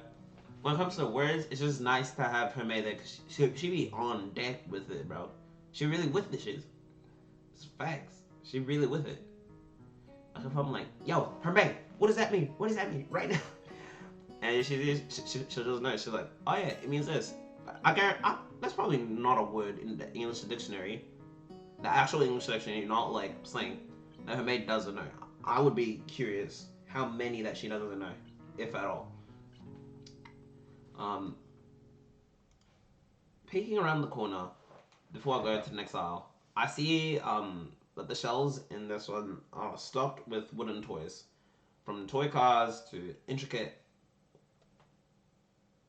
When it comes to words, it's just nice to have Herme there, because she be on deck with it, bro. She really with the shit. It's facts. She really with it. I'm like, yo, Herme, what does that mean? What does that mean? Right now. And she'll just know. She's like, oh yeah, it means this. That's probably not a word in the English dictionary. The actual English dictionary, not like slang. That Herme doesn't know. I would be curious how many that she doesn't know, if at all. Peeking around the corner before I go to the next aisle, I see that the shelves in this one are stocked with wooden toys, from toy cars to intricate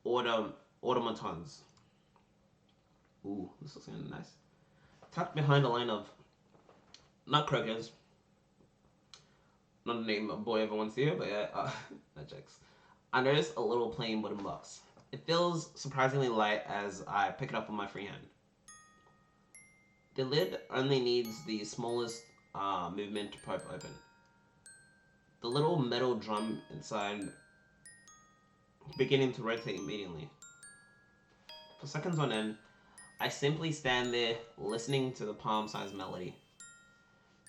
automatons. Ooh, this looks kind of nice. Tucked behind a line of nutcrackers. Not a name a boy ever wants to hear, but yeah, that checks. I notice a little plain wooden box. It feels surprisingly light as I pick it up with my free hand. The lid only needs the smallest movement to pop open. The little metal drum inside beginning to rotate immediately. For seconds on end, I simply stand there listening to the palm-sized melody.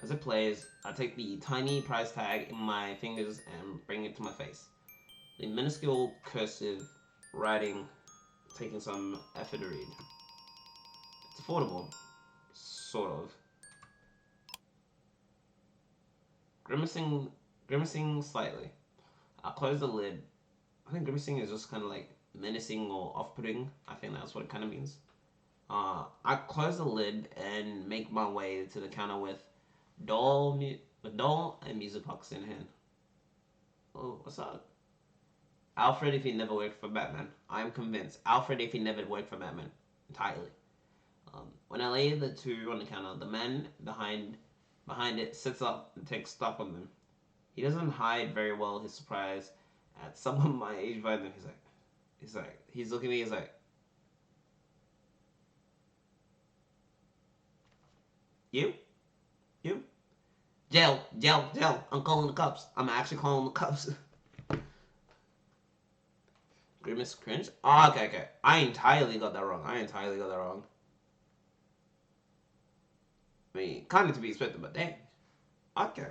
As it plays, I take the tiny price tag in my fingers and bring it to my face. The minuscule cursive writing taking some effort to read. It's affordable, sort of. Grimacing slightly. I close the lid. I think grimacing is just kind of like menacing or off-putting. I think that's what it kind of means. I close the lid and make my way to the counter with doll and music box in hand. Oh, what's up? Alfred if he never worked for Batman. I'm convinced. Alfred if he never worked for Batman. Entirely. When I lay the two on the counter, the man behind it sits up and takes stock of them. He doesn't hide very well his surprise at someone my age by them. He's looking at me, he's like, You? Jail. I'm calling the cops. I'm actually calling the cops. Grimace cringe? Oh, okay. I entirely got that wrong. I mean, kind of to be expected, but dang. Okay.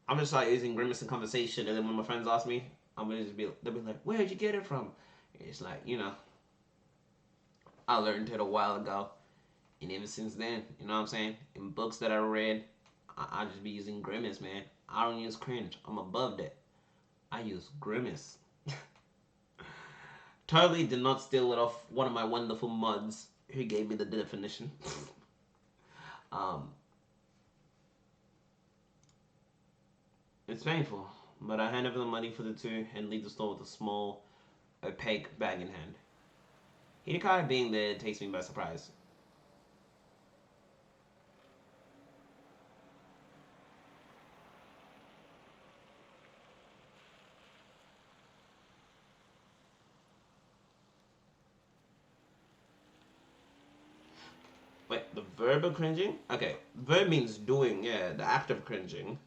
I'm just like using Grimace in conversation, and then when my friends ask me, they'll be like, "Where'd you get it from?" It's like, I learned it a while ago, and ever since then, you know what I'm saying? In books that I read, I just be using Grimace, man. I don't use cringe. I'm above that. I use Grimace. Totally did not steal it off one of my wonderful mods who gave me the definition. um, it's painful, but I hand over the money for the two and leave the store with a small, opaque bag in hand. Hidekai being there takes me by surprise. Wait, the verb of cringing? Okay, verb means doing, yeah, the act of cringing,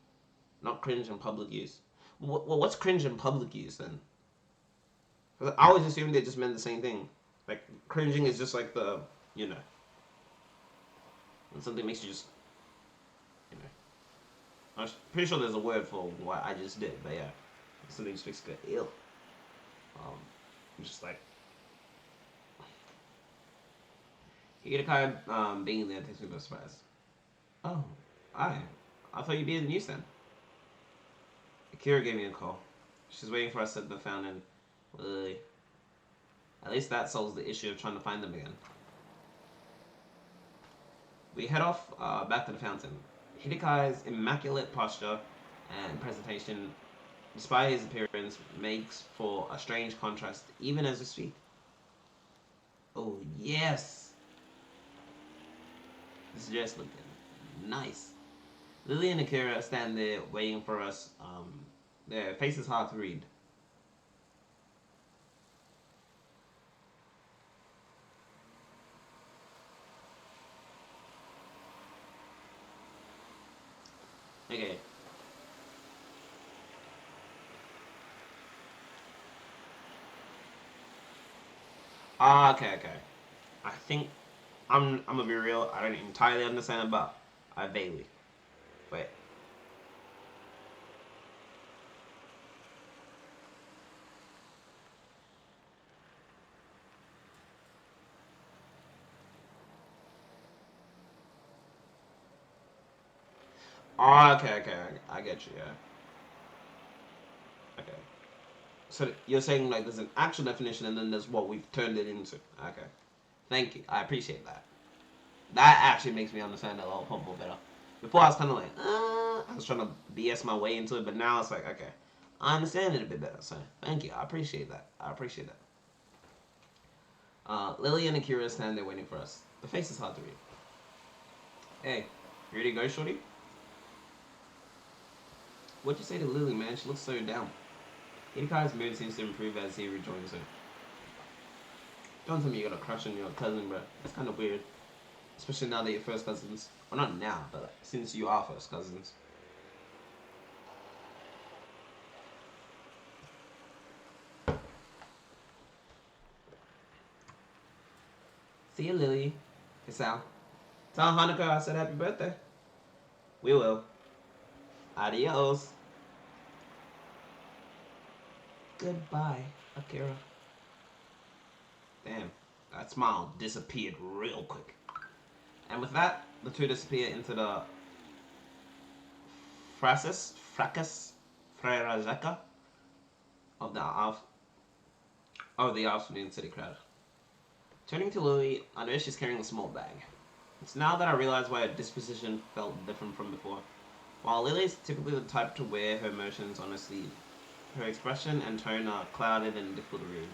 not cringe in public use. Well, what's cringe in public use then? 'Cause I always assumed they just meant the same thing. Like, cringing is just like when something makes you just, you know. I'm pretty sure there's a word for what I just did, but yeah. Something just makes you go, ill. I'm just like, Hidekai being there takes me by surprise. Oh, I thought you'd be in the news then. Akira gave me a call. She's waiting for us at the fountain. At least that solves the issue of trying to find them again. We head off back to the fountain. Hidekai's immaculate posture and presentation, despite his appearance, makes for a strange contrast even as we speak. Oh, yes! This dress looking nice. Lily and Akira stand there waiting for us. Their faces hard to read. Okay. Okay. I think I'm gonna be real. I don't entirely understand, but I vaguely. Wait. Oh, okay. I get you. Yeah. Okay. So you're saying like there's an actual definition and then there's what we've turned it into. Okay. Thank you. I appreciate that. That actually makes me understand it a lot more better. Before I was kind of like, I was trying to BS my way into it, but now it's like, okay, I understand it a bit better. So thank you. I appreciate that. Lily and Akira stand there waiting for us. The face is hard to read. Hey, you ready to go, shorty? What'd you say to Lily, man? She looks so down. Hidekai's mood seems to improve as he rejoins her. Don't tell me you got a crush on your cousin, bro. That's kind of weird. Especially now that you're first cousins. Well, not now, but like, since you are first cousins. See you, Lily. Hey, Sal. Tell Hanukkah I said happy birthday. We will. Adios. Goodbye, Akira. Damn, that smile disappeared real quick. And with that, the two disappear into the fracas, frerajeka of the afternoon city crowd. Turning to Louis, I notice she's carrying a small bag. It's now that I realize why her disposition felt different from before. While Lily is typically the type to wear her emotions on her sleeve, her expression and tone are clouded and difficult to read.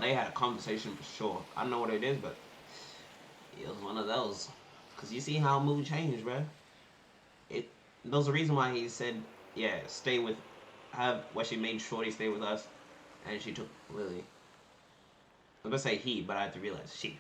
They had a conversation for sure. I don't know what it is, but it was one of those. Cause you see how mood changed, bro. There's a reason why he said, yeah, stay with, where she made Shorty stay with us, and she took Lily. I'm gonna say he, but I have to realize she.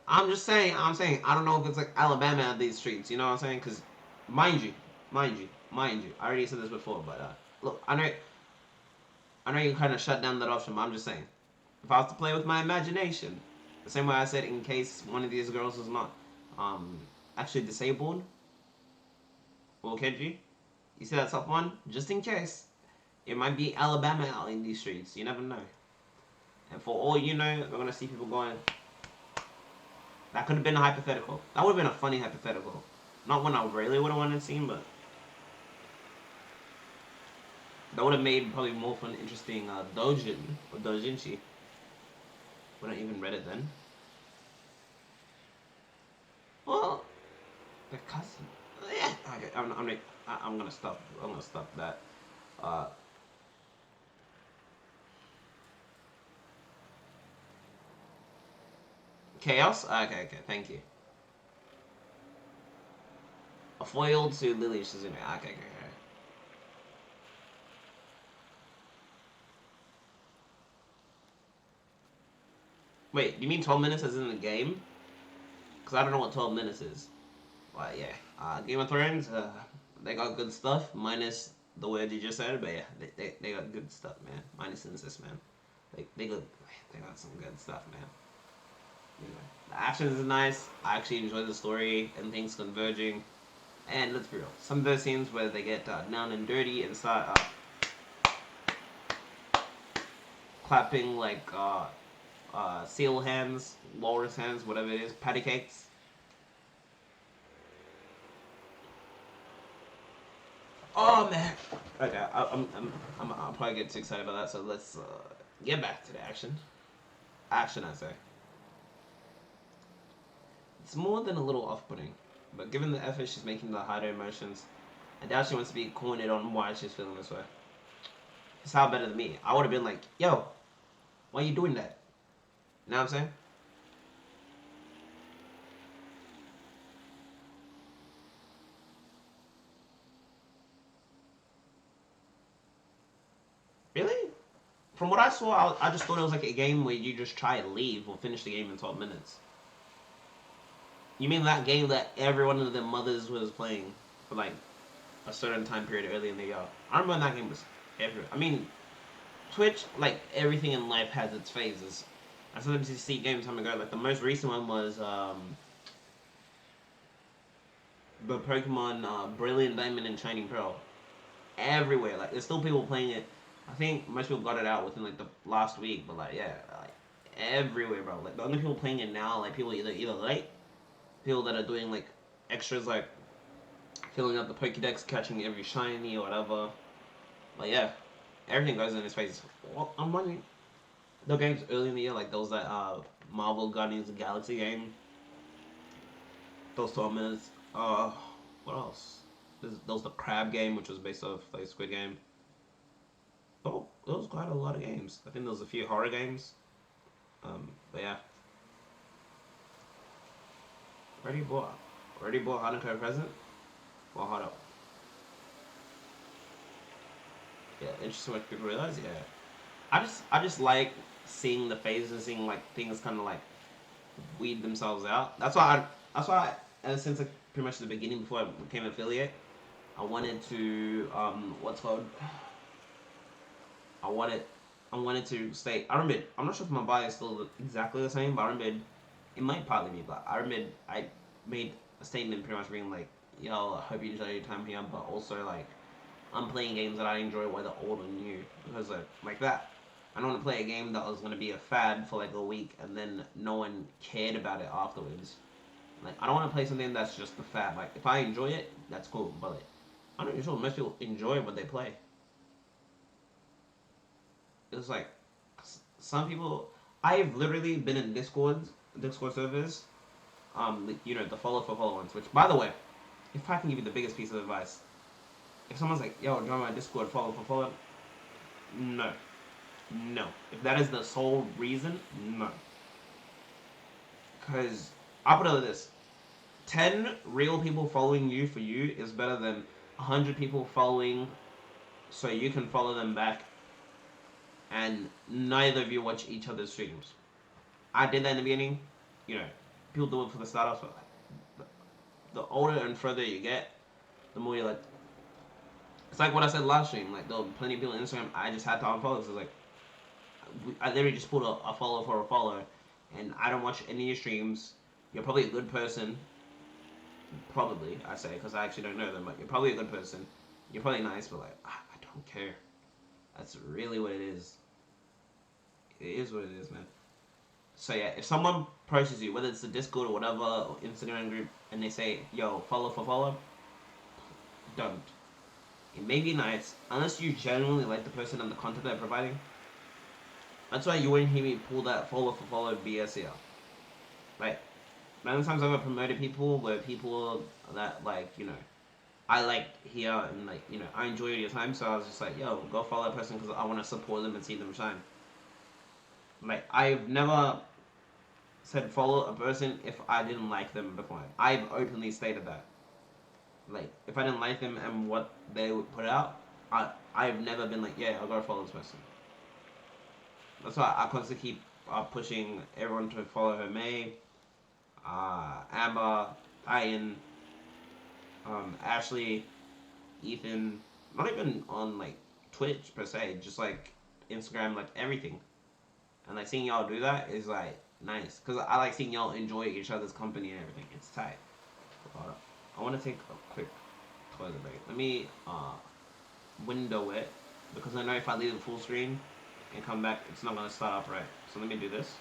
I'm saying, I don't know if it's like Alabama at these streets, you know what I'm saying? Cause, mind you, mind you, I already said this before, but look, I know you kind of shut down that option, but I'm just saying, if I was to play with my imagination, the same way I said in case one of these girls is not actually disabled, well, Kenji, you see that top one? Just in case, it might be Alabama out in these streets. You never know. And for all you know, we're gonna see people going. That could have been a hypothetical. That would have been a funny hypothetical. Not one I really would have wanted to see, but that would have made probably more fun, interesting Dojin or Dojinshi. We don't even read it then. Well, the cousin. Yeah. Okay. I'm gonna stop. I'm gonna stop that. Uh, Chaos. Okay. Okay. Thank you. A foil to Lily Shizune. Okay. Okay. Okay. Wait. You mean 12 minutes as in the game? Because I don't know what 12 minutes is. But yeah, Game of Thrones, they got good stuff, minus the word you just said, but yeah, they got good stuff, man. Minus incest, man. They got some good stuff, man. You know, the action is nice. I actually enjoy the story and things converging. And let's be real, some of those scenes where they get down and dirty and start clapping like seal hands, walrus hands, whatever it is, patty cakes. Oh man. Okay, I'll probably get too excited about that. So let's get back to the action. Action, I say. It's more than a little off-putting, but given the effort she's making to hide her emotions, I doubt she wants to be cornered on why she's feeling this way. It's how better than me. I would have been like, "Yo, why are you doing that?" You know what I'm saying? Really? From what I saw, I just thought it was like a game where you just try and leave or finish the game in 12 minutes. You mean that game that every one of the mothers was playing for like a certain time period early in the year? I remember when that game was everywhere. I mean, Twitch, like everything in life, has its phases. I sometimes see games time ago. Like the most recent one was the Pokemon Brilliant Diamond and Shining Pearl. Everywhere, like there's still people playing it. I think most people got it out within like the last week, but like yeah, like everywhere, bro. Like the only people playing it now, like people either late, people that are doing like extras, like filling up the Pokédex, catching every shiny or whatever. But yeah, everything goes in his face. Well, I'm wondering, the games early in the year, like those that Marvel Guardians of the Galaxy game, those 12 minutes. What else? There's the Crab game, which was based off like Squid Game. Oh, there was quite a lot of games. I think there was a few horror games. But yeah, already bought, Hanukkah a present. Well, hold up. Yeah, interesting what people realize. Yeah, I just like seeing the phases, seeing like things kind of like weed themselves out. Ever since like pretty much the beginning before I became affiliate, I wanted to what's called. I wanted I wanted to stay. I remember. I'm not sure if my body is still exactly the same, but I remember it might probably be. But I remember I made a statement pretty much being like, "Yo, I hope you enjoy your time here," but also like I'm playing games that I enjoy, whether old or new, because like that. I don't want to play a game that was going to be a fad for like a week and then no one cared about it afterwards. Like, I don't want to play something that's just a fad. Like, if I enjoy it, that's cool. But like, I'm not sure most people enjoy what they play. It's like some people. I've literally been in Discord servers. The follow for follow ones. Which, by the way, if I can give you the biggest piece of advice, if someone's like, "Yo, join my Discord, follow for follow," no, no. If that is the sole reason, no. Because I'll put it like this: 10 real people following you for you is better than 100 people following so you can follow them back and neither of you watch each other's streams. I did that in the beginning. You know, people do it for the startups, but like, the older and further you get, the more you're like, It's like what I said last stream. Like, there were plenty of people on Instagram I just had to unfollow. So it's like, I literally just put a follow for a follow, and I don't watch any of your streams. You're probably a good person. Probably, I say, because I actually don't know them, but you're probably a good person. You're probably nice, but like, I don't care. That's really what it is. It is what it is, man. So yeah, if someone approaches you, whether it's the Discord or whatever, or Instagram group, and they say, yo, follow for follow, don't. It may be nice, unless you genuinely like the person and the content they're providing. That's why you wouldn't hear me pull that follow for follow BS. Like, many times I've promoted people where people that, like, I like here and, like, I enjoy your time, so I was just like, yo, go follow that person because I want to support them and see them shine. Like, I've never said follow a person if I didn't like them before. I've openly stated that. Like, if I didn't like them and what they would put out, I've never been like, yeah, I'll go follow this person. That's why I constantly keep pushing everyone to follow Herme, Amber, Ian, Ashley, Ethan. Not even on like Twitch per se, just like Instagram, like everything. And like seeing y'all do that is like nice because I like seeing y'all enjoy each other's company and everything. It's tight. I want to take a quick toilet break. Let me window it because I know if I leave it full screen and come back, it's not gonna start up right. So let me do this.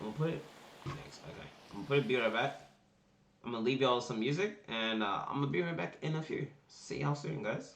I'm gonna put it next. Okay, I'm gonna be right back. I'm gonna leave y'all some music, and I'm gonna be right back in a few. See y'all soon, guys.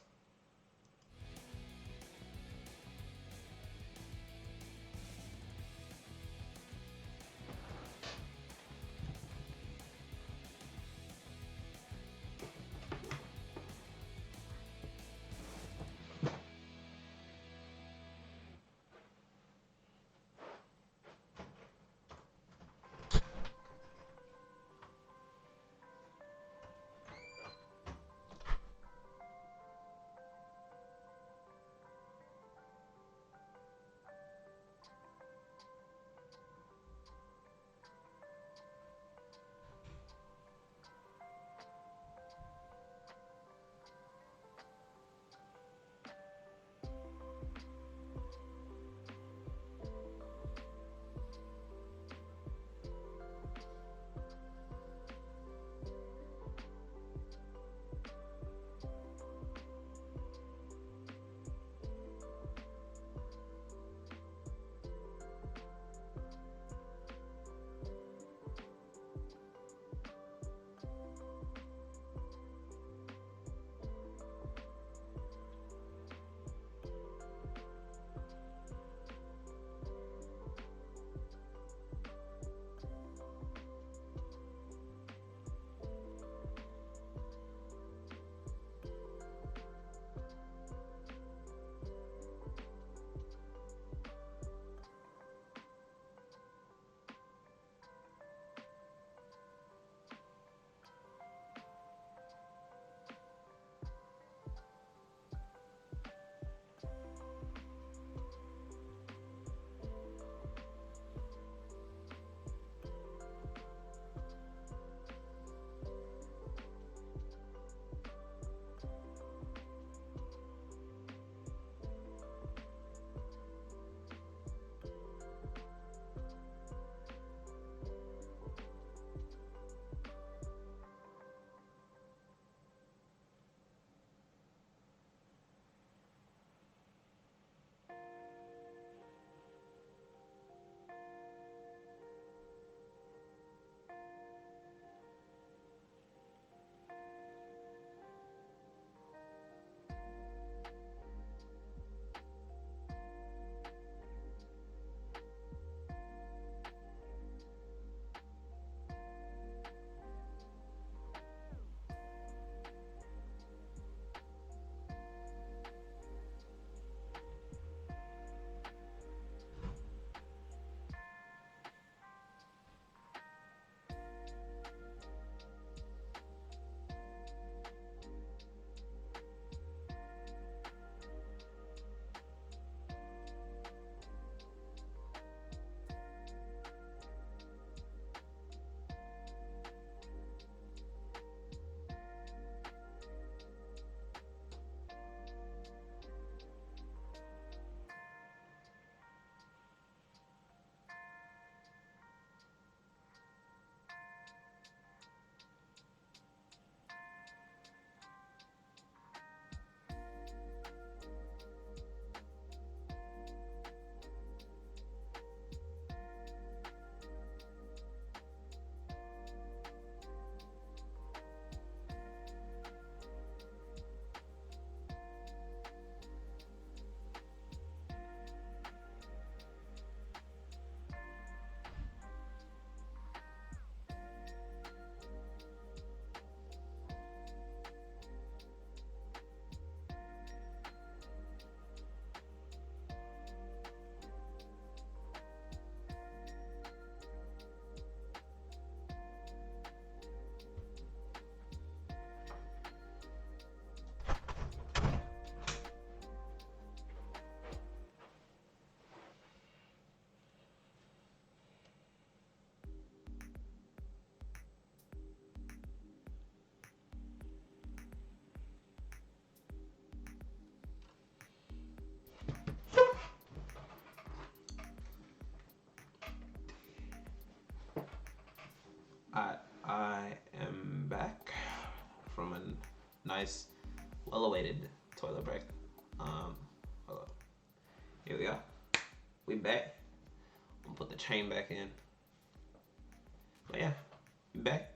from a nice, well-awaited toilet break. Hold on. Here we are. We back. I'm gonna put the chain back in. But yeah, we back.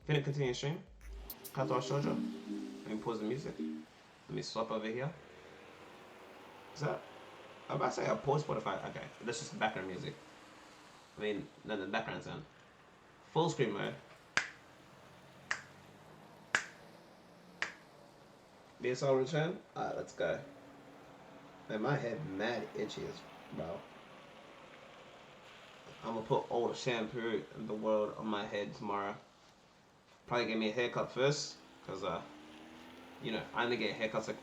Finna continue stream. Katawa Shoujo. Let me pause the music. Let me swap over here. Is that? I'm about to say I pause Spotify. Okay, that's just background music. I mean, no, the background sound. Full screen mode. BSL return? Alright, let's go. Man, my head mad itchy as bro. I'm gonna put all the shampoo in the world on my head tomorrow. Probably get me a haircut first, cause you know, I only get haircuts like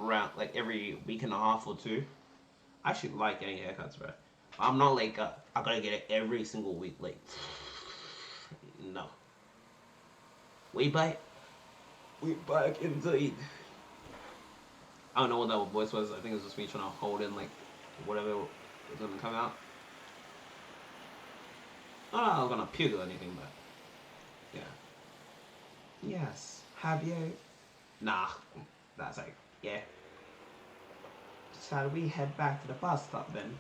around like every week and a half or two. I actually like getting haircuts, bro. I'm not like I gotta get it every single week. Like, no. We back indeed. I don't know what that voice was. I think it was just me trying to hold in like whatever was gonna come out. I don't know I was gonna puke or anything, but yeah. Yes. Have you? Nah. That's like, yeah. Shall we head back to the bus stop then?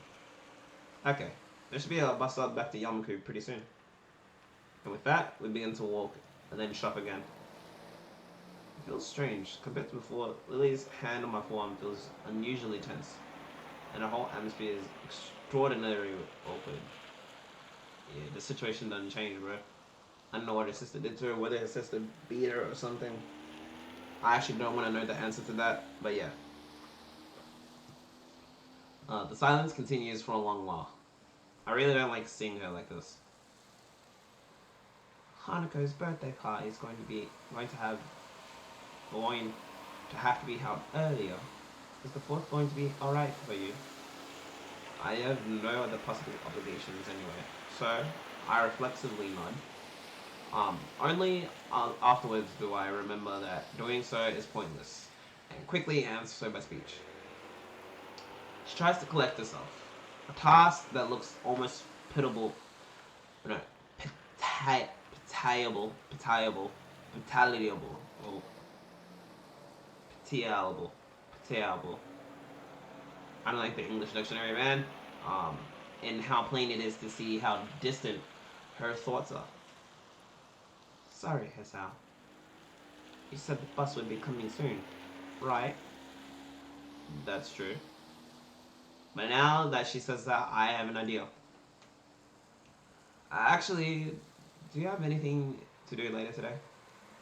Okay. There should be a bus stop back to Yamaku pretty soon. And with that, we begin to walk and then shop again. It feels strange. Compared to before, Lily's hand on my forearm feels unusually tense. And the whole atmosphere is extraordinarily awkward. Yeah, the situation doesn't change, bro. I don't know what her sister did to her, whether her sister beat her or something. I actually don't want to know the answer to that, but yeah. The silence continues for a long while. I really don't like seeing her like this. Hanuko's birthday party is going to have to be held earlier. Is the 4th going to be alright for you? I have no other possible obligations anyway, so I reflexively nod. Only afterwards do I remember that doing so is pointless, and quickly answer by speech. She tries to collect herself. A task that looks almost pitiable. No, pitiable. I don't like the English dictionary, man. And how plain it is to see how distant her thoughts are. Sorry, Hesao. You said the bus would be coming soon, right? That's true. But now that she says that, I have an idea. Actually, do you have anything to do later today?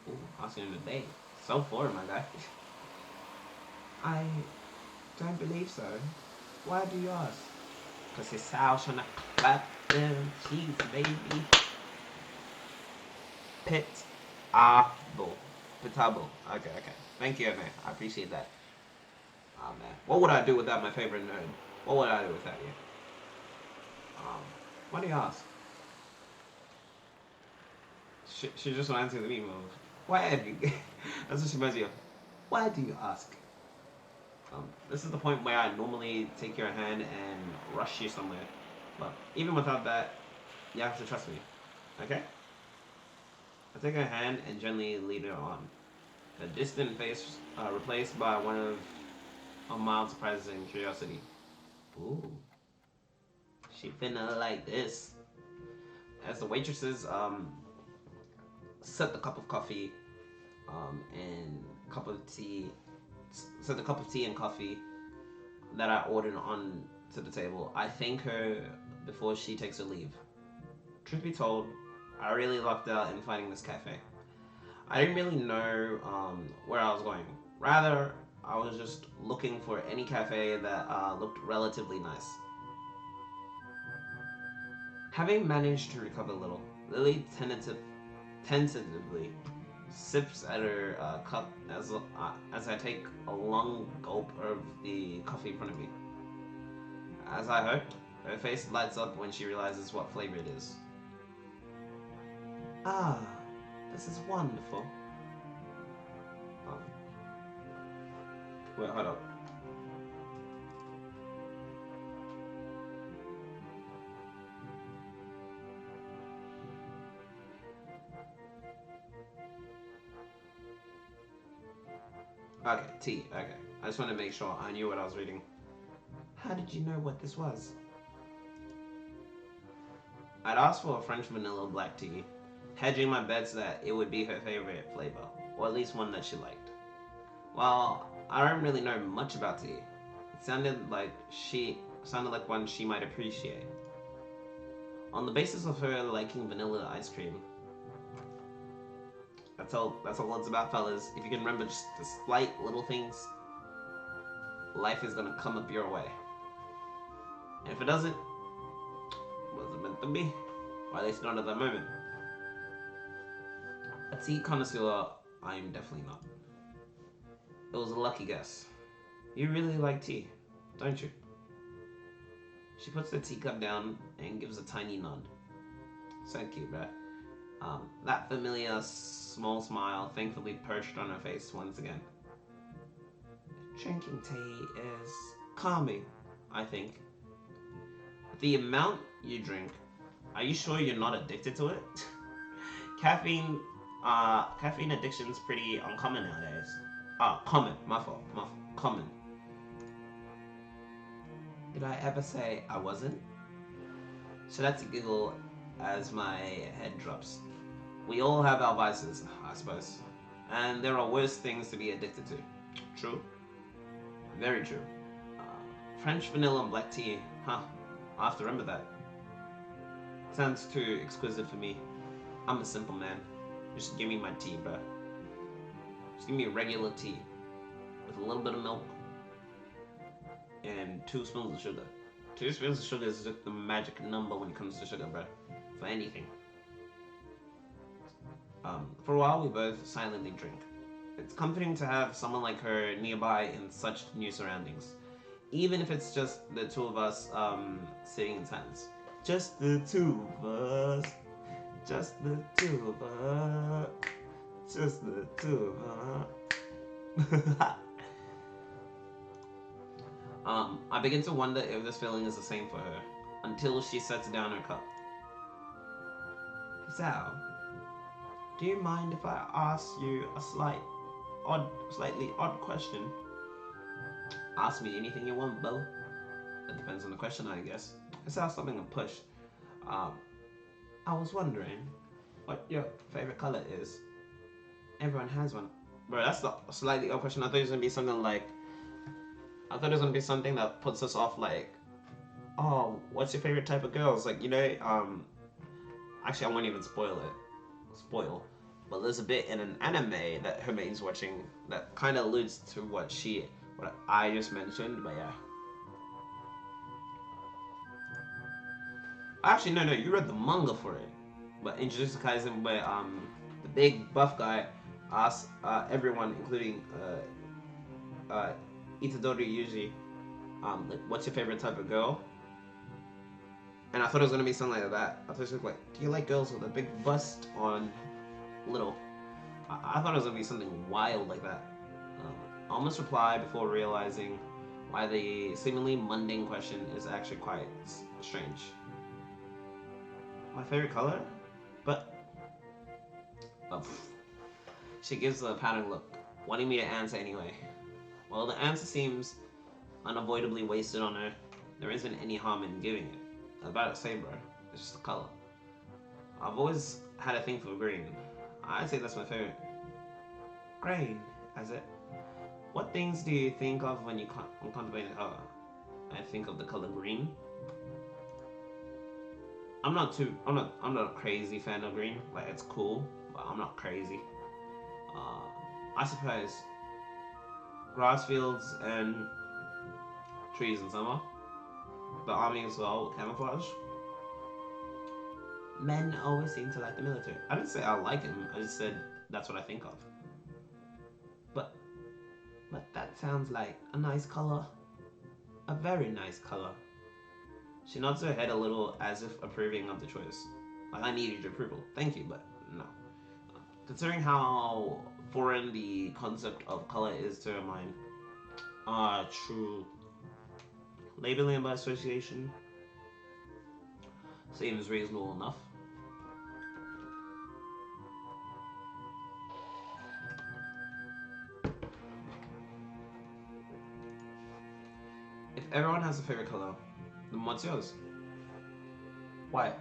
Ooh, asking him today. So forward, my guy. I don't believe so. Why do you ask? Because his house trying to clap them cheese, baby. Pitable. Okay. Thank you, man. I appreciate that. Oh, man. What would I do without my favorite nerd? What would I do without you? Why do you ask? She just went into the meme of, why do you... That's what she reminds me of. Why do you ask? This is the point where I normally take your hand and rush you somewhere. But even without that, you have to trust me. Okay? I take her hand and gently lead her on. A distant face replaced by one of a mild surprise and curiosity. Ooh. She finna like this. As the waitresses set the cup of coffee and cup of tea, set the cup of tea and coffee that I ordered on to the table, I thank her before she takes her leave. Truth be told, I really lucked out in finding this cafe. I didn't really know where I was going. Rather, I was just looking for any cafe that looked relatively nice. Having managed to recover a little, Lily tentatively sips at her cup as I take a long gulp of the coffee in front of me. As I hoped, her face lights up when she realizes what flavor it is. Ah, this is wonderful. Wait, hold up. Okay, tea. Okay. I just want to make sure I knew what I was reading. How did you know what this was? I'd asked for a French vanilla black tea, hedging my bets that it would be her favorite flavor, or at least one that she liked. Well, I don't really know much about tea. It sounded like one she might appreciate. On the basis of her liking vanilla ice cream. That's all it's about, fellas. If you can remember just the slight little things, life is gonna come up your way. And if it doesn't, was it meant to be? Or at least not at the moment. A tea connoisseur, I'm definitely not. It was a lucky guess. You really like tea, don't you? She puts the teacup down and gives a tiny nod. So cute, bruh. That familiar small smile thankfully perched on her face once again. Drinking tea is calming, I think. The amount you drink, are you sure you're not addicted to it? caffeine, caffeine addiction's pretty uncommon nowadays. Common, my fault, common. Did I ever say I wasn't? So that's a giggle as my head drops. We all have our vices, I suppose. And there are worse things to be addicted to. True? Very true. French vanilla and black tea. Huh. I have to remember that. Sounds too exquisite for me. I'm a simple man. Just give me my tea, bruh. Just give me a regular tea. With a little bit of milk. And 2 spoons of sugar. 2 spoons of sugar is just the magic number when it comes to sugar, bruh. For anything. For a while, we both silently drink. It's comforting to have someone like her nearby in such new surroundings. Even if it's just the two of us sitting in silence. Just the two of us. Just the two of us. Just the two of us. I begin to wonder if this feeling is the same for her. Until she sets down her cup. Sal, do you mind if I ask you a slightly odd question? Ask me anything you want, Bo. That depends on the question, I guess. It sounds something to push. I was wondering what your favorite color is. Everyone has one. Bro, that's the slightly odd question. I thought it was gonna be something like. I thought it was gonna be something that puts us off, like, oh, what's your favorite type of girls? Like, actually, I won't even spoil. But there's a bit in an anime that Herme's watching that kind of alludes to what I just mentioned, but yeah. Actually, no, you read the manga for it. But in Jujutsu Kaisen, where the big buff guy asks everyone, including Itadori Yuji, like, what's your favorite type of girl? And I thought it was gonna be something like that. I thought it was like, do you like girls with a big bust on little? I thought it was gonna be something wild like that. I almost replied before realizing why the seemingly mundane question is actually quite strange. My favorite color? But she gives a pouting look, wanting me to answer anyway. Well, the answer seems unavoidably wasted on her. There isn't any harm in giving it. About to say, bro, it's just a color. I've always had a thing for green. I'd say that's my favorite. Green, as it. What things do you think of when you contemplate a color? I think of the color green. I'm not a crazy fan of green. Like, it's cool, but I'm not crazy. I suppose grass fields and trees in summer. The army as well with camouflage. Men always seem to like the military. I didn't say I like him. I just said that's what I think of. But that sounds like a nice color. A very nice color. She nods her head a little as if approving of the choice. Like, I needed your approval. Thank you, but no. Considering how foreign the concept of color is to her mind. True. Labeling by association seems reasonable enough. If everyone has a favorite color, then what's yours? White.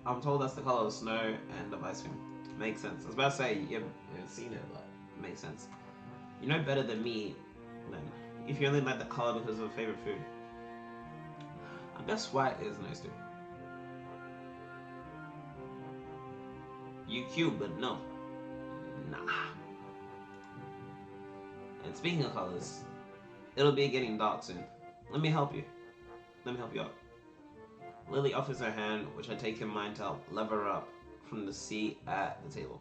I'm told that's the color of snow and of ice cream. Makes sense. I was about to say you haven't seen it, but it makes sense. You know better than me, then. If you only like the color because of a favorite food. I guess white is nice too. You cute, but no. Nah. And speaking of colors, it'll be getting dark soon. Let me help you. Let me help you out. Lily offers her hand, which I take in mind to help lever up from the seat at the table.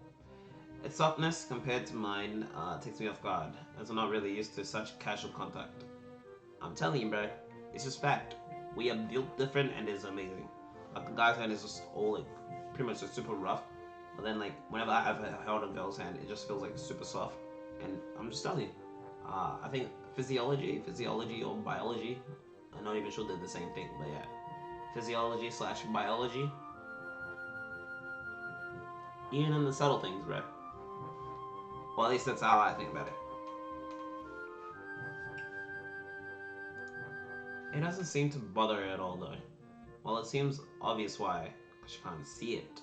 Its softness, compared to mine, takes me off guard, as I'm not really used to such casual contact. I'm telling you, bro, it's just fact. We are built different, and it's amazing. Like, a guy's hand is just all, like, pretty much just super rough. But then, like, whenever I have held a girl's hand, it just feels, like, super soft. And I'm just telling you, I think physiology or biology, I'm not even sure they're the same thing, but yeah. Physiology/biology. Even in the subtle things, bro. Well, at least that's how I think about it. It doesn't seem to bother her at all, though. Well, it seems obvious why, because you can't see it.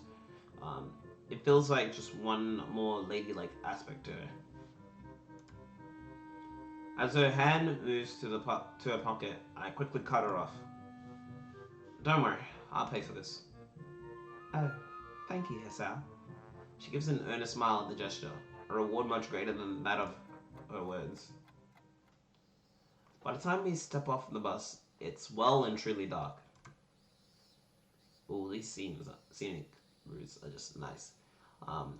It feels like just one more ladylike aspect to her. As her hand moves to her pocket, I quickly cut her off. Don't worry, I'll pay for this. Oh, thank you, Hisao. She gives an earnest smile at the gesture, a reward much greater than that of her words. By the time we step off the bus, it's well and truly dark. Ooh, these scenic routes are just nice.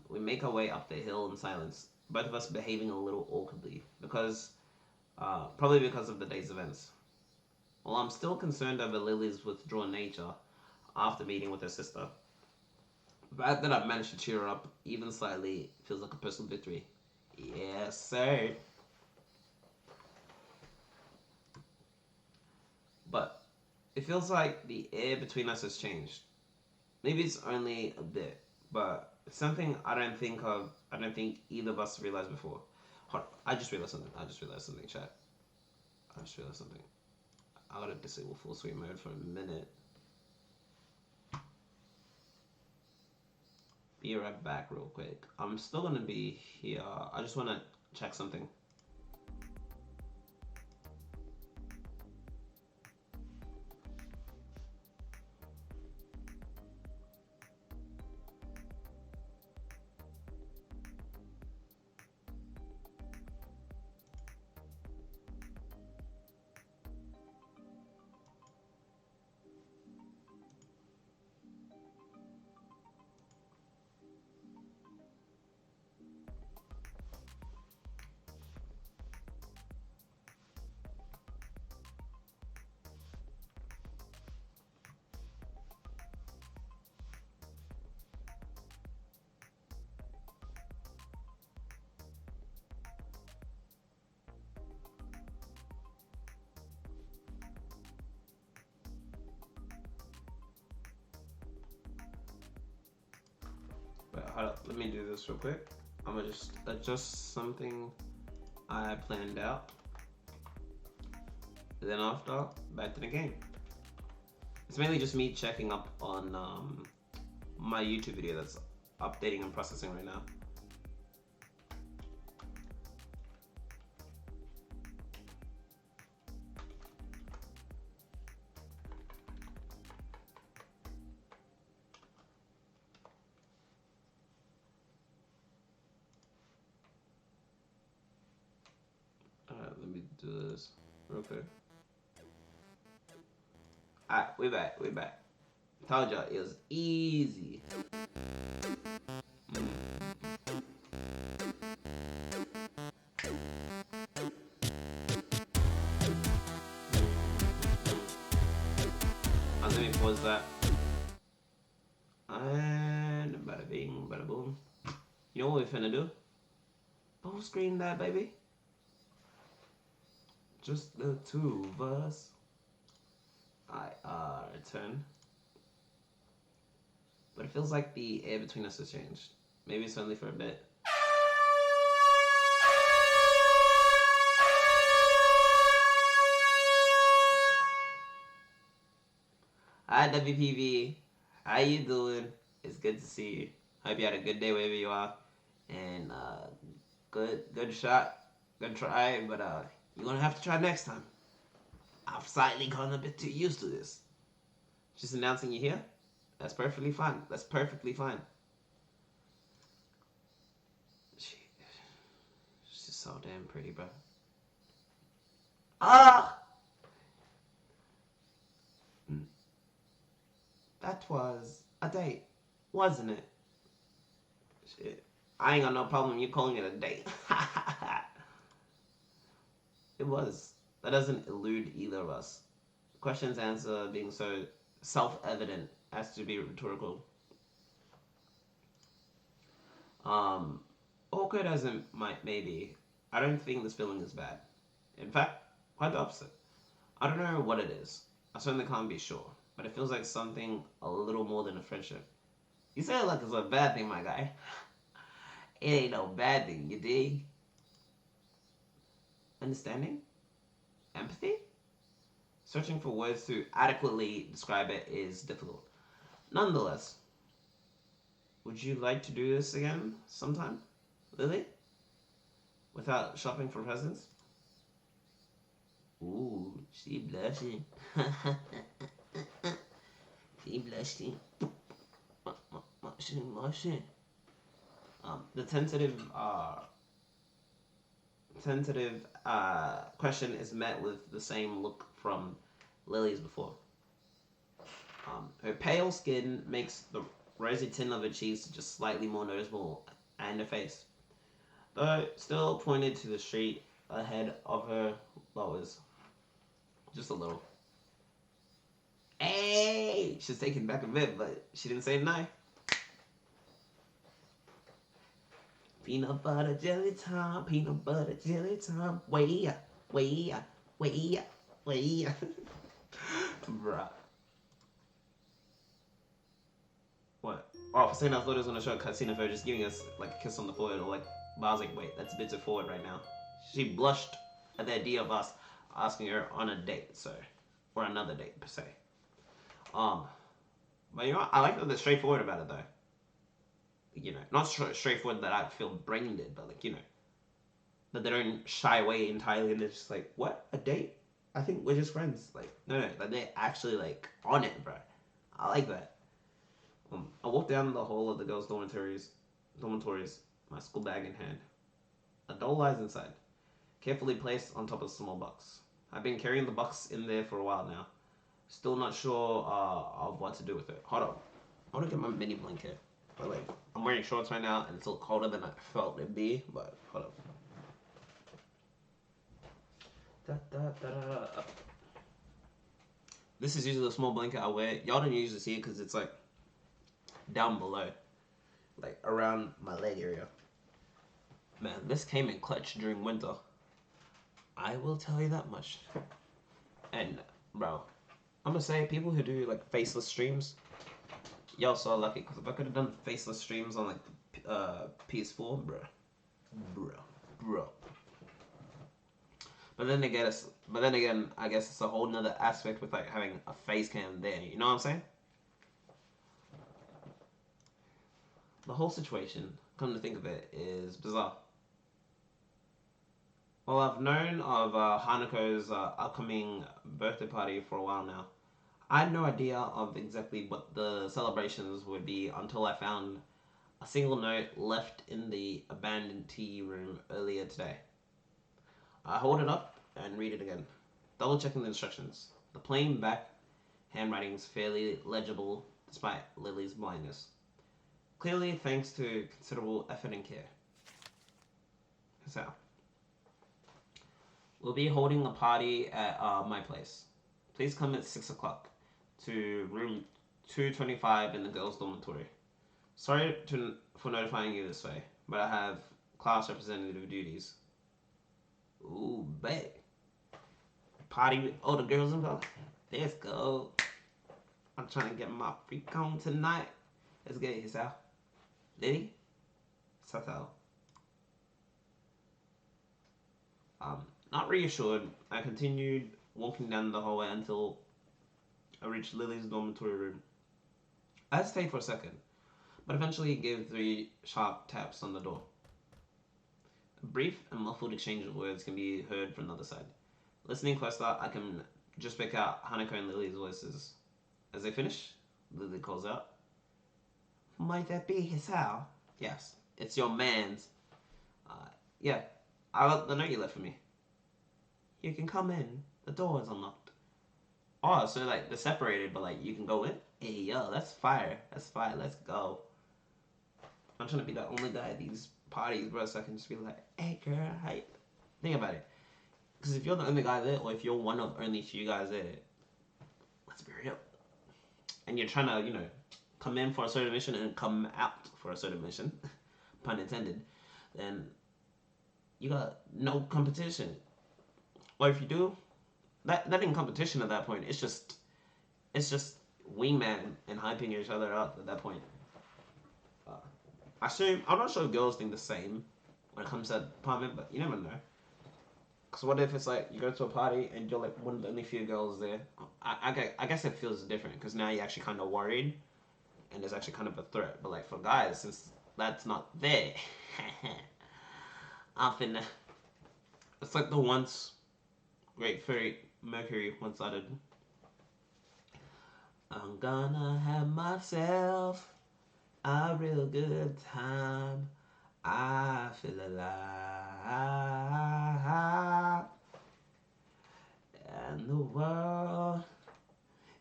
We make our way up the hill in silence, both of us behaving a little awkwardly, probably because of the day's events. While I'm still concerned over Lily's withdrawn nature after meeting with her sister, the fact that I've managed to cheer her up even slightly feels like a personal victory. Yes, sir. But it feels like the air between us has changed. Maybe it's only a bit, but it's something I don't think either of us realized before. Hold on, I just realized something, chat. I gotta disable full screen mode for a minute. Be right back real quick. I'm still gonna be here. I just wanna check something. Let me do this real quick. I'm gonna just adjust something I planned out. Then after, back to the game. It's mainly just me checking up on my YouTube video that's updating and processing right now. Let me do this real quick. Alright, we back. Told y'all it was easy. Let me pause that. And bada bing, bada boom. You know what we're finna do? Full screen that, baby. Just the two of us. I return. But it feels like the air between us has changed. Maybe it's only for a bit. Hi WPV, how you doing? It's good to see you. Hope you had a good day wherever you are, and good shot, good try. But you're gonna have to try next time. I've slightly gotten a bit too used to this. Just announcing you here. That's perfectly fine. That's perfectly fine. She's just so damn pretty, bro. Ah! That was a date, wasn't it? Shit. I ain't got no problem you calling it a date. It was. That doesn't elude either of us. Questions answer being so self-evident as to be rhetorical. Um, Awkward as it may be, I don't think this feeling is bad. In fact, quite the opposite. I don't know what it is. I certainly can't be sure, but it feels like something a little more than a friendship. You say it like it's a bad thing, my guy. It ain't no bad thing, you dig? Understanding? Empathy? Searching for words to adequately describe it is difficult. Nonetheless, would you like to do this again sometime, Lily? Without shopping for presents? Ooh, she blushing. She blushing. Blushing. The tentative question is met with the same look from Lily's before. Her pale skin makes the rosy tint of her cheeks just slightly more noticeable, and her face, though still pointed to the street ahead of her, lowers just a little. Hey, she's taken back a bit, but she didn't say no. Peanut butter jelly time, peanut butter jelly time. Way up, way up, way up, way up. Bruh. What? Oh, for saying I thought it was gonna show a cutscene of her just giving us like a kiss on the forehead, or like, but I was like, wait, that's a bit too forward right now. She blushed at the idea of us asking her on a date, so, or another date per se. But you know what? I like that they're straightforward about it though. You know, not straightforward that I feel brain dead, but like, you know, that they don't shy away entirely and they're just like, what? A date? I think we're just friends. Like, no, like they're actually like on it, bro. I like that. I walked down the hall of the girls' dormitories, my school bag in hand. A doll lies inside, carefully placed on top of a small box. I've been carrying the box in there for a while now. Still not sure of what to do with it. Hold on. I want to get my mini blanket. But like, I'm wearing shorts right now and it's a little colder than I felt it'd be. But hold up. This is usually a small blanket I wear. Y'all don't usually see it because it's like down below, like around my leg area. Man, this came in clutch during winter. I will tell you that much. And bro, I'm gonna say people who do like faceless streams, y'all so lucky because if I could have done faceless streams on like PS4, bro. But then again, I guess it's a whole nother aspect with like having a face cam there. You know what I'm saying? The whole situation, come to think of it, is bizarre. Well, I've known of Hanuko's upcoming birthday party for a while now. I had no idea of exactly what the celebrations would be until I found a single note left in the abandoned tea room earlier today. I hold it up and read it again, double checking the instructions. The plain back handwriting is fairly legible despite Lily's blindness. Clearly thanks to considerable effort and care. So, we'll be holding a party at my place. Please come at 6 o'clock to room 225 in the girls' dormitory. Sorry for notifying you this way, but I have class representative duties. Ooh, babe. Party with all the girls involved. Let's go. I'm trying to get my freak on tonight. Let's get it, Hisao. Lily? Sato. Not reassured, I continued walking down the hallway until I reached Lily's dormitory room. I hesitated for a second, but eventually gave 3 sharp taps on the door. A brief and muffled exchange of words can be heard from the other side. Listening closer, I can just pick out Hanako and Lily's voices. As they finish, Lily calls out, "Might that be his house?" "Yes, it's your man's." Yeah, I got the note you left for me." "You can come in. The door is unlocked." "Oh, so like they're separated, but like you can go in?" "Hey, yo, that's fire. That's fire. Let's go." I'm trying to be the only guy at these parties, bro, so I can just be like, "Hey, girl, how you..." Think about it. Because if you're the only guy there, or if you're one of only few guys there, let's be real. And you're trying to, come in for a certain mission and come out for a certain mission, pun intended, then you got no competition. Or if you do, that ain't competition at that point. It's just wingman and hyping each other up at that point. I'm not sure if girls think the same when it comes to apartment, but you never know. Because what if it's like you go to a party and you're like one of the only few girls there? I guess it feels different because now you're actually kind of worried and there's actually kind of a threat. But like for guys, since that's not there, I'm finna. It's like the once great fairy Mercury once uttered, "I'm gonna have myself a real good time. I feel alive. And the world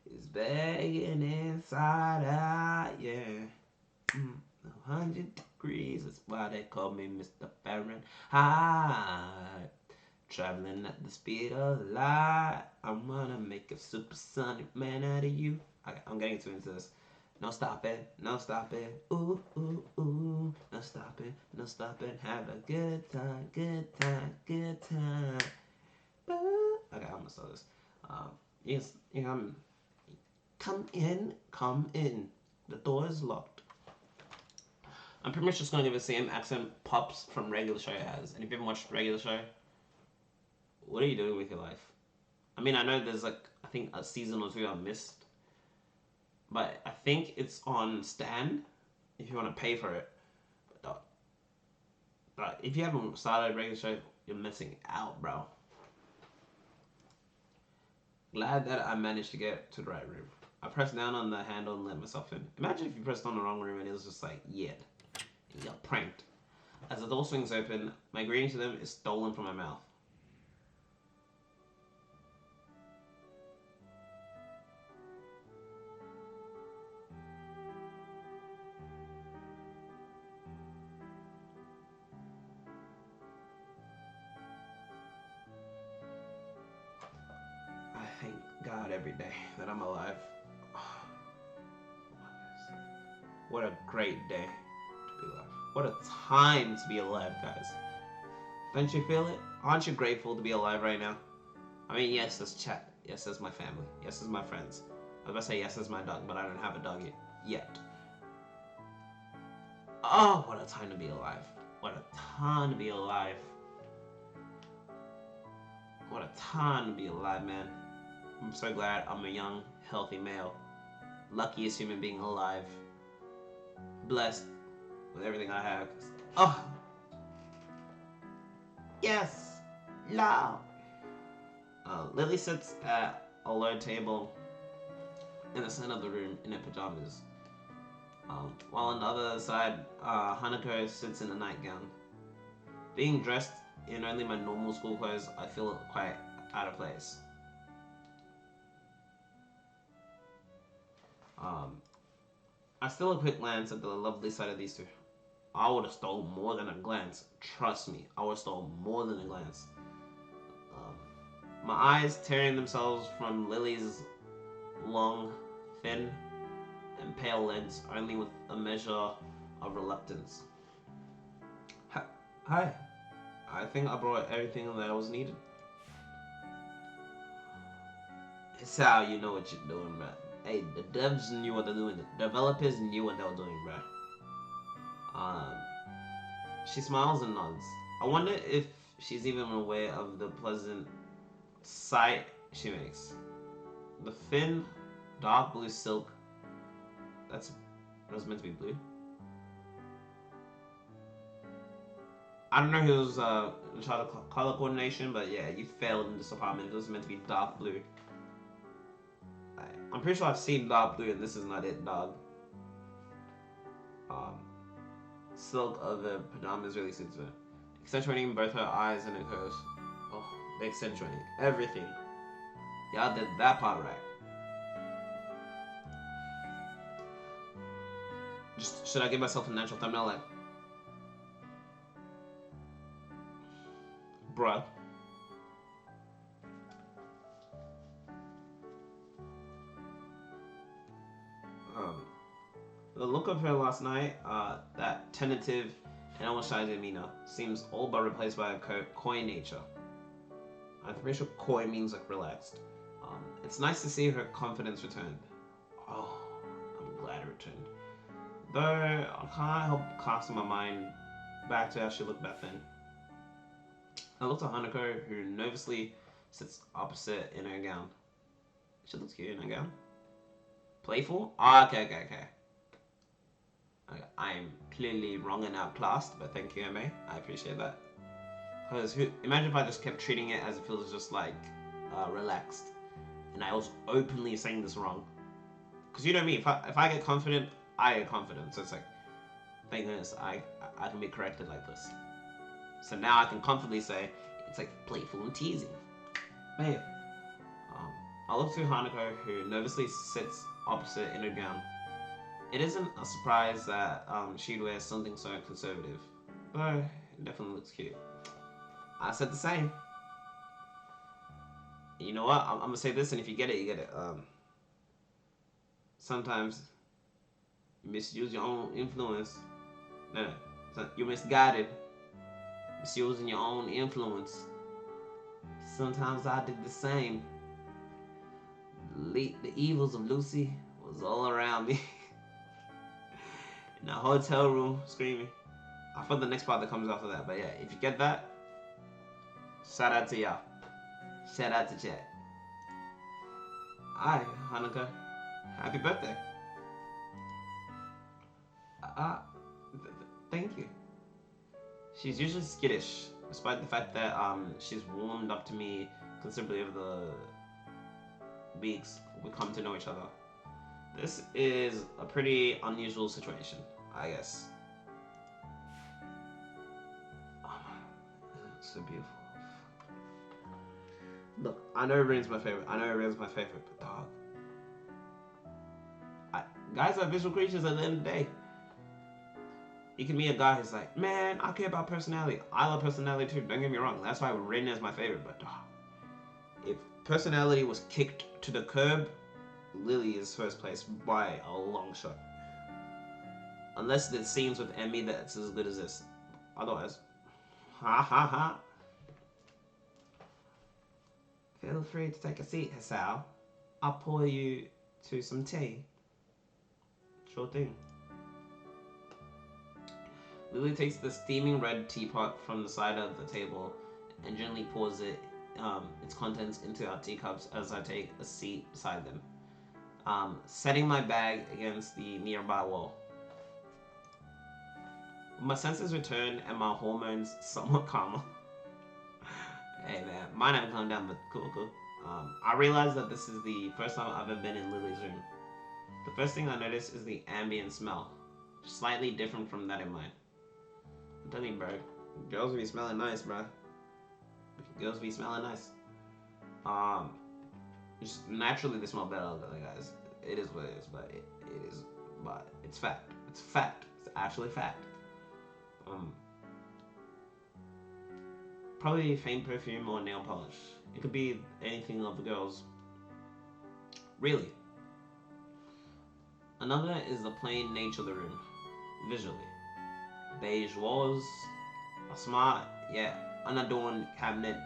is begging inside out, yeah. 100 degrees, that's why they call me Mr. Fahrenheit. Traveling at the speed of light. I'm gonna make a supersonic man out of you." Okay, I'm getting too into this. No stopping, no stopping. Ooh, ooh, ooh. No stopping, no stopping. Have a good time, good time, good time. Ooh. Okay, I'm gonna start this. Yes, come in, come in. The door is locked. I'm pretty much just gonna give the same accent Pops from Regular Show has. And if you haven't watched Regular Show, what are you doing with your life? I mean, I know there's like, I think a season or 2 I missed. But I think it's on Stan if you want to pay for it. But if you haven't started Regular Show, you're missing out, bro. Glad that I managed to get to the right room. I pressed down on the handle and let myself in. Imagine if you pressed on the wrong room and it was just like, yeah, you got pranked. As the door swings open, my greeting to them is stolen from my mouth. I thank God every day that I'm alive. What a great day to be alive. What a time to be alive, guys. Don't you feel it? Aren't you grateful to be alive right now? I mean, yes, there's chat. Yes, there's my family. Yes, there's my friends. I was about to say yes, there's my dog, but I don't have a dog yet. Oh, what a time to be alive. What a time to be alive. What a time to be alive, man. I'm so glad I'm a young, healthy male. Luckiest human being alive. Blessed with everything I have. Oh, yes, love. Lily sits at a low table in the center of the room in her pajamas. While on the other side, Hanako sits in a nightgown. Being dressed in only my normal school clothes, I feel quite out of place. I steal a quick glance at the lovely sight of these two. I would have stole more than a glance. Trust me, I would have stole more than a glance. My eyes tearing themselves from Lily's long, thin, and pale legs, only with a measure of reluctance. Hi. I think I brought everything that was needed. It's how you know what you're doing, bro. Hey, the devs knew what they're doing. The developers knew what they were doing, bro. She smiles and nods. I wonder if she's even aware of the pleasant sight she makes. The fin Dark blue silk. That's meant to be blue. I don't know who's in charge of color coordination, but yeah, you failed in this department. It was meant to be dark blue. I'm pretty sure I've seen dark blue, and this is not it, dog. Um, Silk of the pajamas really suits her, accentuating both her eyes and her curves. Oh, they accentuating everything. Y'all did that part right. Just should I give myself a natural thumbnail like, bruh? The look of her last night, that tentative and almost shy demeanor, seems all but replaced by a coy nature. I'm pretty sure coy means like relaxed. It's nice to see her confidence return. Oh, I'm glad it returned. Though I can't help casting my mind back to how she looked back then. I looked at Hanako, who nervously sits opposite in her gown. She looks cute in her gown. Playful? Oh, okay. I'm clearly wrong and outclassed, but thank you, Herme. I appreciate that. Because imagine if I just kept treating it as if it was just like relaxed, and I was openly saying this wrong. Because you know me, if I get confident, I get confident. So it's like, thank goodness I can be corrected like this. So now I can confidently say it's like playful and teasing. Man, I look to Hanako, who nervously sits opposite in her gown. It isn't a surprise that she'd wear something so conservative, but it definitely looks cute. I said the same. You know what? I'm gonna say this, and if you get it, you get it. Sometimes you misuse your own influence. No, you're misguided. Misusing your own influence. Sometimes I did the same. The evils of Lucy was all around me. In a hotel room, screaming. I feel the next part that comes after that, but yeah, if you get that, shout out to y'all. Shout out to chat. Hi, Hanukkah. Happy birthday. Thank you. She's usually skittish, despite the fact that she's warmed up to me considerably over the weeks we come to know each other. This is a pretty unusual situation, I guess. Oh, it's so beautiful. Look, I know Rain's my favorite. But dog. Guys are visual creatures at the end of the day. You can meet a guy who's like, man, I care about personality. I love personality too, don't get me wrong. That's why Rin is my favorite, but dog. If personality was kicked to the curb, Lily is first place by a long shot. Unless it seems with Emmy that's as good as this. Otherwise, ha. Feel free to take a seat, Hasao. I'll pour you to some tea. Sure thing. Lily takes the steaming red teapot from the side of the table and gently pours its contents into our teacups as I take a seat beside them, setting my bag against the nearby wall. My senses return and my hormones somewhat calmer. Hey man, mine haven't calmed down, but cool. I realize that this is the first time I've ever been in Lily's room. The first thing I notice is the ambient smell, slightly different from that in mine. I'm telling you, bro, girls be smelling nice, bro. Girls be smelling nice. Just naturally they smell better than other guys. It is what it is, but but it's fact. It's fact. It's actually fact. Probably faint perfume or nail polish. It could be anything of the girls. Really. Another is the plain nature of the room, visually. Beige walls, a smart yet unadorned cabinet,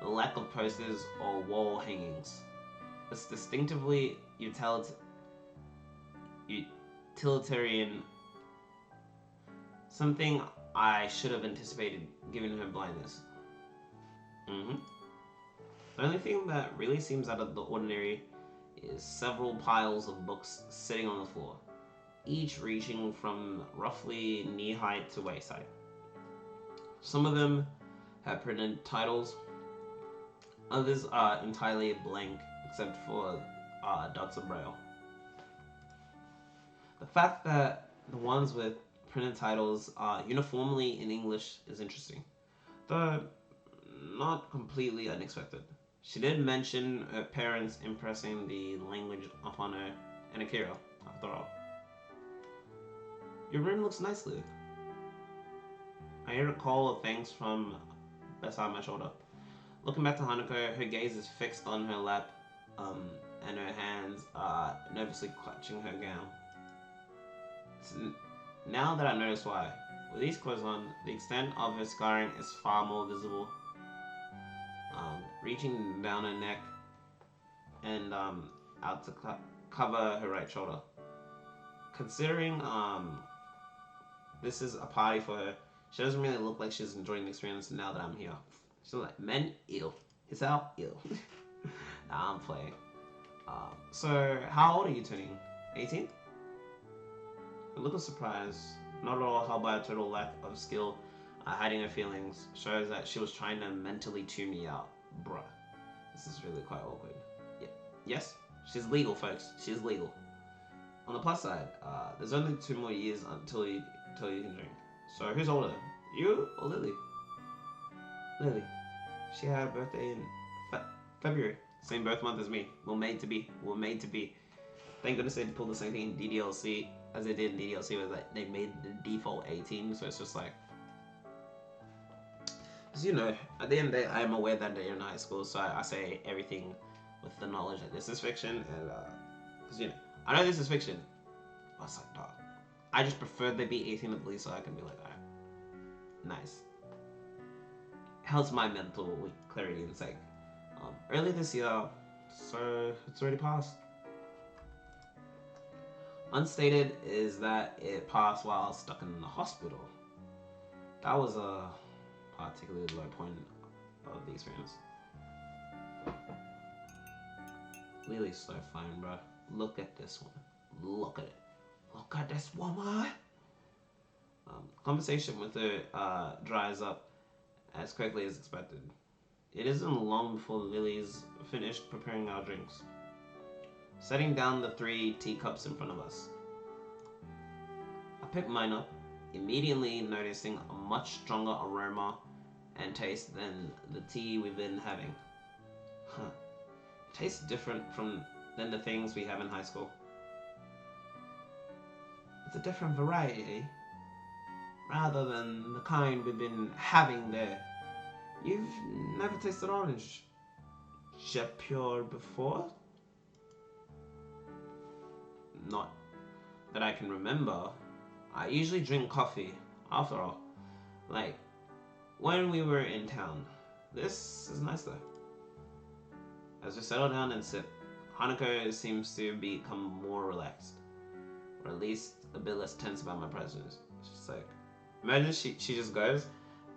the lack of posters or wall hangings. It's distinctively utilitarian, something I should have anticipated given her blindness. The only thing that really seems out of the ordinary is several piles of books sitting on the floor, each reaching from roughly knee height to waist height. Some of them have printed titles, others are entirely blank except for dots of braille. The fact that the ones with printed titles are uniformly in English is interesting, though not completely unexpected. She did mention her parents impressing the language upon her, and Akira, after all. Your room looks nice, Luke. I hear a call of thanks from beside my shoulder. Looking back to Hanako, her gaze is fixed on her lap, and her hands are nervously clutching her gown. Now that I notice why, with these clothes on, the extent of her scarring is far more visible, reaching down her neck and out to cover her right shoulder. Considering this is a party for her, she doesn't really look like she's enjoying the experience now that I'm here. She's like, men, ew. His out, ew. Nah, I'm playing. So, how old are you turning? 18? A look of surprise, not at all held by a total lack of skill hiding her feelings, shows that she was trying to mentally tune me out. Bruh, this is really quite awkward. Yeah. Yes, she's legal, folks. She's legal. On the plus side, there's only 2 more years until you can drink. So who's older, you or Lily? Lily. She had a birthday in February. Same birth month as me. We're made to be. We're made to be. Thank goodness they pulled the same thing in DDLC as they did in DDLC, was like they made the default 18, so it's just like, because you know, at the end of the day, I am aware that they're in high school, so I say everything with the knowledge that this is fiction, and because you know, I know this is fiction. I was like, dog, I just prefer they be 18 at least, so I can be like, alright, nice. Helps my mental clarity and sake. Early this year, so it's already passed. Unstated is that it passed while stuck in the hospital. That was a particularly low point of the experience. Lily's so fine, bro. Look at this one. Look at it. Look at this woman. Conversation with her dries up as quickly as expected. It isn't long before Lily's finished preparing our drinks, setting down the 3 teacups in front of us. I picked mine up, immediately noticing a much stronger aroma and taste than the tea we've been having. Huh. It tastes different than the things we have in high school. It's a different variety, rather than the kind we've been having there. You've never tasted orange Pure before? Not that I can remember. I usually drink coffee, after all. Like, when we were in town. This is nice though. As we settle down and sip, Hanako seems to become more relaxed. Or at least a bit less tense about my presence. She's like, imagine she just goes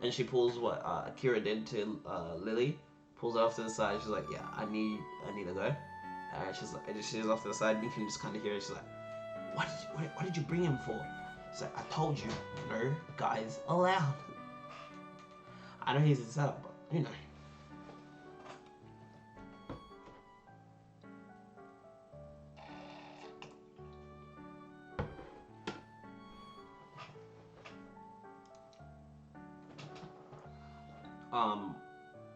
and she pulls what Akira did to Lily, pulls her off to the side. She's like, yeah, I need to go. And she's off to the side, and you can just kind of hear it. She's like, what did you bring him for? She's like, I told you, no guys allowed. I know he's a setup, but you know.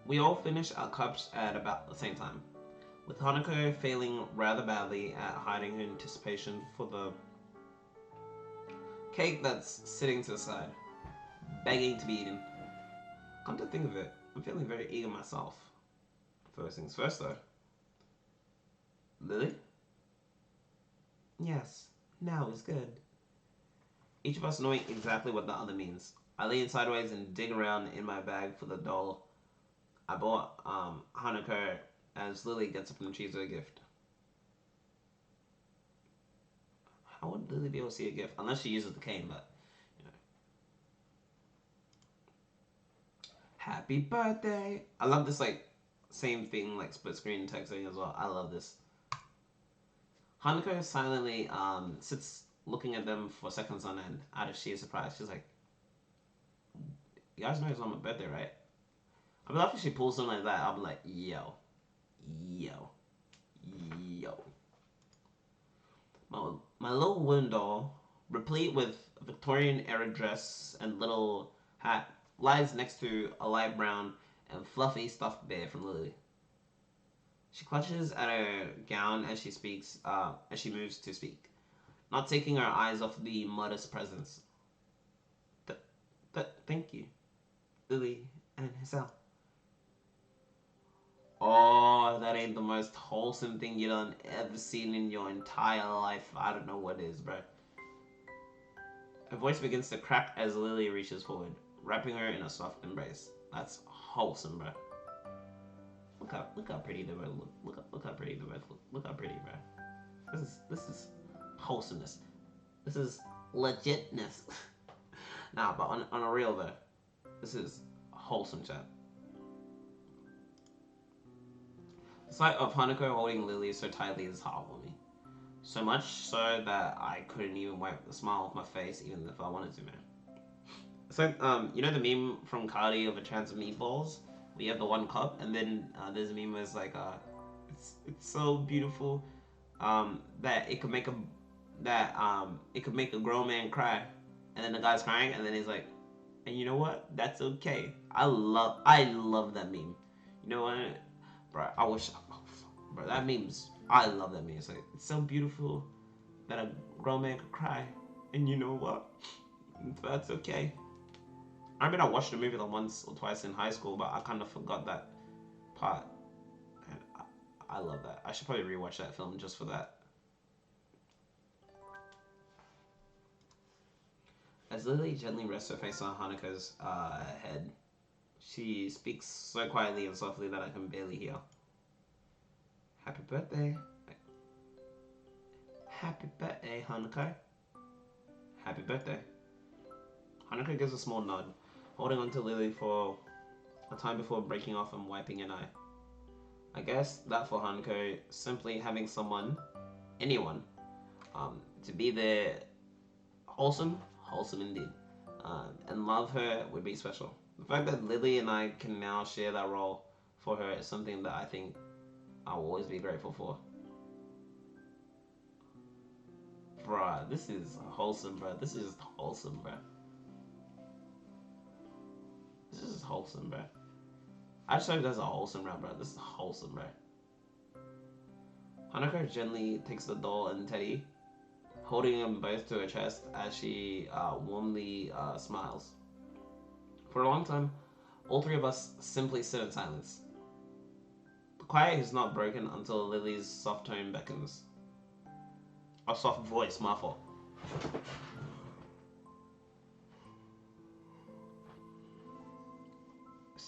We all finished our cups at about the same time, with Hanako failing rather badly at hiding her anticipation for the cake that's sitting to the side, begging to be eaten. Come to think of it, I'm feeling very eager myself. First things first though. Lily? Yes, now is good. Each of us knowing exactly what the other means. I lean sideways and dig around in my bag for the doll I bought Hanako as Lily gets up and chooses a gift. How would Lily be able to see a gift? Unless she uses the cane, but, you know. Happy birthday! I love this, like, same thing, like, split screen texting as well. I love this. Hanako silently sits looking at them for seconds on end out of sheer surprise. She's like, you guys know it's on my birthday, right? I mean, after she pulls something like that, I'll be like, yo, yo, yo. My little window, replete with Victorian era dress and little hat, lies next to a light brown and fluffy stuffed bear from Lily. She clutches at her gown as she speaks, as she moves to speak, not taking her eyes off the modest presence. Thank you, Lily and Hazel. Oh, that ain't the most wholesome thing you done ever seen in your entire life. I don't know what is, bro. Her voice begins to crack as Lily reaches forward, wrapping her in a soft embrace. That's wholesome, bro. Look how pretty the bird look. Look how pretty the bird look how pretty, bro. This is wholesomeness. This is legitness. Nah, but on a real though, this is wholesome chat. The sight of Hanako holding Lily so tightly is heartwarming. So much so that I couldn't even wipe the smile off my face even if I wanted to, man. So, you know the meme from Cardi of a chance of meatballs? We have the one cup, and then there's a meme that's like, it's so beautiful that it could make a grown man cry, and then the guy's crying, and then he's like, and you know what? That's okay. I love that meme. You know what, bro? Bro, that meme's. I love that meme. It's like it's so beautiful that a grown man could cry, and you know what? That's okay. I mean, I watched the movie like once or twice in high school, but I kind of forgot that part. And I love that. I should probably rewatch that film just for that. As Lily gently rests her face on Hanako's head, she speaks so quietly and softly that I can barely hear. Happy birthday. Happy birthday, Hanako. Happy birthday. Hanako gives a small nod, holding onto Lily for a time before breaking off and wiping an eye. I guess that for Hanako, simply having someone, anyone, to be there, wholesome indeed, and love her would be special. The fact that Lily and I can now share that role for her is something that I think I'll always be grateful for. Bruh, this is wholesome, bruh. This is wholesome, bruh. This is wholesome, bruh. I just hope there's a wholesome rap, bruh. This is wholesome, bruh. Hanako gently takes the doll and Teddy, holding them both to her chest as she warmly smiles. For a long time, all three of us simply sit in silence. The quiet is not broken until Lily's soft tone beckons. A soft voice, my fault.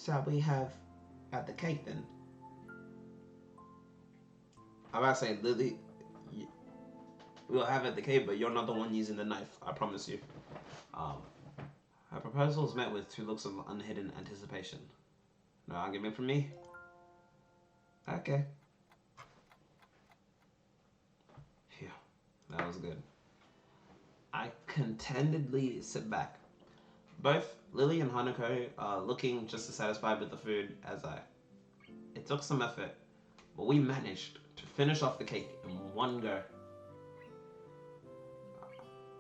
Shall we have at the cake then? I'm about to say, Lily, we'll have at the cake, but you're not the one using the knife, I promise you. Her proposal is met with two looks of unhidden anticipation. No argument from me? Okay. Phew, that was good. I contentedly sit back. Both Lily and Hanako are looking just as satisfied with the food as I. It took some effort, but we managed to finish off the cake in one go.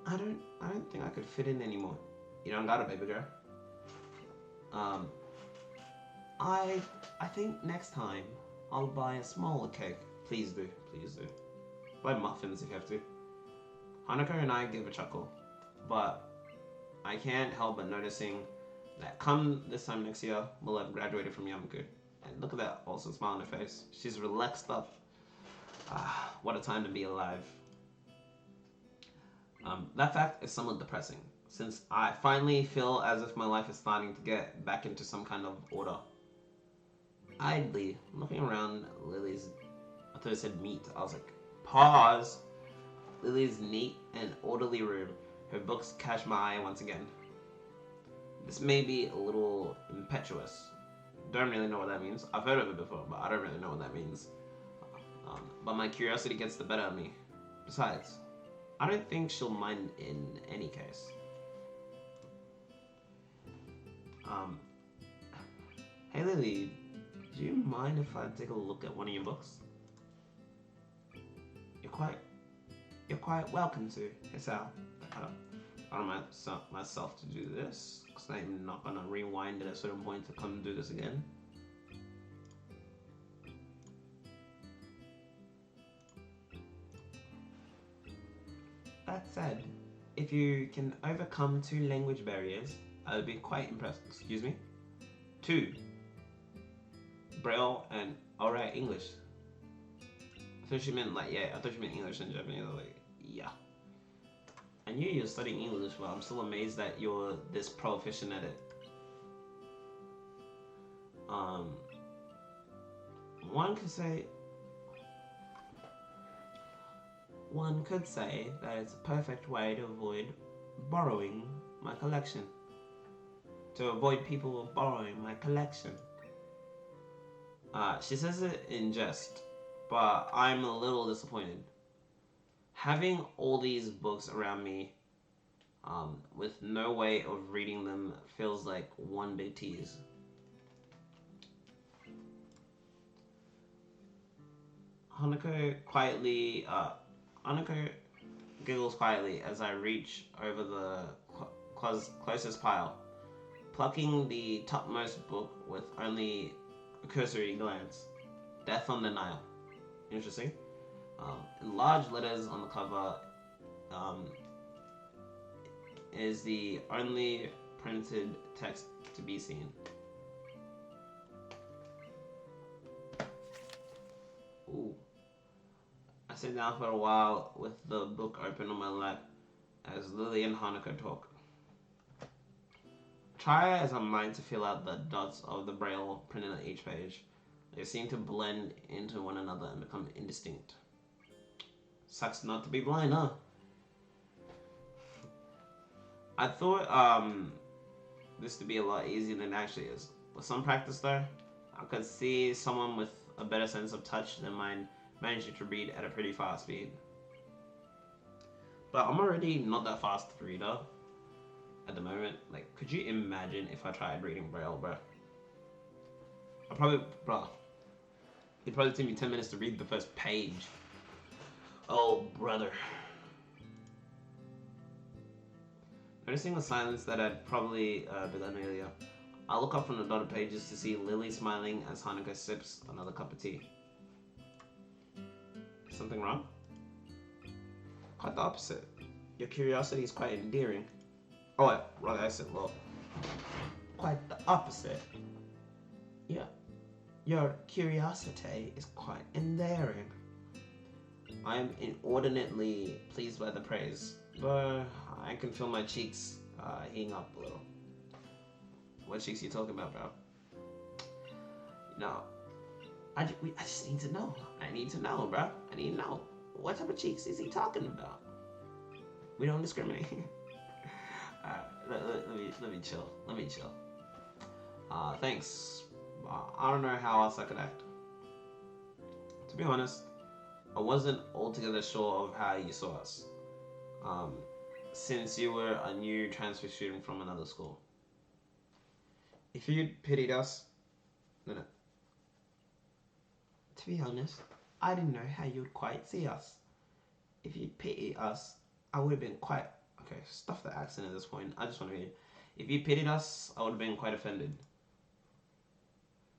I don't think I could fit in anymore. You don't got it, baby girl. I think next time I'll buy a smaller cake. Please do. Buy muffins if you have to. Hanako and I give a chuckle, but I can't help but noticing that come this time next year, we'll have graduated from Yamaku. And look at that awesome smile on her face. She's relaxed up. What a time to be alive. That fact is somewhat depressing, since I finally feel as if my life is starting to get back into some kind of order. Idly looking around Lily's, I thought it said meat. I was like, pause. Lily's neat and orderly room. Her books catch my eye once again. This may be a little impetuous. Don't really know what that means. I've heard of it before, but I don't really know what that means. But my curiosity gets the better of me. Besides, I don't think she'll mind in any case. Um, hey Lily, do you mind if I take a look at one of your books? You're quite, you're quite welcome to. Hey Sal, I don't myself to do this because I'm not gonna rewind at a certain point to come do this again. That said, if you can overcome 2 language barriers, I would be quite impressed. Excuse me? 2. Braille and alright English. I thought you meant like, yeah, I thought you meant English and Japanese. I was like, yeah. I knew you were studying English, but I'm still amazed that you're this proficient at it. One could say that it's a perfect way to avoid borrowing my collection. To avoid people borrowing my collection. She says it in jest, but I'm a little disappointed. Having all these books around me, with no way of reading them, feels like one big tease. Hanako giggles quietly as I reach over the closest pile, plucking the topmost book with only a cursory glance. Death on the Nile. Interesting. In large letters on the cover, is the only printed text to be seen. Ooh. I sit down for a while with the book open on my lap as Lily and Hanako talk. Try as I might to fill out the dots of the braille printed on each page. They seem to blend into one another and become indistinct. Sucks not to be blind, huh? I thought this to be a lot easier than it actually is. With some practice though, I could see someone with a better sense of touch than mine managing to read at a pretty fast speed. But I'm already not that fast a reader at the moment. Like, could you imagine if I tried reading Braille, bro? It'd probably take me 10 minutes to read the first page. Oh, brother. Noticing the silence that had probably begun earlier, I look up from the dotted pages to see Lily smiling as Hanako sips another cup of tea. Something wrong? Quite the opposite. Your curiosity is quite endearing. Oh wait, wrong accent, lol. Quite the opposite. Yeah. Your curiosity is quite endearing. I am inordinately pleased by the praise, but I can feel my cheeks heating up a little. What cheeks are you talking about, bro? No, I just need to know. I need to know, bro. I need to know. What type of cheeks is he talking about? We don't discriminate. Let me chill. Let me chill. Thanks. I don't know how else I could act. To be honest, I wasn't altogether sure of how you saw us. Since you were a new transfer student from another school. If you'd pitied us... No. To be honest, I didn't know how you'd quite see us. If you'd pitied us, I would have been quite... Okay, stuff the accent at this point. I just want to read. If you pitied us, I would have been quite offended.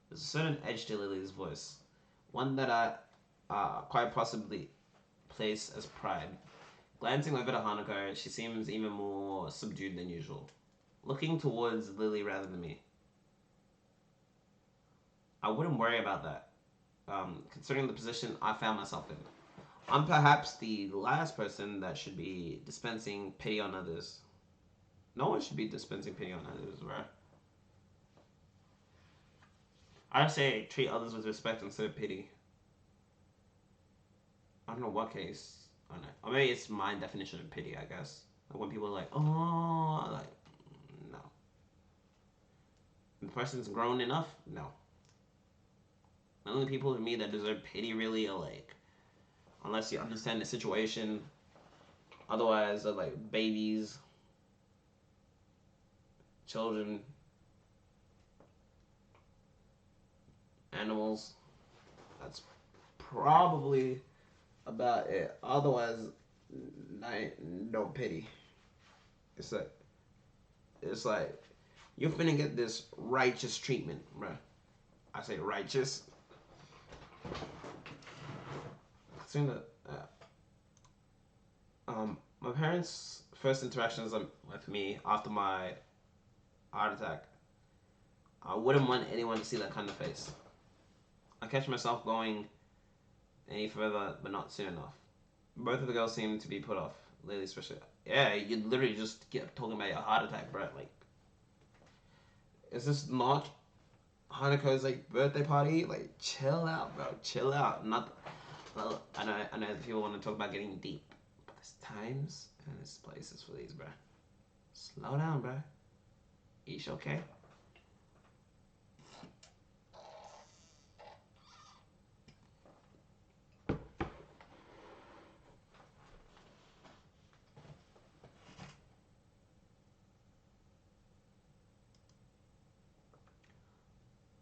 There's a certain edge to Lily's voice. One that I quite possibly place as pride. Glancing over to Hanako, she seems even more subdued than usual. Looking towards Lily rather than me. I wouldn't worry about that, considering the position I found myself in. I'm perhaps the last person that should be dispensing pity on others. No one should be dispensing pity on others, bro. I say treat others with respect instead of pity. I don't know what case. I don't know. Or maybe it's my definition of pity, I guess. Like when people are like, oh, like, no. When the person's grown enough, no. The only people to me that deserve pity really are like, unless you understand the situation. Otherwise, they're like babies, children, animals. That's probably about it. Otherwise, no pity. It's like it's like you're finna get this righteous treatment, bruh. I say righteous. Considering that, my parents' first interactions with me after my heart attack, I wouldn't want anyone to see that kind of face. I catch myself going any further, but not soon enough. Both of the girls seem to be put off. Lily especially. Yeah, you literally just kept talking about your heart attack, bro. Like, is this not Hanukkah's like birthday party? Like, chill out, bro. Chill out. Not. Well, I know people want to talk about getting deep, but there's times and there's places for these, bro. Slow down, bro. Ish, okay?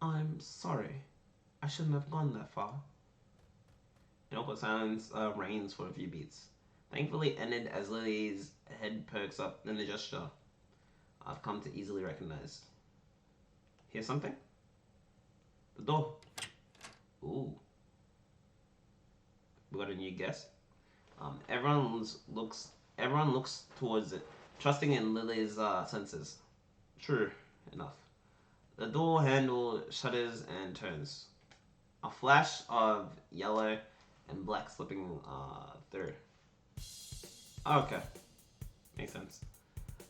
I'm sorry. I shouldn't have gone that far. An awkward silence reigns for a few beats. Thankfully ended as Lily's head perks up in the gesture I've come to easily recognize. Hear something? The door. Ooh. We got a new guest. Everyone looks towards it, trusting in Lily's senses. True enough. The door handle shudders and turns. A flash of yellow and black slipping through. Okay. Makes sense.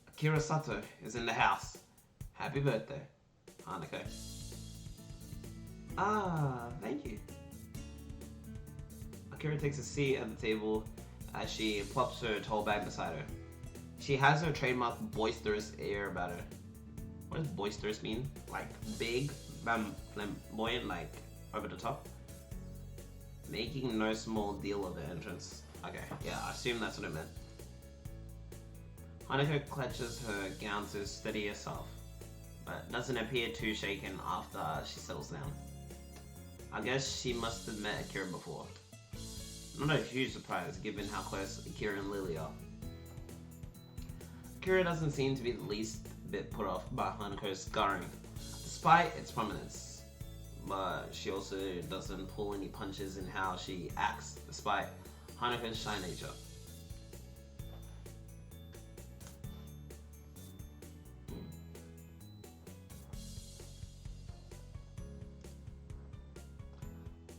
Akira Sato is in the house. Happy birthday, Hanukkah. Ah, thank you. Akira takes a seat at the table as she plops her tall bag beside her. She has her trademark boisterous air about her. What does boisterous mean? Like big, flamboyant, like over the top? Making no small deal of the entrance. Okay, yeah, I assume that's what it meant. Hanukkah clutches her gown to steady herself, but doesn't appear too shaken after she settles down. I guess she must have met Akira before. Not a huge surprise given how close Akira and Lily are. Akira doesn't seem to be the least bit put off by Hanukkah's scarring, despite its prominence. But she also doesn't pull any punches in how she acts, despite Hanukkah's shy nature.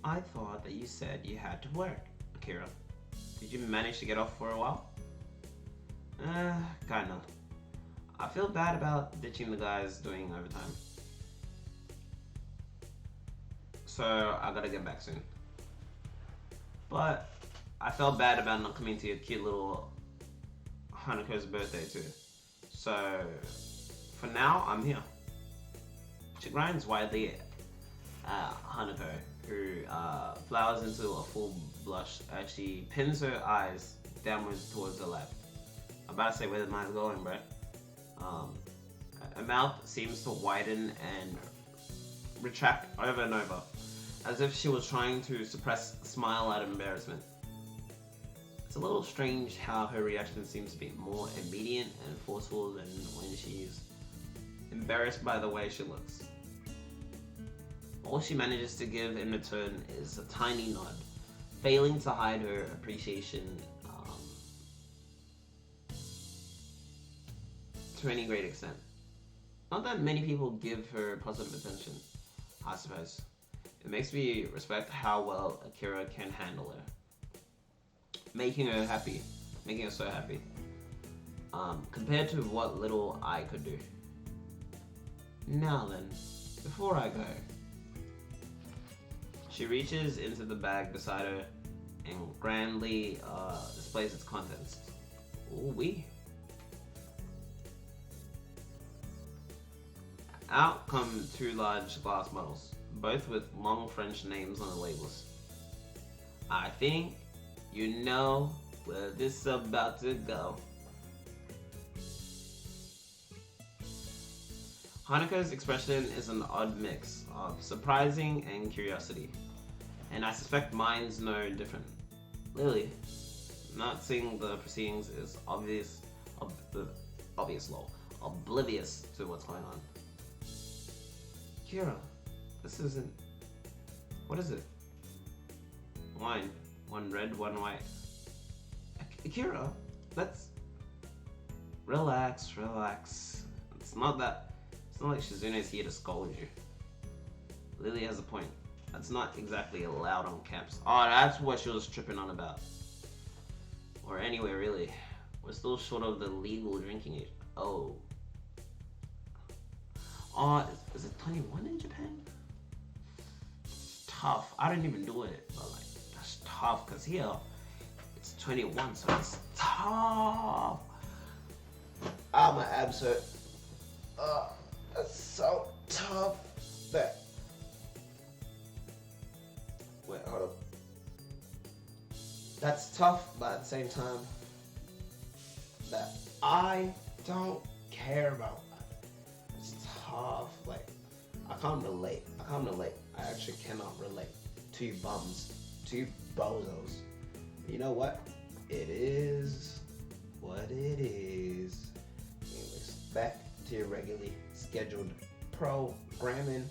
I thought that you said you had to work, Akira. Did you manage to get off for a while? Kinda. I feel bad about ditching the guys doing overtime. So I gotta get back soon. But I felt bad about not coming to your cute little Hanukkah's birthday too. So for now, I'm here. She grinds widely at Hanukkah, who flowers into a full blush as she pins her eyes downwards towards the left. I'm about to say where the mind's going, bro. Her mouth seems to widen and retract over and over, as if she was trying to suppress a smile out of embarrassment. It's a little strange how her reaction seems to be more immediate and forceful than when she's embarrassed by the way she looks. All she manages to give in return is a tiny nod, failing to hide her appreciation to any great extent. Not that many people give her positive attention, I suppose. It makes me respect how well Akira can handle her. Making her so happy. Compared to what little I could do. Now then, before I go, she reaches into the bag beside her and grandly displays its contents. Ooh-wee. Out come two large glass bottles, both with long French names on the labels. I think You know where this is about to go. Hanukkah's expression is an odd mix of surprising and curiosity, and I suspect mine's no different. Lily, not seeing the proceedings is oblivious to what's going on. Kira, this isn't. What is it? Wine. One red, one white. Akira, let's relax. It's not like Shizune's here to scold you. Lily has a point. That's not exactly allowed on campus. Oh, that's what she was tripping on about. Or anywhere, really. We're still short of the legal drinking age. Oh. Oh, is it 21 in Japan? It's tough. I don't even do it, but like, that's tough, because here, it's 21, so it's tough. Ah, my abs hurt. That's so tough. That. Wait, hold up. That's tough, but at the same time, that I don't care about. It's tough. Like, I can't relate. I actually cannot relate. Two bums. Two bozos. You know what? It is what it is. Anyways, back to your regularly scheduled programming.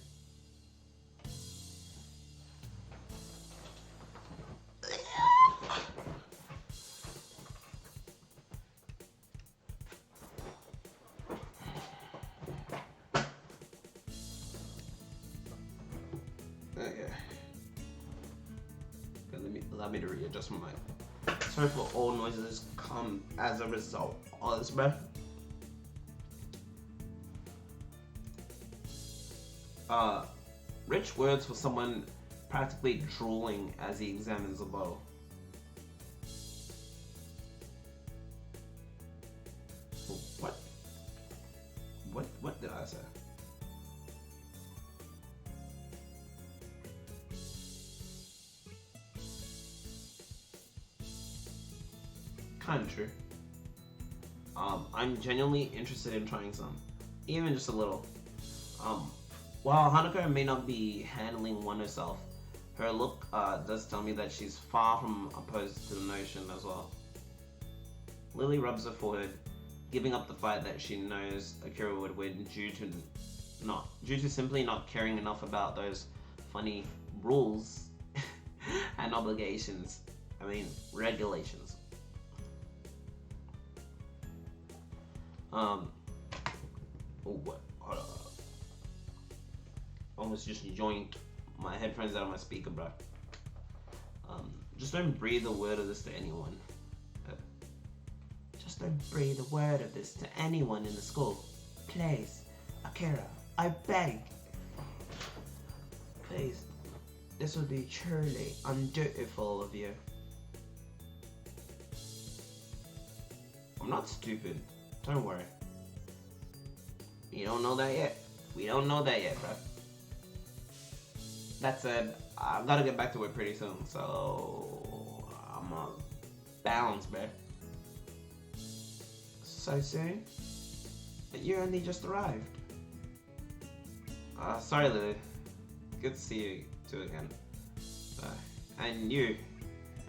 Okay. Allow me to readjust my mic. Sorry for all noises come as a result of all this, bruh. Rich words for someone practically drooling as he examines the bottle. What did I say? Kind of true. I'm genuinely interested in trying some, even just a little. While Hanukkah may not be handling one herself, her look does tell me that she's far from opposed to the notion as well. Lily rubs her forehead, giving up the fight that she knows Akira would win due to simply not caring enough about those funny rules and obligations. I mean, regulations. Oh, what? Hold up. Almost just joinked my headphones out of my speaker, bro. Just don't breathe a word of this to anyone. Just don't breathe a word of this to anyone in the school. Please, Akira, I beg. Please, this would be truly undutiful of you. I'm not stupid. Don't worry. You don't know that yet. We don't know that yet, bro. That said, I've got to get back to it pretty soon, so I'm gonna bounce, bro. So soon? But you only just arrived. Sorry, Lily. Good to see you too again. And you,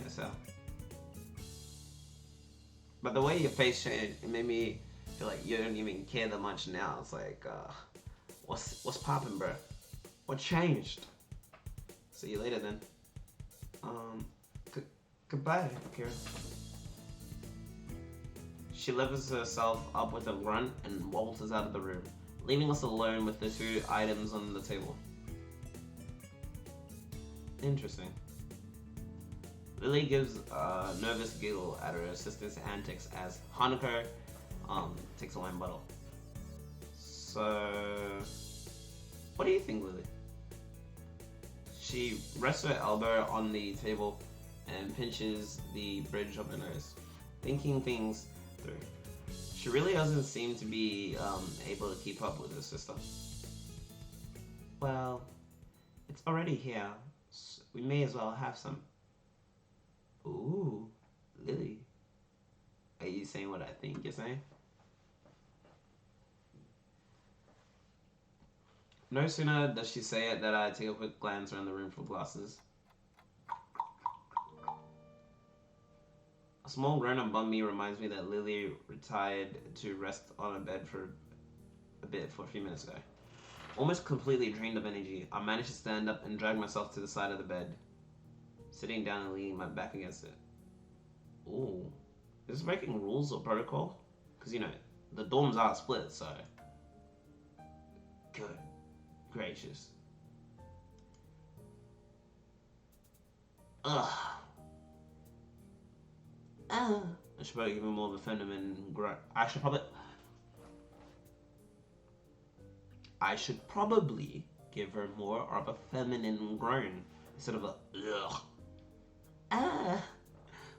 yourself. But the way your face changed, it made me feel like you don't even care that much now. It's like, what's poppin', bro? What changed? See you later then. Goodbye, Akira. She levers herself up with a grunt and waltzes out of the room, leaving us alone with the two items on the table. Interesting. Lily gives a nervous giggle at her assistant's antics as Hanako takes a wine bottle. So, what do you think, Lily? She rests her elbow on the table and pinches the bridge of her nose, thinking things through. She really doesn't seem to be able to keep up with her sister. Well, it's already here, so we may as well have some. Ooh, Lily. Are you saying what I think you're saying? No sooner does she say it that I take a quick glance around the room for glasses. A small groan above me reminds me that Lily retired to rest on a bed for a few minutes ago. Almost completely drained of energy, I managed to stand up and drag myself to the side of the bed, sitting down and leaning my back against it. Ooh. Is this breaking rules or protocol? Because, the dorms are split, so... Good gracious. Ugh. I should probably give him more of a feminine grunt. I should probably give her more of a feminine groan instead of a ugh.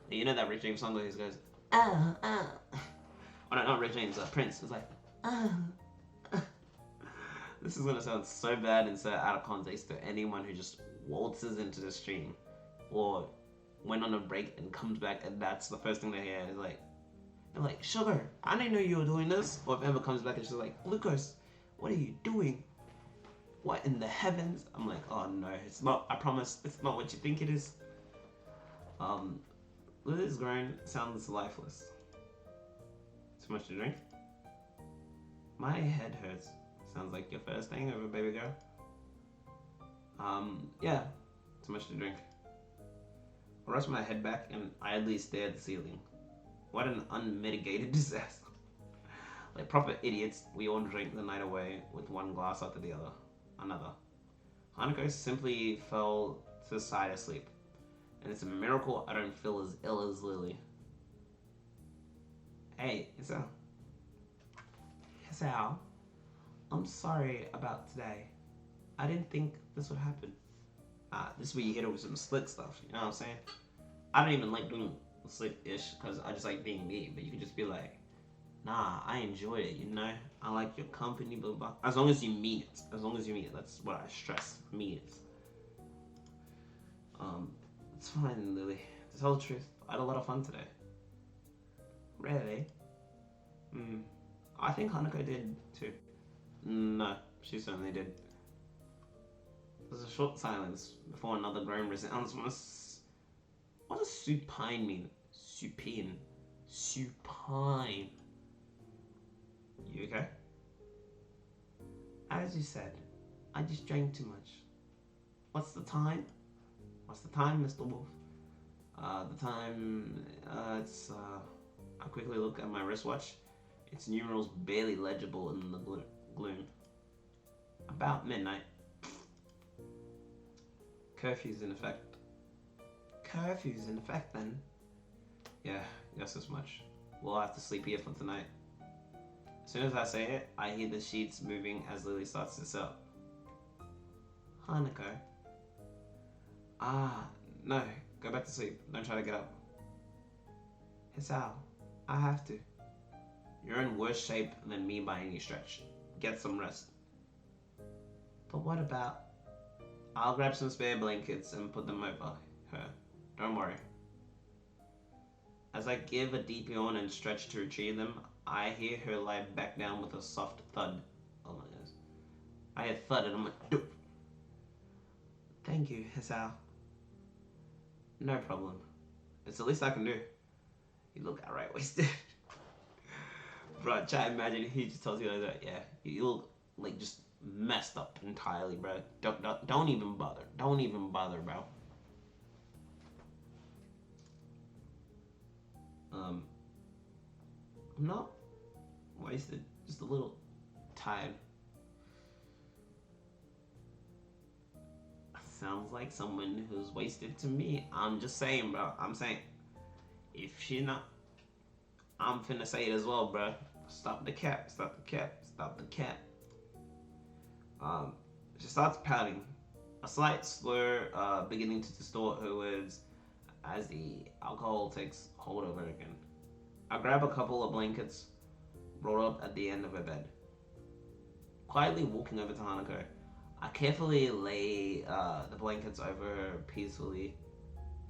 You know that Rick James song where he goes Oh no, not Rick James, Prince. It's like This is gonna sound so bad and so out of context to anyone who just waltzes into the stream or went on a break and comes back and that's the first thing they hear. Is like, they're like, Sugar, I didn't know you were doing this. Or if Emma comes back and she's like, Lucas, what are you doing? What in the heavens? I'm like, oh no, it's not. I promise, it's not what you think it is. Lily's groan sounds lifeless. Too much to drink? My head hurts. Sounds like your first thing over baby girl. Yeah, too much to drink. I rest my head back and idly stare at the ceiling. What an unmitigated disaster. Like proper idiots, we all drank the night away with one glass after the other. Another. Hanako simply fell to the side asleep. And it's a miracle I don't feel as ill as Lily. Hey, Isao. Isao, I'm sorry about today. I didn't think this would happen. This is where you hit it with some slick stuff, you know what I'm saying? I don't even like doing slick-ish because I just like being me, but you can just be like, nah, I enjoy it, you know? I like your company, blah, blah, blah. As long as you mean it. As long as you mean it. That's what I stress. Mean it. It's fine, Lily. To tell the truth, I had a lot of fun today. Really? I think Hanako did too. No, she certainly did. There's a short silence before another groan resounds from us. What does supine mean? Supine. Supine. You okay? As you said, I just drank too much. What's the time? What's the time, Mr. Wolf? The time, it's, I quickly look at my wristwatch. Its numerals barely legible in the gloom. About midnight. Curfew's in effect. Curfew's in effect then? Yeah, guess as much. We'll have to sleep here for tonight. As soon as I say it, I hear the sheets moving as Lily starts to sit up. Hanako. No. Go back to sleep. Don't try to get up. Hisao, I have to. You're in worse shape than me by any stretch. Get some rest. But what about... I'll grab some spare blankets and put them over her. Don't worry. As I give a deep yawn and stretch to retrieve them, I hear her lie back down with a soft thud. Oh my goodness. I hear thud and I'm like, Doof. Thank you, Hisao. No problem. It's the least I can do. You look outright wasted. Bro, try imagine he just tells you like that. Yeah, you look like just messed up entirely, bro. Don't even bother. Don't even bother, bro. I'm not wasted. Just a little tired. Sounds like someone who's wasted to me. I'm just saying, bro. I'm saying, if she's not, I'm finna say it as well, bro. Stop the cap. Stop the cap. Stop the cap. She starts pouting, a slight slur beginning to distort her words as the alcohol takes hold of her again. I grab a couple of blankets rolled up at the end of her bed. Quietly walking over to Hanako, I carefully lay the blankets over her peacefully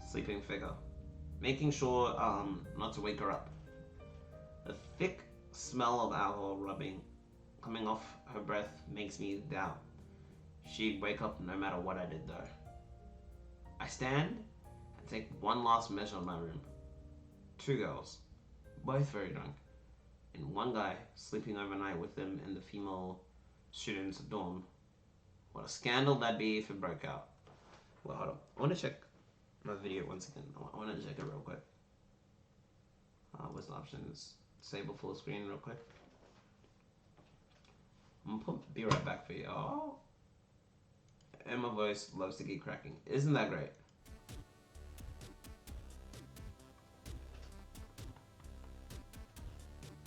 sleeping figure. making sure not to wake her up. The thick smell of alcohol rubbing coming off her breath makes me doubt she'd wake up no matter what I did though. I stand and take one last measure of my room. 2 girls, both very drunk, and one guy sleeping overnight with them in the female students' dorm. What a scandal that'd be if it broke out. Well, hold on. I want to check my video once again. I want to check it real quick. What's the options? Disable full screen real quick. I'm gonna be right back for you. Oh. And my voice loves to keep cracking. Isn't that great?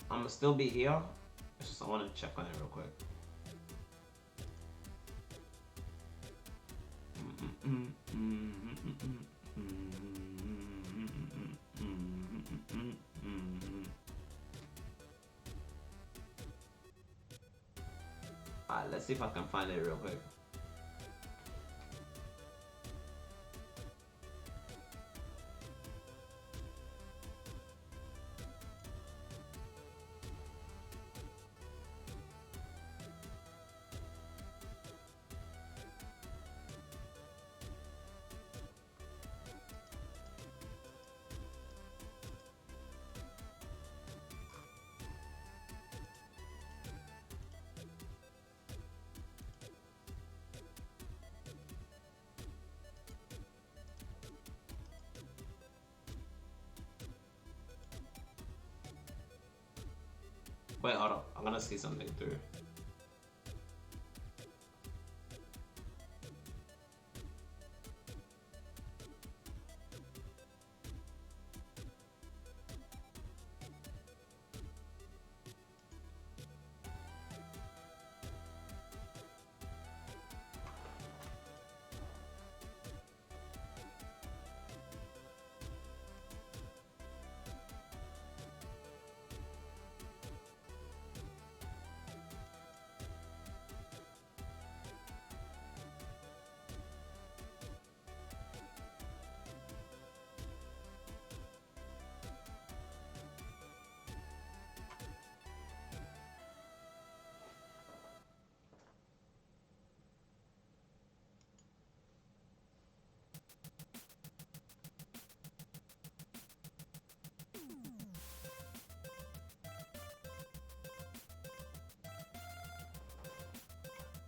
I'm gonna still be here. It's just I want to check on it real quick. Alright, let's see if I can find it real quick. Wait, hold on. I'm gonna see something through.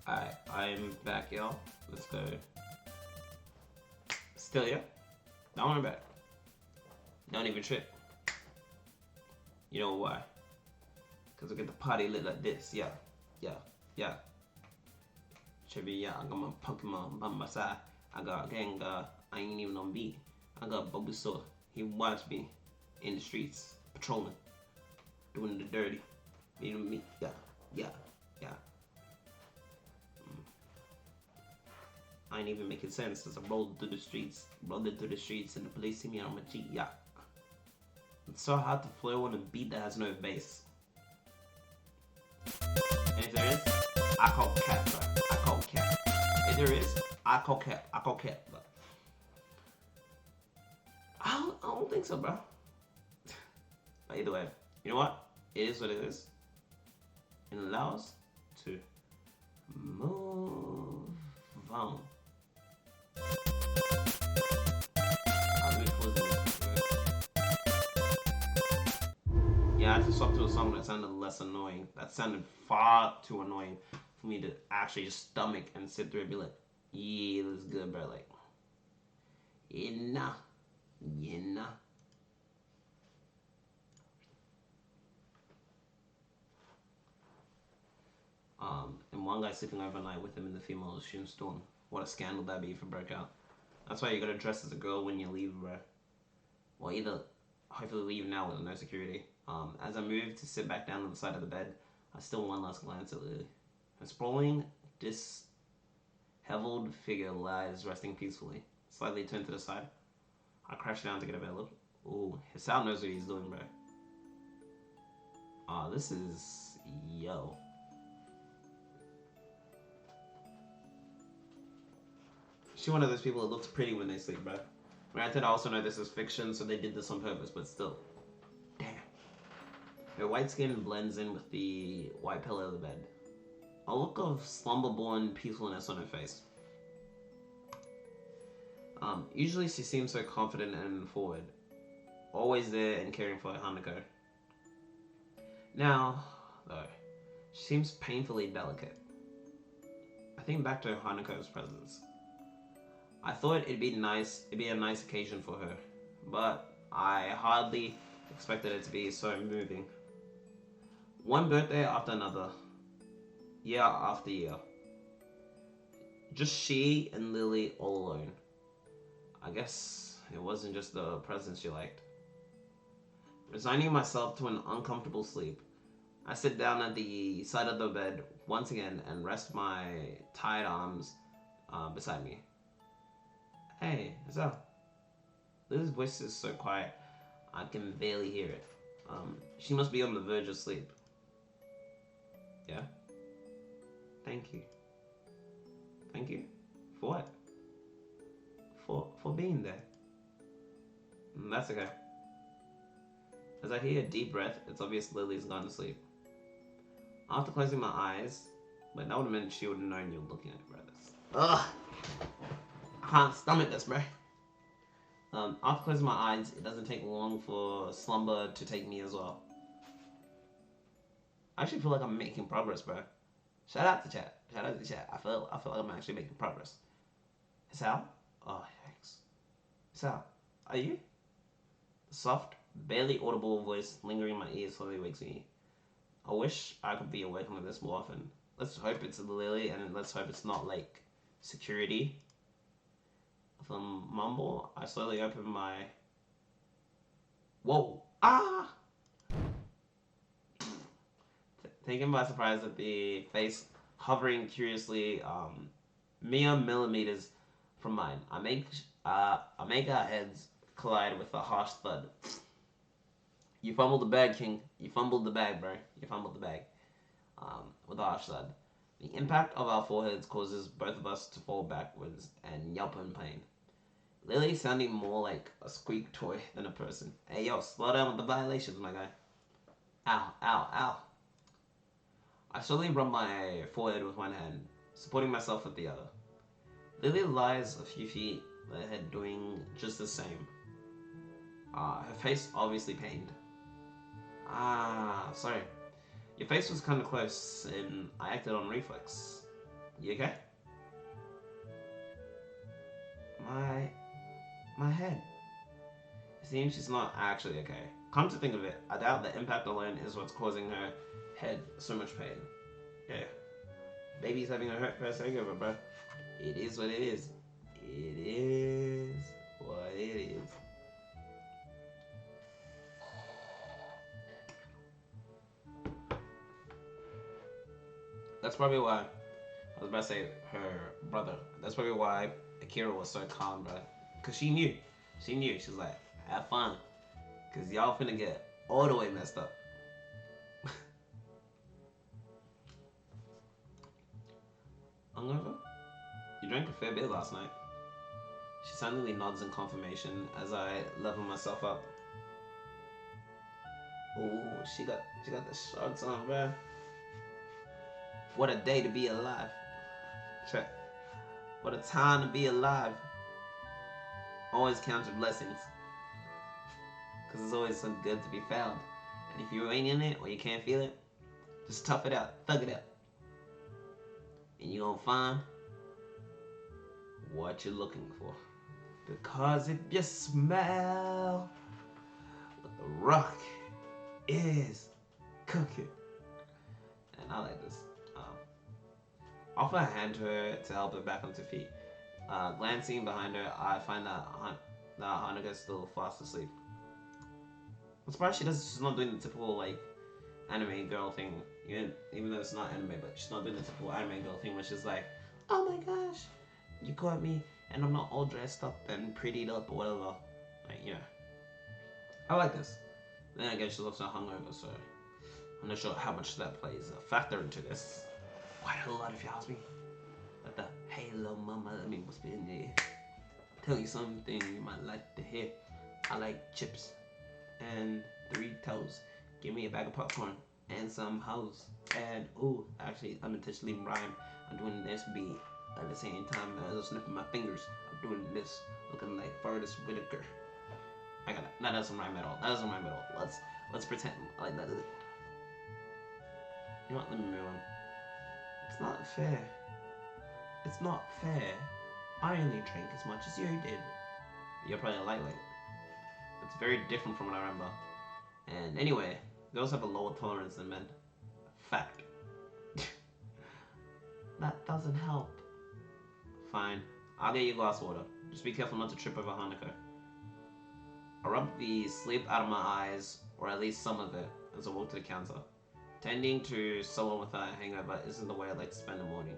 Alright, I'm back, y'all. Let's go. Still here? Now I'm back. Don't even trip. You know why? Because we get the party lit like this. Yeah, yeah, yeah. Chevy, yeah, I got my Pokemon by my side. I got Gengar, I ain't even on beat. I got Bulbasaur, he watched me in the streets, patrolling, doing the dirty. You know me? Yeah, yeah, yeah. I ain't even making sense as I rolled through the streets, and the police see me on my G, yeah. It's so hard to flow on a beat that has no bass. And if there is, I call cap, bro. I call cap. If there is, I call cap. Bro. I don't think so, bro. But either way, you know what? It is what it is. It allows us to move on. Yeah, I had to swap to a song that sounded less annoying. That sounded far too annoying for me to actually just stomach and sit through and be like, yeah, this is good, bro. Like, yeah, nah. And one guy sleeping overnight with him in the female student dorm. What a scandal that'd be if it broke out. That's why you gotta dress as a girl when you leave, bro. Well, either hopefully leave now with no security. As I move to sit back down on the side of the bed, I still one last glance at Lily. Her sprawling, disheveled figure lies resting peacefully, slightly turned to the side. I crash down to get a better look. Ooh, his sound knows what he's doing, bro. This is... yo. She's one of those people that looks pretty when they sleep, bro. Granted, I also know this is fiction, so they did this on purpose, but still. Damn. Her white skin blends in with the white pillow of the bed. A look of slumber-born peacefulness on her face. Usually she seems so confident and forward. Always there and caring for Hanako. Now, though, she seems painfully delicate. I think back to Hanako's presence. I thought it'd be a nice occasion for her, but I hardly expected it to be so moving. One birthday after another, year after year. Just she and Lily all alone. I guess it wasn't just the presents she liked. Resigning myself to an uncomfortable sleep, I sit down at the side of the bed once again and rest my tired arms beside me. Hey, what's up? Lily's voice is so quiet, I can barely hear it. She must be on the verge of sleep. Yeah? Thank you. Thank you? For what? For being there. That's okay. As I hear a deep breath, it's obvious Lily's gone to sleep. After closing my eyes, but that would have meant she would have known you were looking at her brothers. Ugh! I can't stomach this, bro. After closing my eyes, it doesn't take long for slumber to take me as well. I actually feel like I'm making progress, bro. Shout out to chat. Shout out to chat. I feel like I'm actually making progress. Sal? Oh, yikes. Sal, are you? The soft, barely audible voice lingering in my ears slowly wakes me. I wish I could be awake like this more often. Let's hope it's Lily, and let's hope it's not like security. From mumble, I slowly open my... Whoa! Ah! Taken by surprise at the face hovering curiously mere millimeters from mine. I make our heads collide with a harsh thud. You fumbled the bag, King. You fumbled the bag, bro. You fumbled the bag. With a harsh thud. The impact of our foreheads causes both of us to fall backwards and yelp in pain. Lily sounding more like a squeak toy than a person. Hey, yo, slow down with the violations, my guy. Ow, ow, ow. I slowly rub my forehead with one hand, supporting myself with the other. Lily lies a few feet ahead doing just the same. Her face obviously pained. Sorry. Your face was kind of close, and I acted on reflex. You okay? My head. It seems she's not actually okay. Come to think of it, I doubt the impact alone is what's causing her head so much pain. Yeah. Baby's having a hurt first hangover, bro. It is what it is. It is what it is. That's probably why, I was about to say her brother. That's probably why Akira was so calm, bro. Because she knew. She knew. She was like, have fun. Because y'all finna get all the way messed up. Hungover? You drank a fair bit last night. She silently nods in confirmation as I level myself up. Oh, she got the shorts on, bro. What a day to be alive. Check. What a time to be alive. Always count your blessings. Because there's always some good to be found. And if you ain't in it or you can't feel it, just tough it out. Thug it out. And you're going to find what you're looking for. Because if you smell what the rock is cooking. And I like this. Offer a hand to her to help her back onto feet. Glancing behind her, I find that Hanako's still fast asleep. I'm surprised she's not doing the typical like anime girl thing, even though it's not anime, but she's not doing the typical anime girl thing, which is like, oh my gosh, you caught me, and I'm not all dressed up and prettied up or whatever. Like, yeah, I like this. Then again, she's also hungover, so I'm not sure how much that plays a factor into this. Quite a lot, if you ask me. But the halo mama, I mean, must be in there. tell you something you might like to hear. I like chips and three toes. Give me a bag of popcorn and some hoes. And ooh, actually unintentionally rhyme. I'm doing this beat at the same time as I'm sniffing my fingers. I'm doing this, looking like Forrest Whitaker. I got it. That doesn't rhyme at all. That doesn't rhyme at all. Let's pretend like that. You know what? Let me move on. It's not fair. It's not fair. I only drank as much as you did. You're probably a lightweight. It's very different from what I remember. And anyway, girls have a lower tolerance than men. Fact. That doesn't help. Fine. I'll get you a glass of water. Just be careful not to trip over Hanukkah. I rub the sleep out of my eyes, or at least some of it, as I walk to the counter. Tending to someone without a hangover isn't the way I like to spend the morning.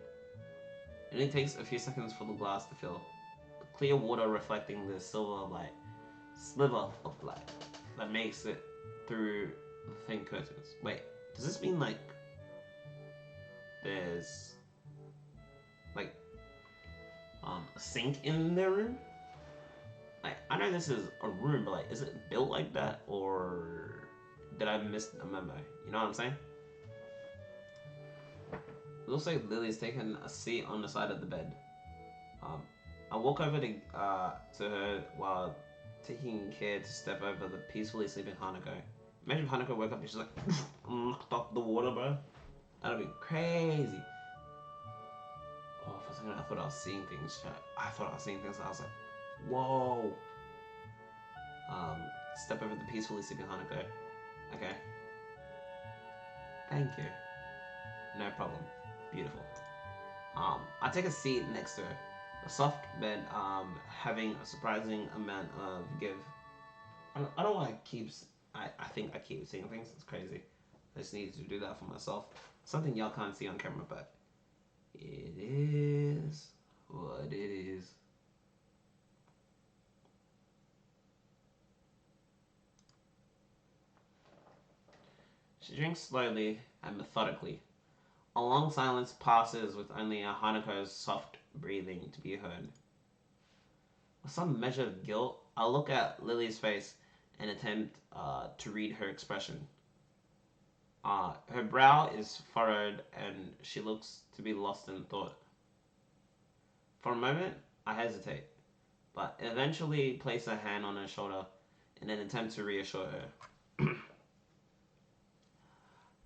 It only takes a few seconds for the glass to fill. The clear water reflecting the sliver of light that makes it through the thin curtains. Wait, does this mean like there's like a sink in their room? Like, I know this is a room, but like, is it built like that, or did I miss a memo? You know what I'm saying? It looks like Lily's taking a seat on the side of the bed. I walk over to her while taking care to step over the peacefully sleeping Hanako. Imagine if Hanako woke up and she's like, knocked off the water, bro. That'd be crazy. Oh, for a second I thought I was seeing things. I thought I was seeing things. I was like, whoa. Step over the peacefully sleeping Hanako. Okay. Thank you. No problem. Beautiful. I take a seat next to her. The soft bed, having a surprising amount of give. I don't want to keep. I think I keep seeing things. It's crazy. I just need to do that for myself. Something y'all can't see on camera, but it is what it is. She drinks slowly and methodically. A long silence passes with only a Hanako's soft breathing to be heard. With some measure of guilt, I look at Lily's face and attempt to read her expression. Her brow is furrowed and she looks to be lost in thought. For a moment, I hesitate, but eventually place a hand on her shoulder in an attempt to reassure her.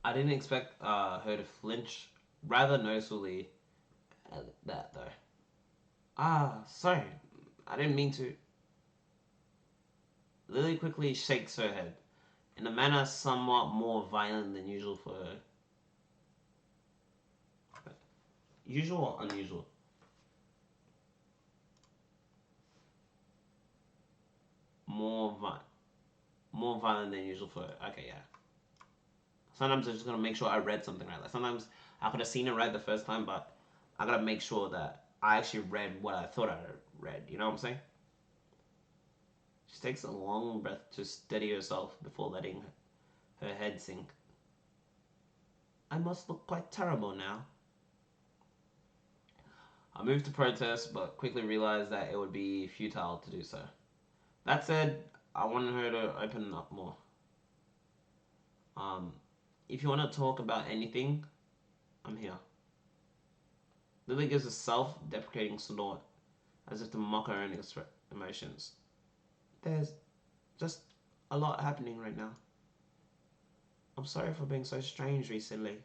I didn't expect her to flinch rather noticeably at that, though. Sorry. I didn't mean to. Lily quickly shakes her head, in a manner somewhat more violent than usual for her. Usual or unusual? More violent than usual for her. Okay, yeah. Sometimes I'm just gonna make sure I read something right. Like sometimes I could have seen it right the first time, but I gotta make sure that I actually read what I thought I read. You know what I'm saying? She takes a long breath to steady herself before letting her head sink. I must look quite terrible now. I moved to protest, but quickly realized that it would be futile to do so. That said, I wanted her to open up more. Um, if you want to talk about anything, I'm here. Lily gives a self-deprecating snort, as if to mock her own emotions. There's just a lot happening right now. I'm sorry for being so strange recently,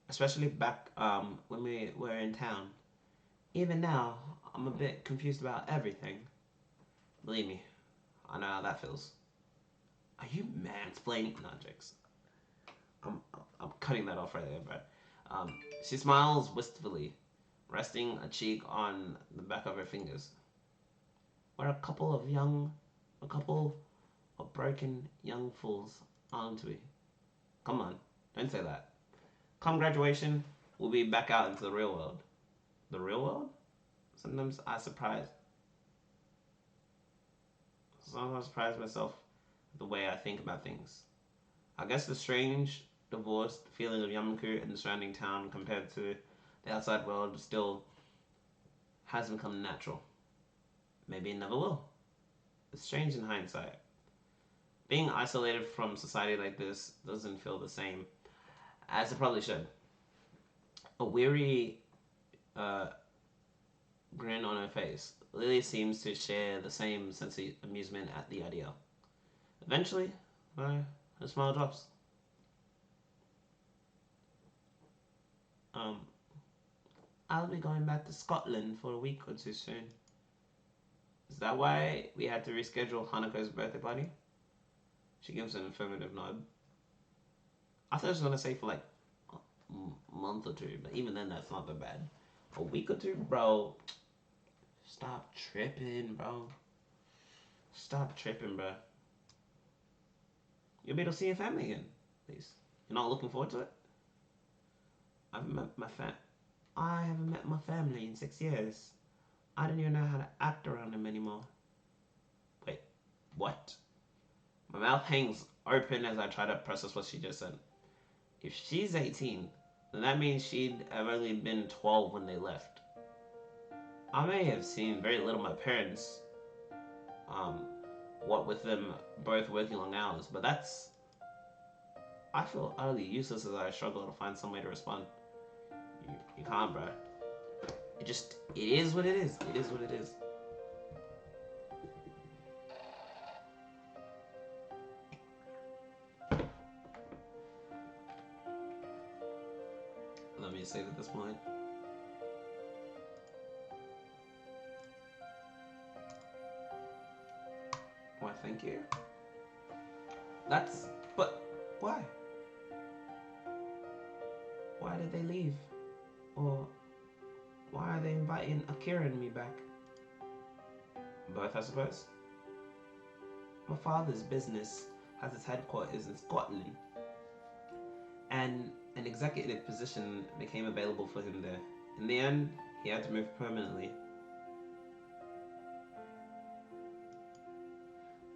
especially back when we were in town. Even now, I'm a bit confused about everything. Believe me, I know how that feels. Are you mansplaining? No, jokes. I'm cutting that off right there, bro. She smiles wistfully, resting a cheek on the back of her fingers. We're a couple of broken young fools, aren't we? Come on, don't say that. Come graduation, we'll be back out into the real world. The real world? Sometimes I surprise myself the way I think about things. I guess the strange, divorced feeling of Yamaku and the surrounding town compared to the outside world still has become natural. maybe it never will. It's strange in hindsight. Being isolated from society like this doesn't feel the same as it probably should. A weary uh, grin on her face, Lily seems to share the same sense of amusement at the idea. Eventually, her smile drops. Um, I'll be going back to Scotland for a week or two soon. Is that why we had to reschedule Hanukkah's birthday party? She gives an affirmative nod. I thought she was going to say for like a month or two, but even then, that's not that bad. A week or two, bro. Stop tripping, bro. Stop tripping, bro. You'll be able to see your family again, please. You're not looking forward to it? I haven't met my family in 6 years. I don't even know how to act around them anymore. Wait, what? My mouth hangs open as I try to process what she just said. If she's 18, then that means she'd have only been 12 when they left. I may have seen very little of my parents, what with them both working long hours, but that's... I feel utterly useless as I struggle to find some way to respond. You can't, bro. It is what it is. It is what it is. Let me save at this point. Why, thank you. But why? Why did they leave? Or why are they inviting Akira and me back? Both, I suppose. My father's business has its headquarters in Scotland, and an executive position became available for him there. In the end, he had to move permanently.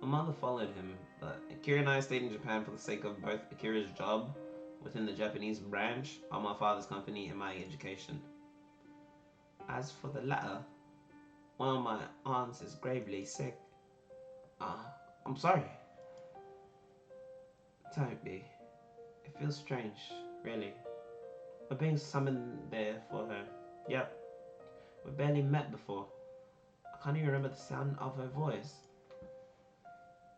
My mother followed him, but Akira and I stayed in Japan for the sake of both Akira's job within the Japanese branch of my father's company and my education. As for the latter, one of my aunts is gravely sick. I'm sorry. Don't be. It feels strange, really. We're being summoned there for her. Yep. We barely met before. I can't even remember the sound of her voice.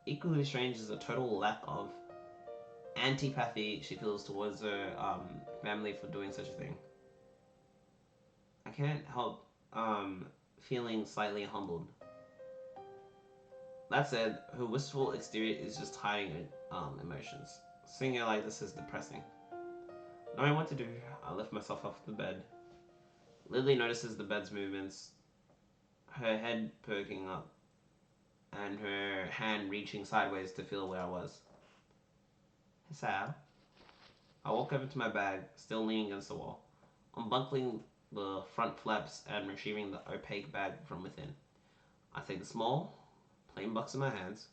Equally strange is the total lack of antipathy she feels towards her family for doing such a thing. I can't help feeling slightly humbled. That said, her wistful exterior is just hiding her emotions. Seeing her like this is depressing. Knowing what to do, I lift myself off the bed. Lily notices the bed's movements, her head perking up, and her hand reaching sideways to feel where I was. Hey, Sal. I walk over to my bag, still leaning against the wall, unbuckling the front flaps and retrieving the opaque bag from within. I take the small, plain box in my hands.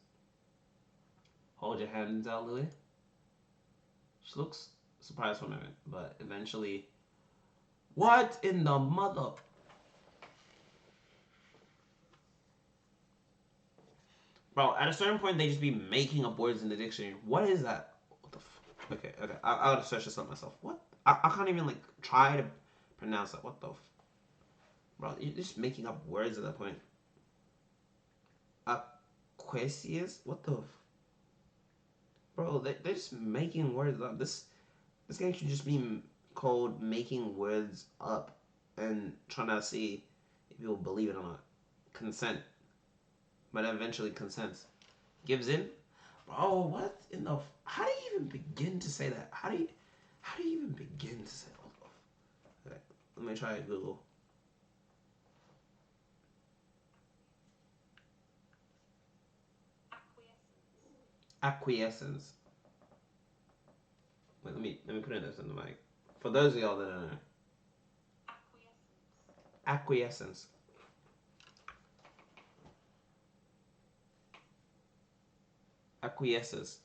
Hold your hands out, Lily. She looks surprised for a moment, but eventually... What in the mother... Bro, at a certain point, they just be making up words in the dictionary. What is that? What the Okay. I'll search this up myself. What? I can't even, like, try to pronounce that. What the Bro, you're just making up words at that point. Aquasius? What the Bro, they're just making words up. This game should just be called Making Words Up and trying to see if people believe it or not. Consent. But eventually consents. Gives in? Bro, what in the... How do you even begin to say that? How do you even begin to say that? Okay, let me try Google. Acquiescence. Wait, let me put this in the mic. For those of y'all that don't know. Acquiescence. Acquiesces.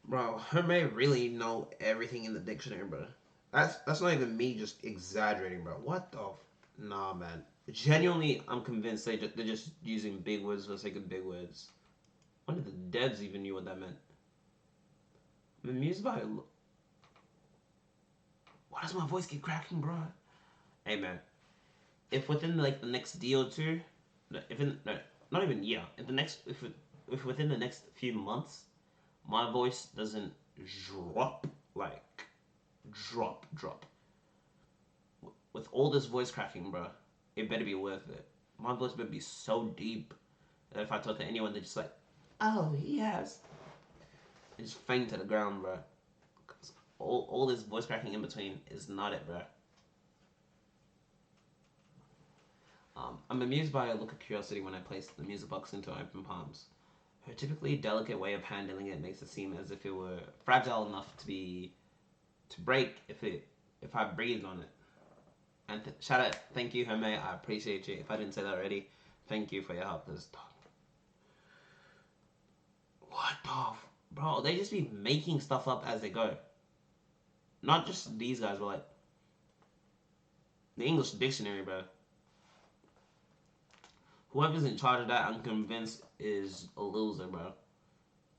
Bro, Herme really know everything in the dictionary, bro. That's not even me just exaggerating, bro. What the Nah, man. Genuinely, I'm convinced they're just using big words for the sake of big words. One of the devs even knew what that meant. I'm amused by it. Why does my voice keep cracking, bro? Hey, man. If within like the next day or two, if in no, not even year, if within the next few months, my voice doesn't drop like drop with all this voice cracking, bro, it better be worth it. My voice better be so deep that if I talk to anyone, they're just like, oh yes, they just faint to the ground, bro. All this voice cracking in between is not it, bro. I'm amused by a look of curiosity when I place the music box into open palms. Her typically delicate way of handling it makes it seem as if it were fragile enough to break if I breathed on it. And shout out, thank you, Herme. I appreciate you. If I didn't say that already, thank you for your help. This dog. What the bro? They just be making stuff up as they go. Not just these guys, but like the English dictionary, bro. Whoever's in charge of that, I'm convinced is a loser, bro.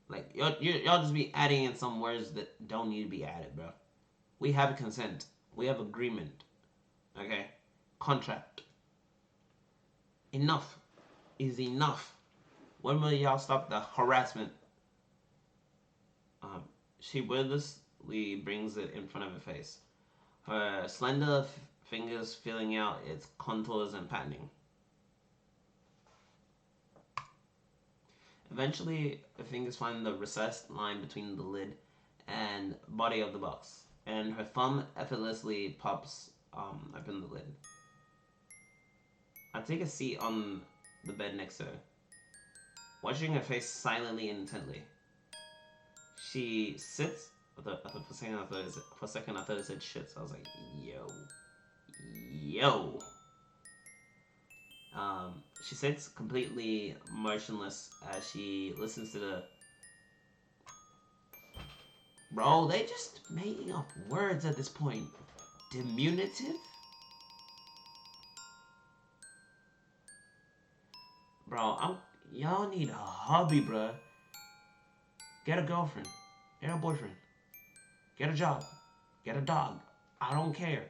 Like y'all just be adding in some words that don't need to be added, bro. We have consent. We have agreement. Okay, contract. Enough is enough. When will y'all stop the harassment? She wordlessly brings it in front of her face. Her slender fingers filling out its contours and patterning. Eventually, her fingers find the recessed line between the lid and body of the box, and her thumb effortlessly pops open the lid. I take a seat on the bed next to her, watching her face silently and intently. She sits. For a second, I thought it said shit. So I was like, yo. She sits completely motionless as she listens to the. Bro, they just making up words at this point. Diminutive? Bro, y'all need a hobby, bro. Get a girlfriend. Get a boyfriend. Get a job. Get a dog. I don't care.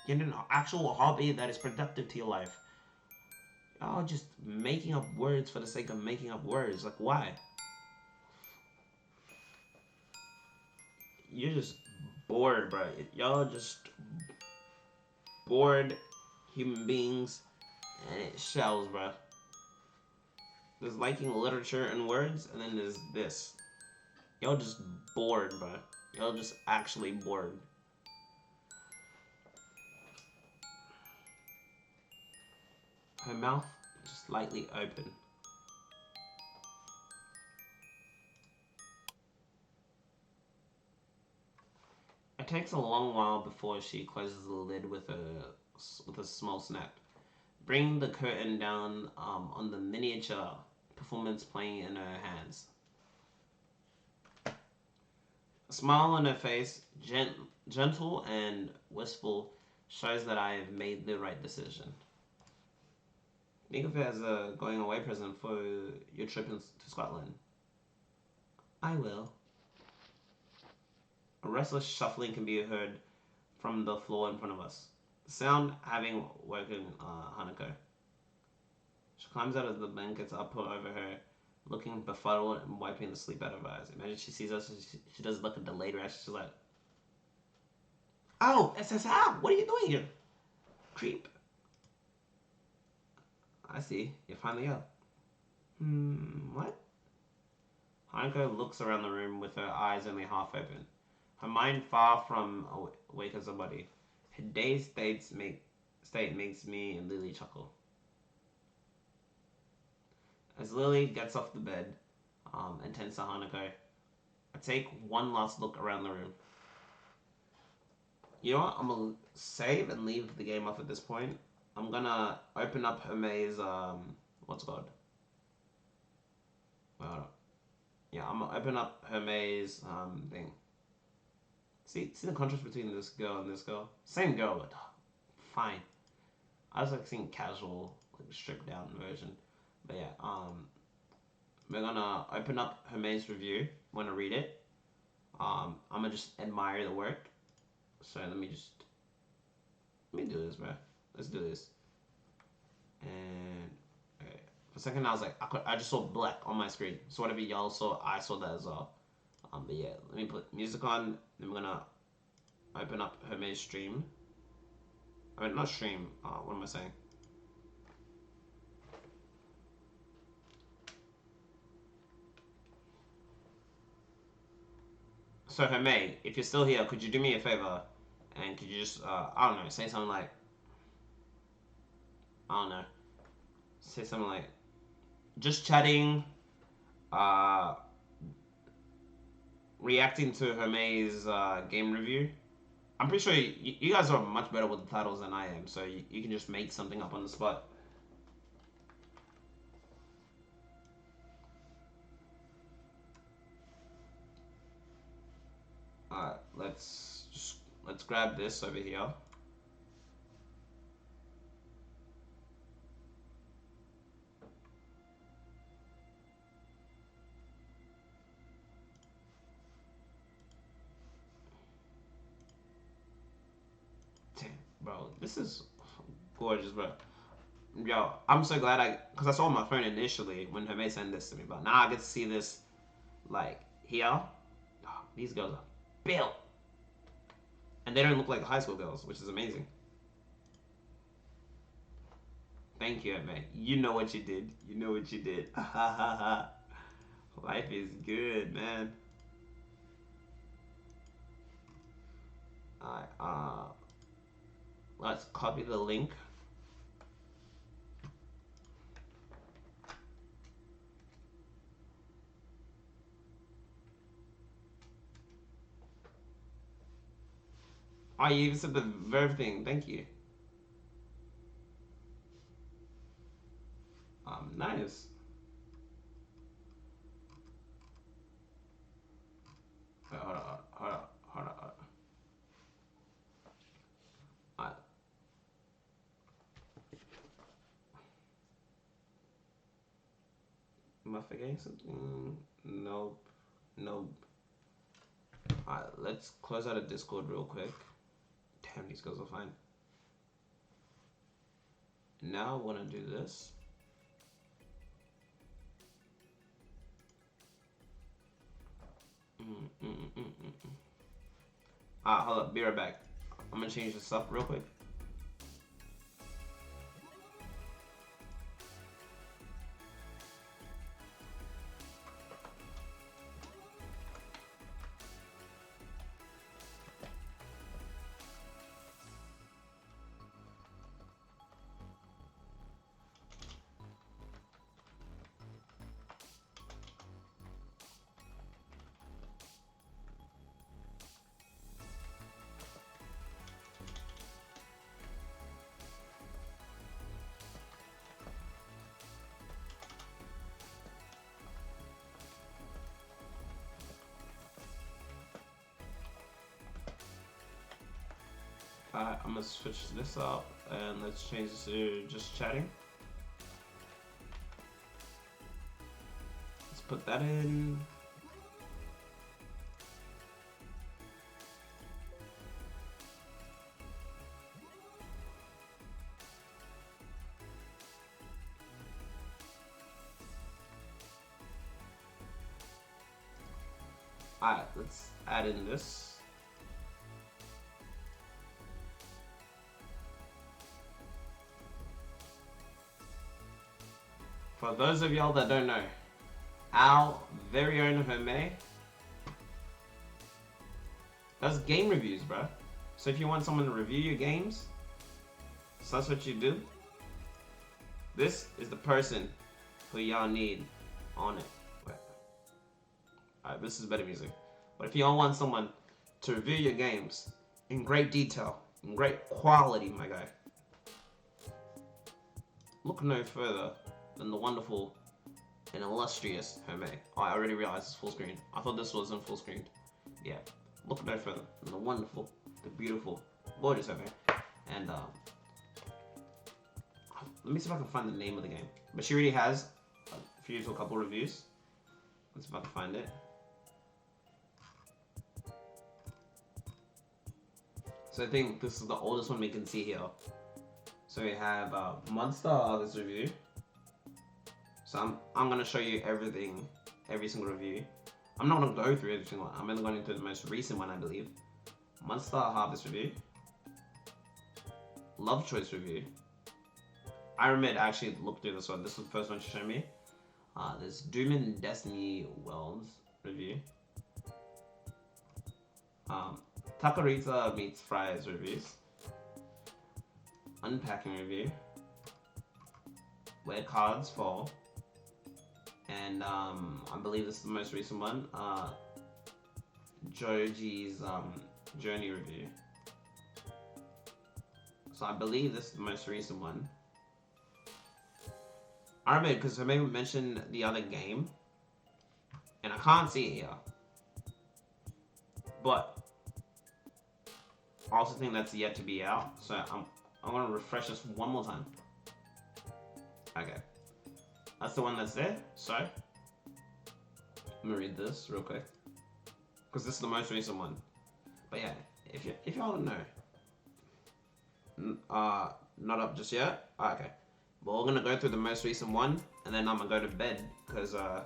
Get an actual hobby that is productive to your life. Y'all just making up words for the sake of making up words. Like, why? You're just bored, bro. Y'all just bored human beings, and it shows, bro. There's liking literature and words, and then there's this. Y'all just bored, bro. Y'all just actually bored. Her mouth just slightly open. It takes a long while before she closes the lid with a small snap, bringing the curtain down on the miniature performance playing in her hands. A smile on her face, gentle and wistful, shows that I have made the right decision. Think of it as a going away present for your trip to Scotland. I will. A restless shuffling can be heard from the floor in front of us. The sound having woken Hanako. She climbs out of the blankets I put over her, looking befuddled and wiping the sleep out of her eyes. Imagine she sees us and she does like a delayed reaction. She's like, oh, SSR, what are you doing here? Creep. I see. You're finally up. What? Hanako looks around the room with her eyes only half open. Her mind far from awake as her body. Her dazed state makes me and Lily chuckle. As Lily gets off the bed and tends to Hanako, I take one last look around the room. You know what? I'm gonna save and leave the game off at this point. I'm gonna open up Herme's what's it called? Well, yeah, I'm gonna open up Herme's thing. See the contrast between this girl and this girl? Same girl, but fine. I was like seeing casual, like stripped down version. But yeah, we're gonna open up Herme's review. Wanna read it? I'm gonna just admire the work. So let me do this, bro. Let's do this. And okay. For a second, I was like, I just saw black on my screen. So whatever y'all saw, I saw that as well. But yeah, let me put music on. Then we're gonna open up Herme's stream. I mean, not stream. What am I saying? So Herme, if you're still here, could you do me a favor? And could you just, I don't know, say something like, I don't know, say something like, just chatting, uh, reacting to Herme's game review. I'm pretty sure you guys are much better with the titles than I am, so you can just make something up on the spot. Alright, let's grab this over here. Damn, bro, this is gorgeous, bro. Yo, I'm so glad because I saw my phone initially when Herme sent this to me, but now I get to see this, like, here. Oh, these girls are built. And they don't look like high school girls, which is amazing. Thank you, Herme. You know what you did. You know what you did. Life is good, man. Alright, let's copy the link. Oh, you even said the verb thing. Thank you. Nice. Wait, hold on. Alright. Am I forgetting something? Nope. Alright, let's close out of Discord real quick. Damn, these girls are fine. Now I want to do this. Hold up, be right back. I'm gonna change this up real quick. Alright, I'm gonna switch this up and let's change this to just chatting. Let's put that in. Alright, let's add in this. For those of y'all that don't know, our very own Herme does game reviews, bro. So if you want someone to review your games, so that's what you do. This is the person who y'all need on it. Alright, this is better music. But if y'all want someone to review your games in great detail, in great quality, my guy, look no further than the wonderful and illustrious Herme. Oh, I already realized it's full screen. I thought this wasn't full screen. Yeah, look no further than the wonderful, the beautiful, gorgeous Herme. And Let me see if I can find the name of the game. But she already has a few to a couple reviews. Let's see if I can find it. So I think this is the oldest one we can see here. So we have Monster Artist review. So I'm gonna show you everything, every single review. I'm not gonna go through every single one. I'm only going into the most recent one, I believe. Monster Harvest review. Love Choice review. I remember to actually look through this one. This was the first one she showed me. There's Doom and Destiny Worlds review. Takarita Meets Fries reviews. Unpacking review. Where Cards Fall. And I believe this is the most recent one. Joji's Journey review. So I believe this is the most recent one. I remember because Herme mentioned the other game, and I can't see it here. But I also think that's yet to be out. So I'm gonna refresh this one more time. Okay, that's the one that's there. So I'm gonna read this real quick because this is the most recent one. But yeah, if y'all don't know, not up just yet. Okay, but we're gonna go through the most recent one, and then I'm gonna go to bed because I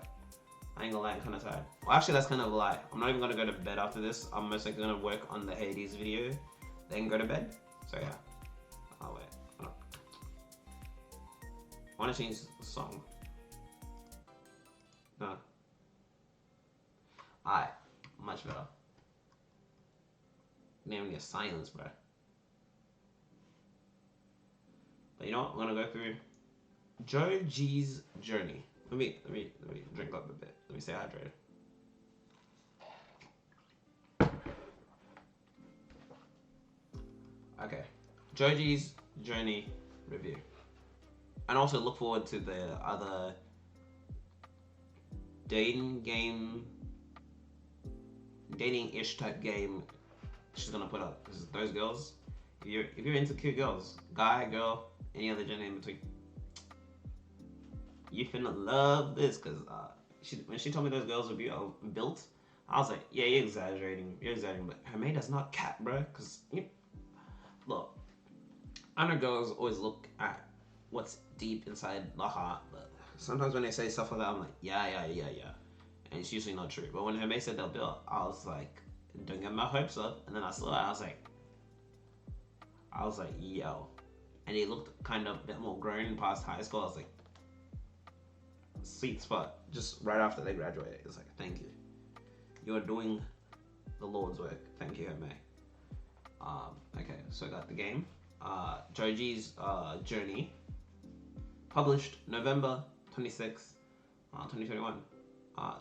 ain't gonna lie, I'm kind of tired. Well, actually, that's kind of a lie. I'm not even gonna go to bed after this. I'm most likely gonna work on the Hades video, then go to bed. So yeah. Oh wait. Hold on. I wanna change the song. No. Alright. Much better. Name me a silence, bro. But you know what? I'm gonna go through Joji's Journey. Let me drink up a bit. Let me stay hydrated. Okay. Joji's Journey review. And also look forward to the other dating-ish type game she's gonna put up. Because those girls, if you're into cute girls, guy, girl, any other gender in between, you finna love this. Because when she told me those girls were built, I was like, yeah, you're exaggerating, but Herme does not cap, bro. Because look, I know girls always look at what's deep inside the heart, but sometimes when they say stuff like that, I'm like, yeah, and it's usually not true. But when Herme said they're built, I was like, don't get my hopes up. And then I saw it, I was like, yo. And he looked kind of a bit more grown past high school. I was like, sweet spot. Just right after they graduated, it's like, thank you. You are doing the Lord's work. Thank you, Herme. Okay, so I got the game. Joji's Journey. Published November 26th, 2021.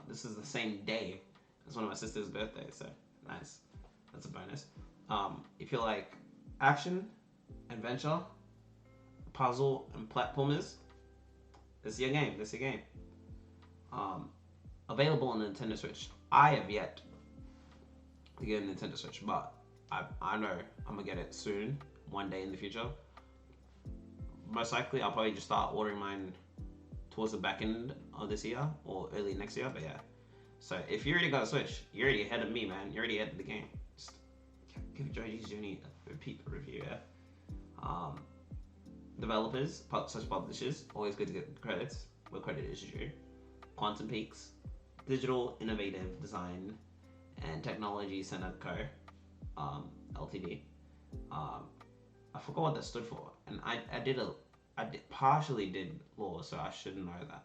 This is the same day as one of my sister's birthdays, so nice. That's a bonus. If you like action, adventure, puzzle, and platformers, this is your game. Available on the Nintendo Switch. I have yet to get a Nintendo Switch, but I know I'm gonna get it soon, one day in the future. Most likely, I'll probably just start ordering mine towards the back end of this year or early next year. But yeah, so if you already got a Switch, you're already ahead of me, man. You're already ahead of the game. Just give Joji's Journey a repeat review. Yeah. Developers, such publishers, always good to get credits. Where credit is due. Quantum Peaks, Digital Innovative Design and Technology Center Co. Ltd. I forgot what that stood for, and I partially did law, so I should know that.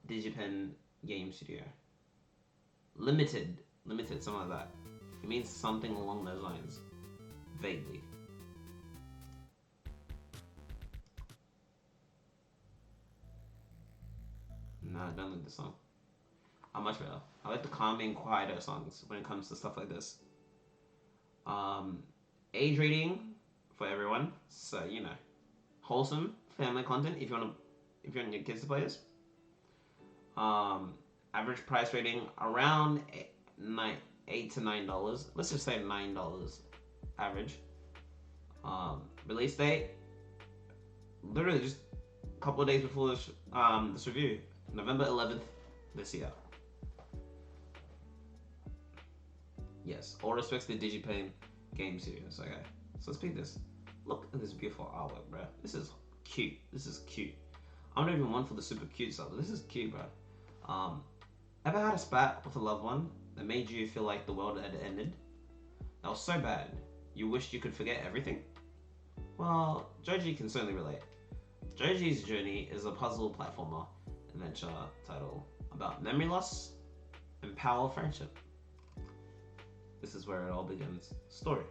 Digipen Game Studio. Limited, something like that. It means something along those lines, vaguely. No, I don't like this song. I'm much better. I like the calming, quieter songs when it comes to stuff like this. Age rating for everyone, so you know, wholesome family content if you want your kids to play this. Average price rating around $8 to $9. Let's just say $9 average. Release date literally just a couple of days before this review, November 11th this year. Yes, all respects to Digipain game studios. Okay, so let's pick this. Look at this beautiful artwork, bro. This is cute. This is cute. I'm not even one for the super cute stuff, but this is cute, bro. Ever had a spat with a loved one that made you feel like the world had ended? That was so bad, you wished you could forget everything? Well, Joji can certainly relate. Joji's Journey is a puzzle platformer adventure title about memory loss and power of friendship. This is where it all begins. Story.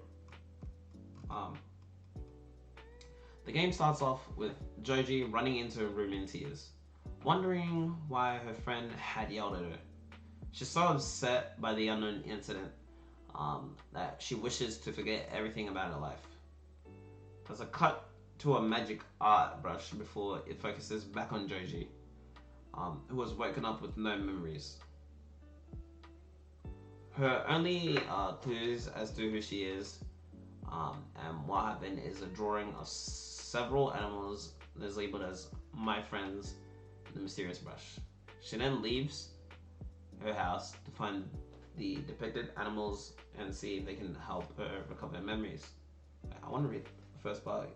The game starts off with Joji running into a room in tears, wondering why her friend had yelled at her. She's so upset by the unknown incident that she wishes to forget everything about her life. There's a cut to a magic art brush before it focuses back on Joji, who was woken up with no memories. Her only clues as to who she is and what happened is a drawing of several animals that's labeled as "My Friends, the Mysterious Brush." She then leaves her house to find the depicted animals and see if they can help her recover memories. I want to read the first part.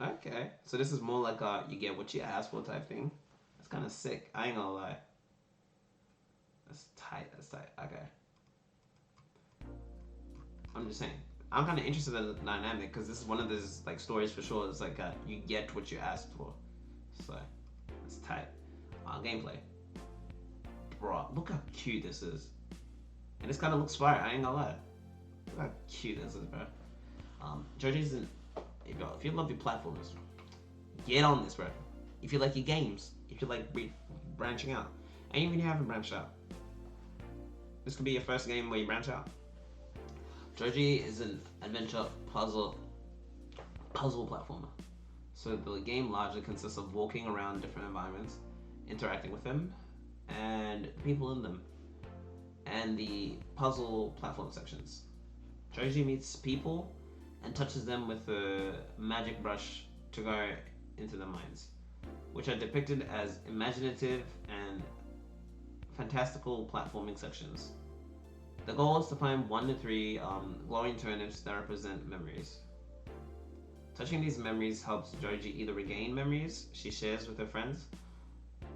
Okay, so this is more like a you get what you ask for type thing. That's kind of sick. I ain't gonna lie. That's tight. That's tight. Okay. I'm just saying. I'm kind of interested in the dynamic because this is one of those like stories for sure. It's like you get what you asked for. So it's tight. Gameplay. Bro, look how cute this is. And this kind of looks fire. I ain't gonna lie. Look how cute this is, bro. Joji's in. If you love your platformers, get on this, bro. If you like your games, if you like branching out, and even if you haven't branched out, this could be your first game where you branch out. Joji is an adventure puzzle platformer. So the game largely consists of walking around different environments, interacting with them, and people in them, and the puzzle platform sections. Joji meets people and touches them with a magic brush to go into their minds, which are depicted as imaginative and fantastical platforming sections. The goal is to find 1 to 3 glowing turnips that represent memories. Touching these memories helps Joji either regain memories she shares with her friends,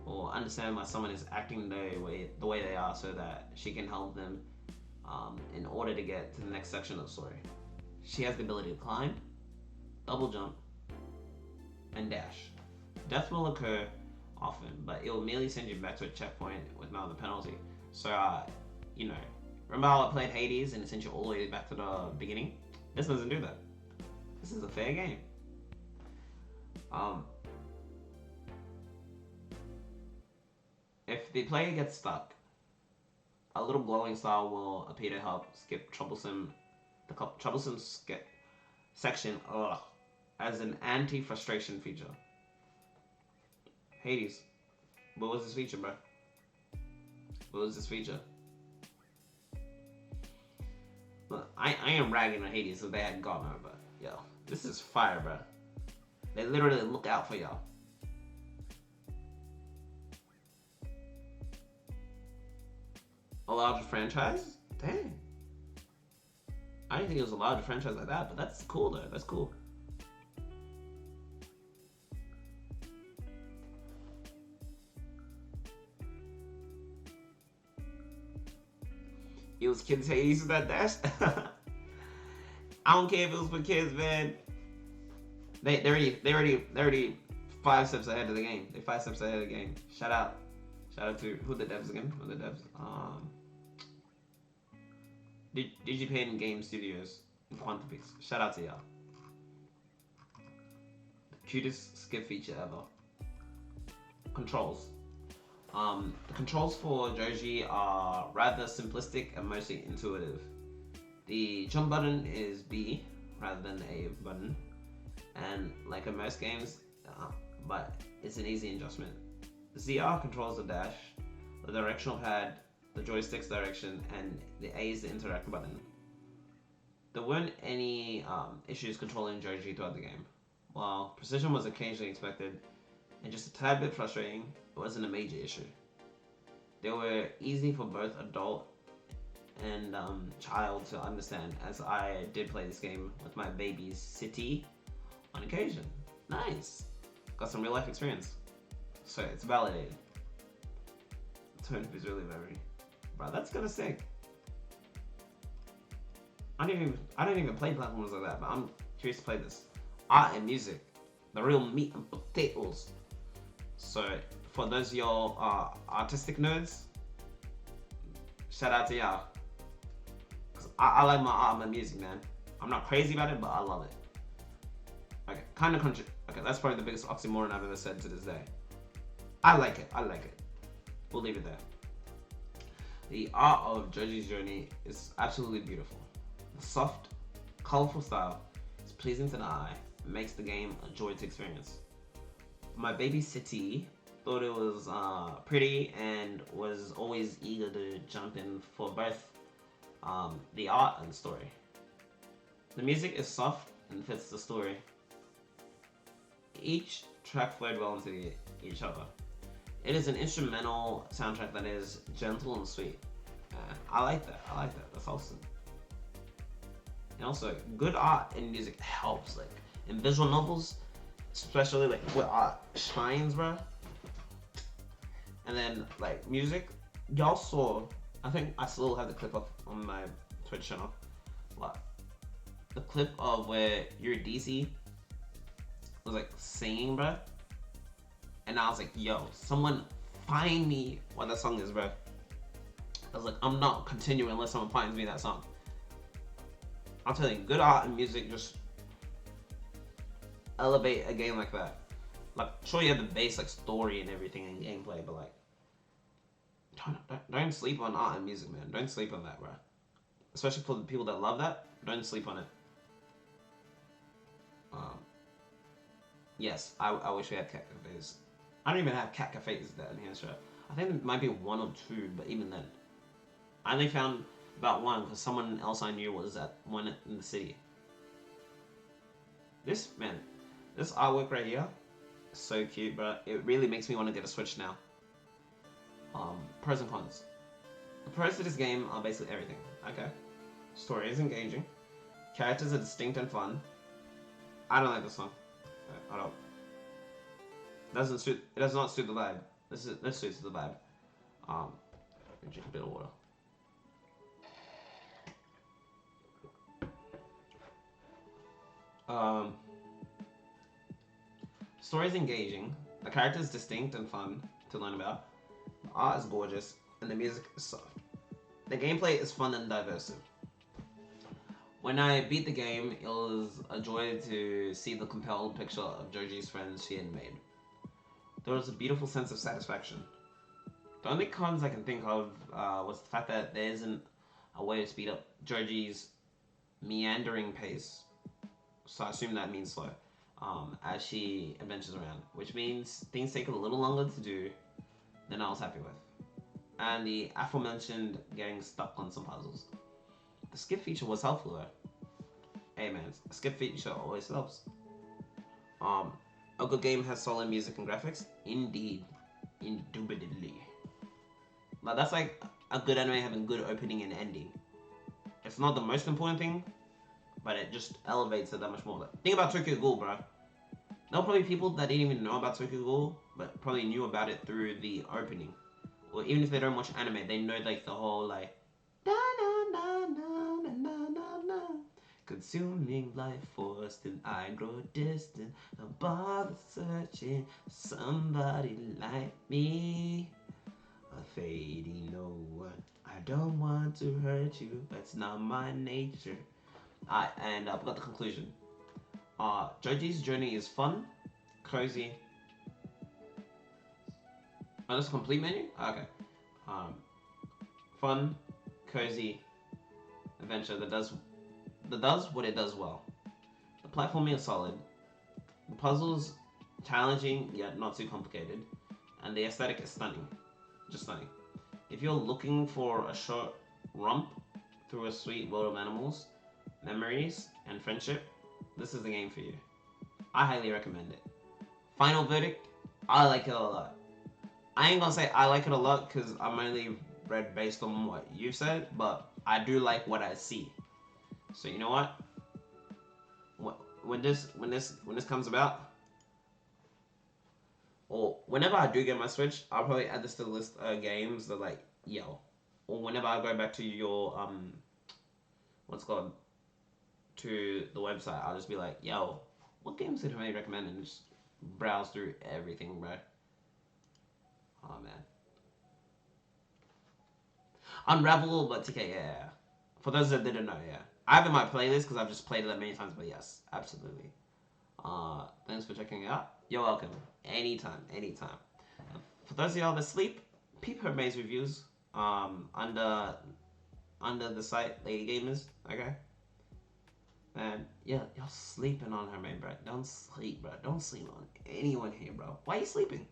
or understand why someone is acting the way they are so that she can help them in order to get to the next section of the story. She has the ability to climb, double jump, and dash. Death will occur often, but it will merely send you back to a checkpoint with no other penalty. So, remember how I played Hades and it sent you all the way back to the beginning? This doesn't do that. This is a fair game. If the player gets stuck, a little glowing star will appear to help skip the troublesome section as an anti-frustration feature. Hades, what was this feature, bro? What was this feature? Look, I am ragging on Hades so they hadn't got me, but yo, this is fire, bro. They literally look out for y'all. A larger franchise? Dang. I didn't think it was a larger franchise like that, but that's cool though. That's cool. It was kids Hades with that dash. I don't care if it was for kids, man. They already 5 steps ahead of the game. They're 5 steps ahead of the game. Shout out to who the devs again? Who the devs? Digipain Game Studios and Quantum Peaks. Shout out to y'all. The cutest skip feature ever. Controls. The controls for Joji are rather simplistic and mostly intuitive. The jump button is B rather than the A button, and like in most games, but is an easy adjustment. ZR controls the dash, the directional pad, the joystick's direction, and the A is the interact button. There weren't any issues controlling Joji throughout the game. While precision was occasionally expected and just a tad bit frustrating, it wasn't a major issue. They were easy for both adult and child to understand, as I did play this game with my baby City on occasion. Nice! Got some real life experience. So it's validated. Tone is really very. Bro, that's kinda sick. I don't even play platforms like that, but I'm curious to play this. Art and music. The real meat and potatoes. So for those of y'all artistic nerds, shout out to y'all. Cause I like my art and my music, man. I'm not crazy about it, but I love it. Okay, okay, that's probably the biggest oxymoron I've ever said to this day. I like it. We'll leave it there. The art of Joji's journey is absolutely beautiful. The soft, colorful style is pleasing to the eye and makes the game a joy to experience. My baby City thought it was pretty and was always eager to jump in for both the art and the story. The music is soft and fits the story. Each track flowed well into each other. It is an instrumental soundtrack that is gentle and sweet. I like that. That's awesome. And also, good art and music helps. Like in visual novels, especially like where art shines, bro. And then like music, y'all saw. I think I still have the clip up on my Twitch channel. Like the clip of where Eurydice was like singing, bro. And I was like, yo, someone find me what that song is, bro. I was like, I'm not continuing unless someone finds me that song. I'm telling you, good art and music just elevate a game like that. Like, sure, you have the base like story and everything and gameplay, but like, don't sleep on art and music, man. Don't sleep on that, bro. Especially for the people that love that, don't sleep on it. Yes, I wish we had cat cafes. I don't even have cat cafes down here, so I think there might be one or two, but even then, I only found about one because someone else I knew was at one in the city. This artwork right here is so cute, but it really makes me want to get a Switch now. Pros and cons. The pros to this game are basically everything. Okay, story is engaging, characters are distinct and fun. I don't like this song. I don't. It does not suit the vibe. This suits the vibe. Drink a bit of water. Story is engaging. The character is distinct and fun to learn about. The art is gorgeous, and the music is soft. The gameplay is fun and diverse. When I beat the game, it was a joy to see the compelled picture of Joji's friends she had made. There was a beautiful sense of satisfaction. The only cons I can think of was the fact that there isn't a way to speed up Joji's meandering pace. So I assume that means slow, as she adventures around, which means things take a little longer to do than I was happy with. And the aforementioned getting stuck on some puzzles. The skip feature was helpful though. Hey man, a skip feature always helps. A good game has solid music and graphics. Indeed. Indubitably. But that's like a good anime having good opening and ending. It's not the most important thing, but it just elevates it that much more. Think about Tokyo Ghoul, bro. There were probably people that didn't even know about Tokyo Ghoul, but probably knew about it through the opening. Or even if they don't watch anime, they know like the whole like da na na na na na na na, consuming life force till I grow distant. Don't bother searching somebody like me. A fading no one. I don't want to hurt you, but it's not my nature. And I've got the conclusion. Joji's journey is fun, cozy. Oh, that's a complete menu? Okay. Fun, cozy adventure that does what it does well. The platforming is solid. The puzzles challenging yet not too complicated, and the aesthetic is stunning, just stunning. If you're looking for a short romp through a sweet world of animals, memories, and friendship, this is the game for you. I highly recommend it. Final verdict, I like it a lot. I ain't gonna say I like it a lot because I'm only read based on what you said, but I do like what I see. So you know what? When this comes about, or whenever I do get my Switch, I'll probably add this to the list of games that like yo. Or whenever I go back to your what's it called, to the website, I'll just be like, yo, what games did Herme recommend, and just browse through everything, bro. Oh man, Unravel, but TK, yeah. For those that didn't know, yeah, I have in my playlist because I've just played it that many times. But yes, absolutely. Thanks for checking it out. You're welcome. Anytime, anytime. For those of y'all that sleep, peep Herme's reviews. Under the site Lady Gamers. Okay. Man, yeah, y'all sleeping on Herme, bro. Don't sleep, bro. Don't sleep on anyone here, bro. Why are you sleeping?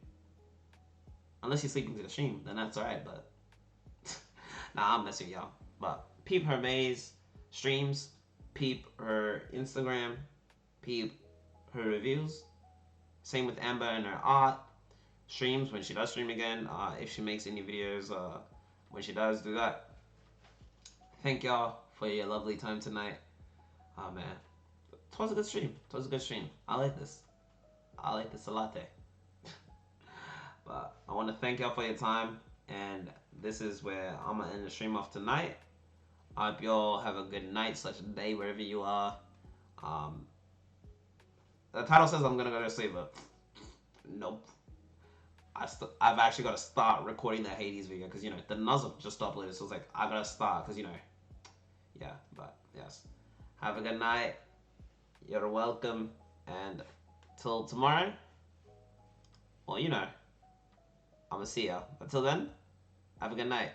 Unless you're sleeping to the stream, then that's alright. But nah, I'm messing with y'all. But peep Herme's streams, peep her Instagram, peep her reviews. Same with Amber and her art streams when she does stream again. If she makes any videos, when she does do that. Thank y'all for your lovely time tonight. Oh man, it was a good stream. It was a good stream. I like this. I like this a latte. But I want to thank y'all for your time, and this is where I'm gonna end the stream off tonight. I hope y'all have a good night slash day wherever you are. Um, the title says I'm gonna go to sleep, but nope. I've actually got to start recording the Hades video because you know the Nuzzle just uploaded, so it's like I gotta start because you know, yeah. But yes, have a good night. You're welcome, and till tomorrow. Well, you know, I'm gonna see ya. Until then, have a good night.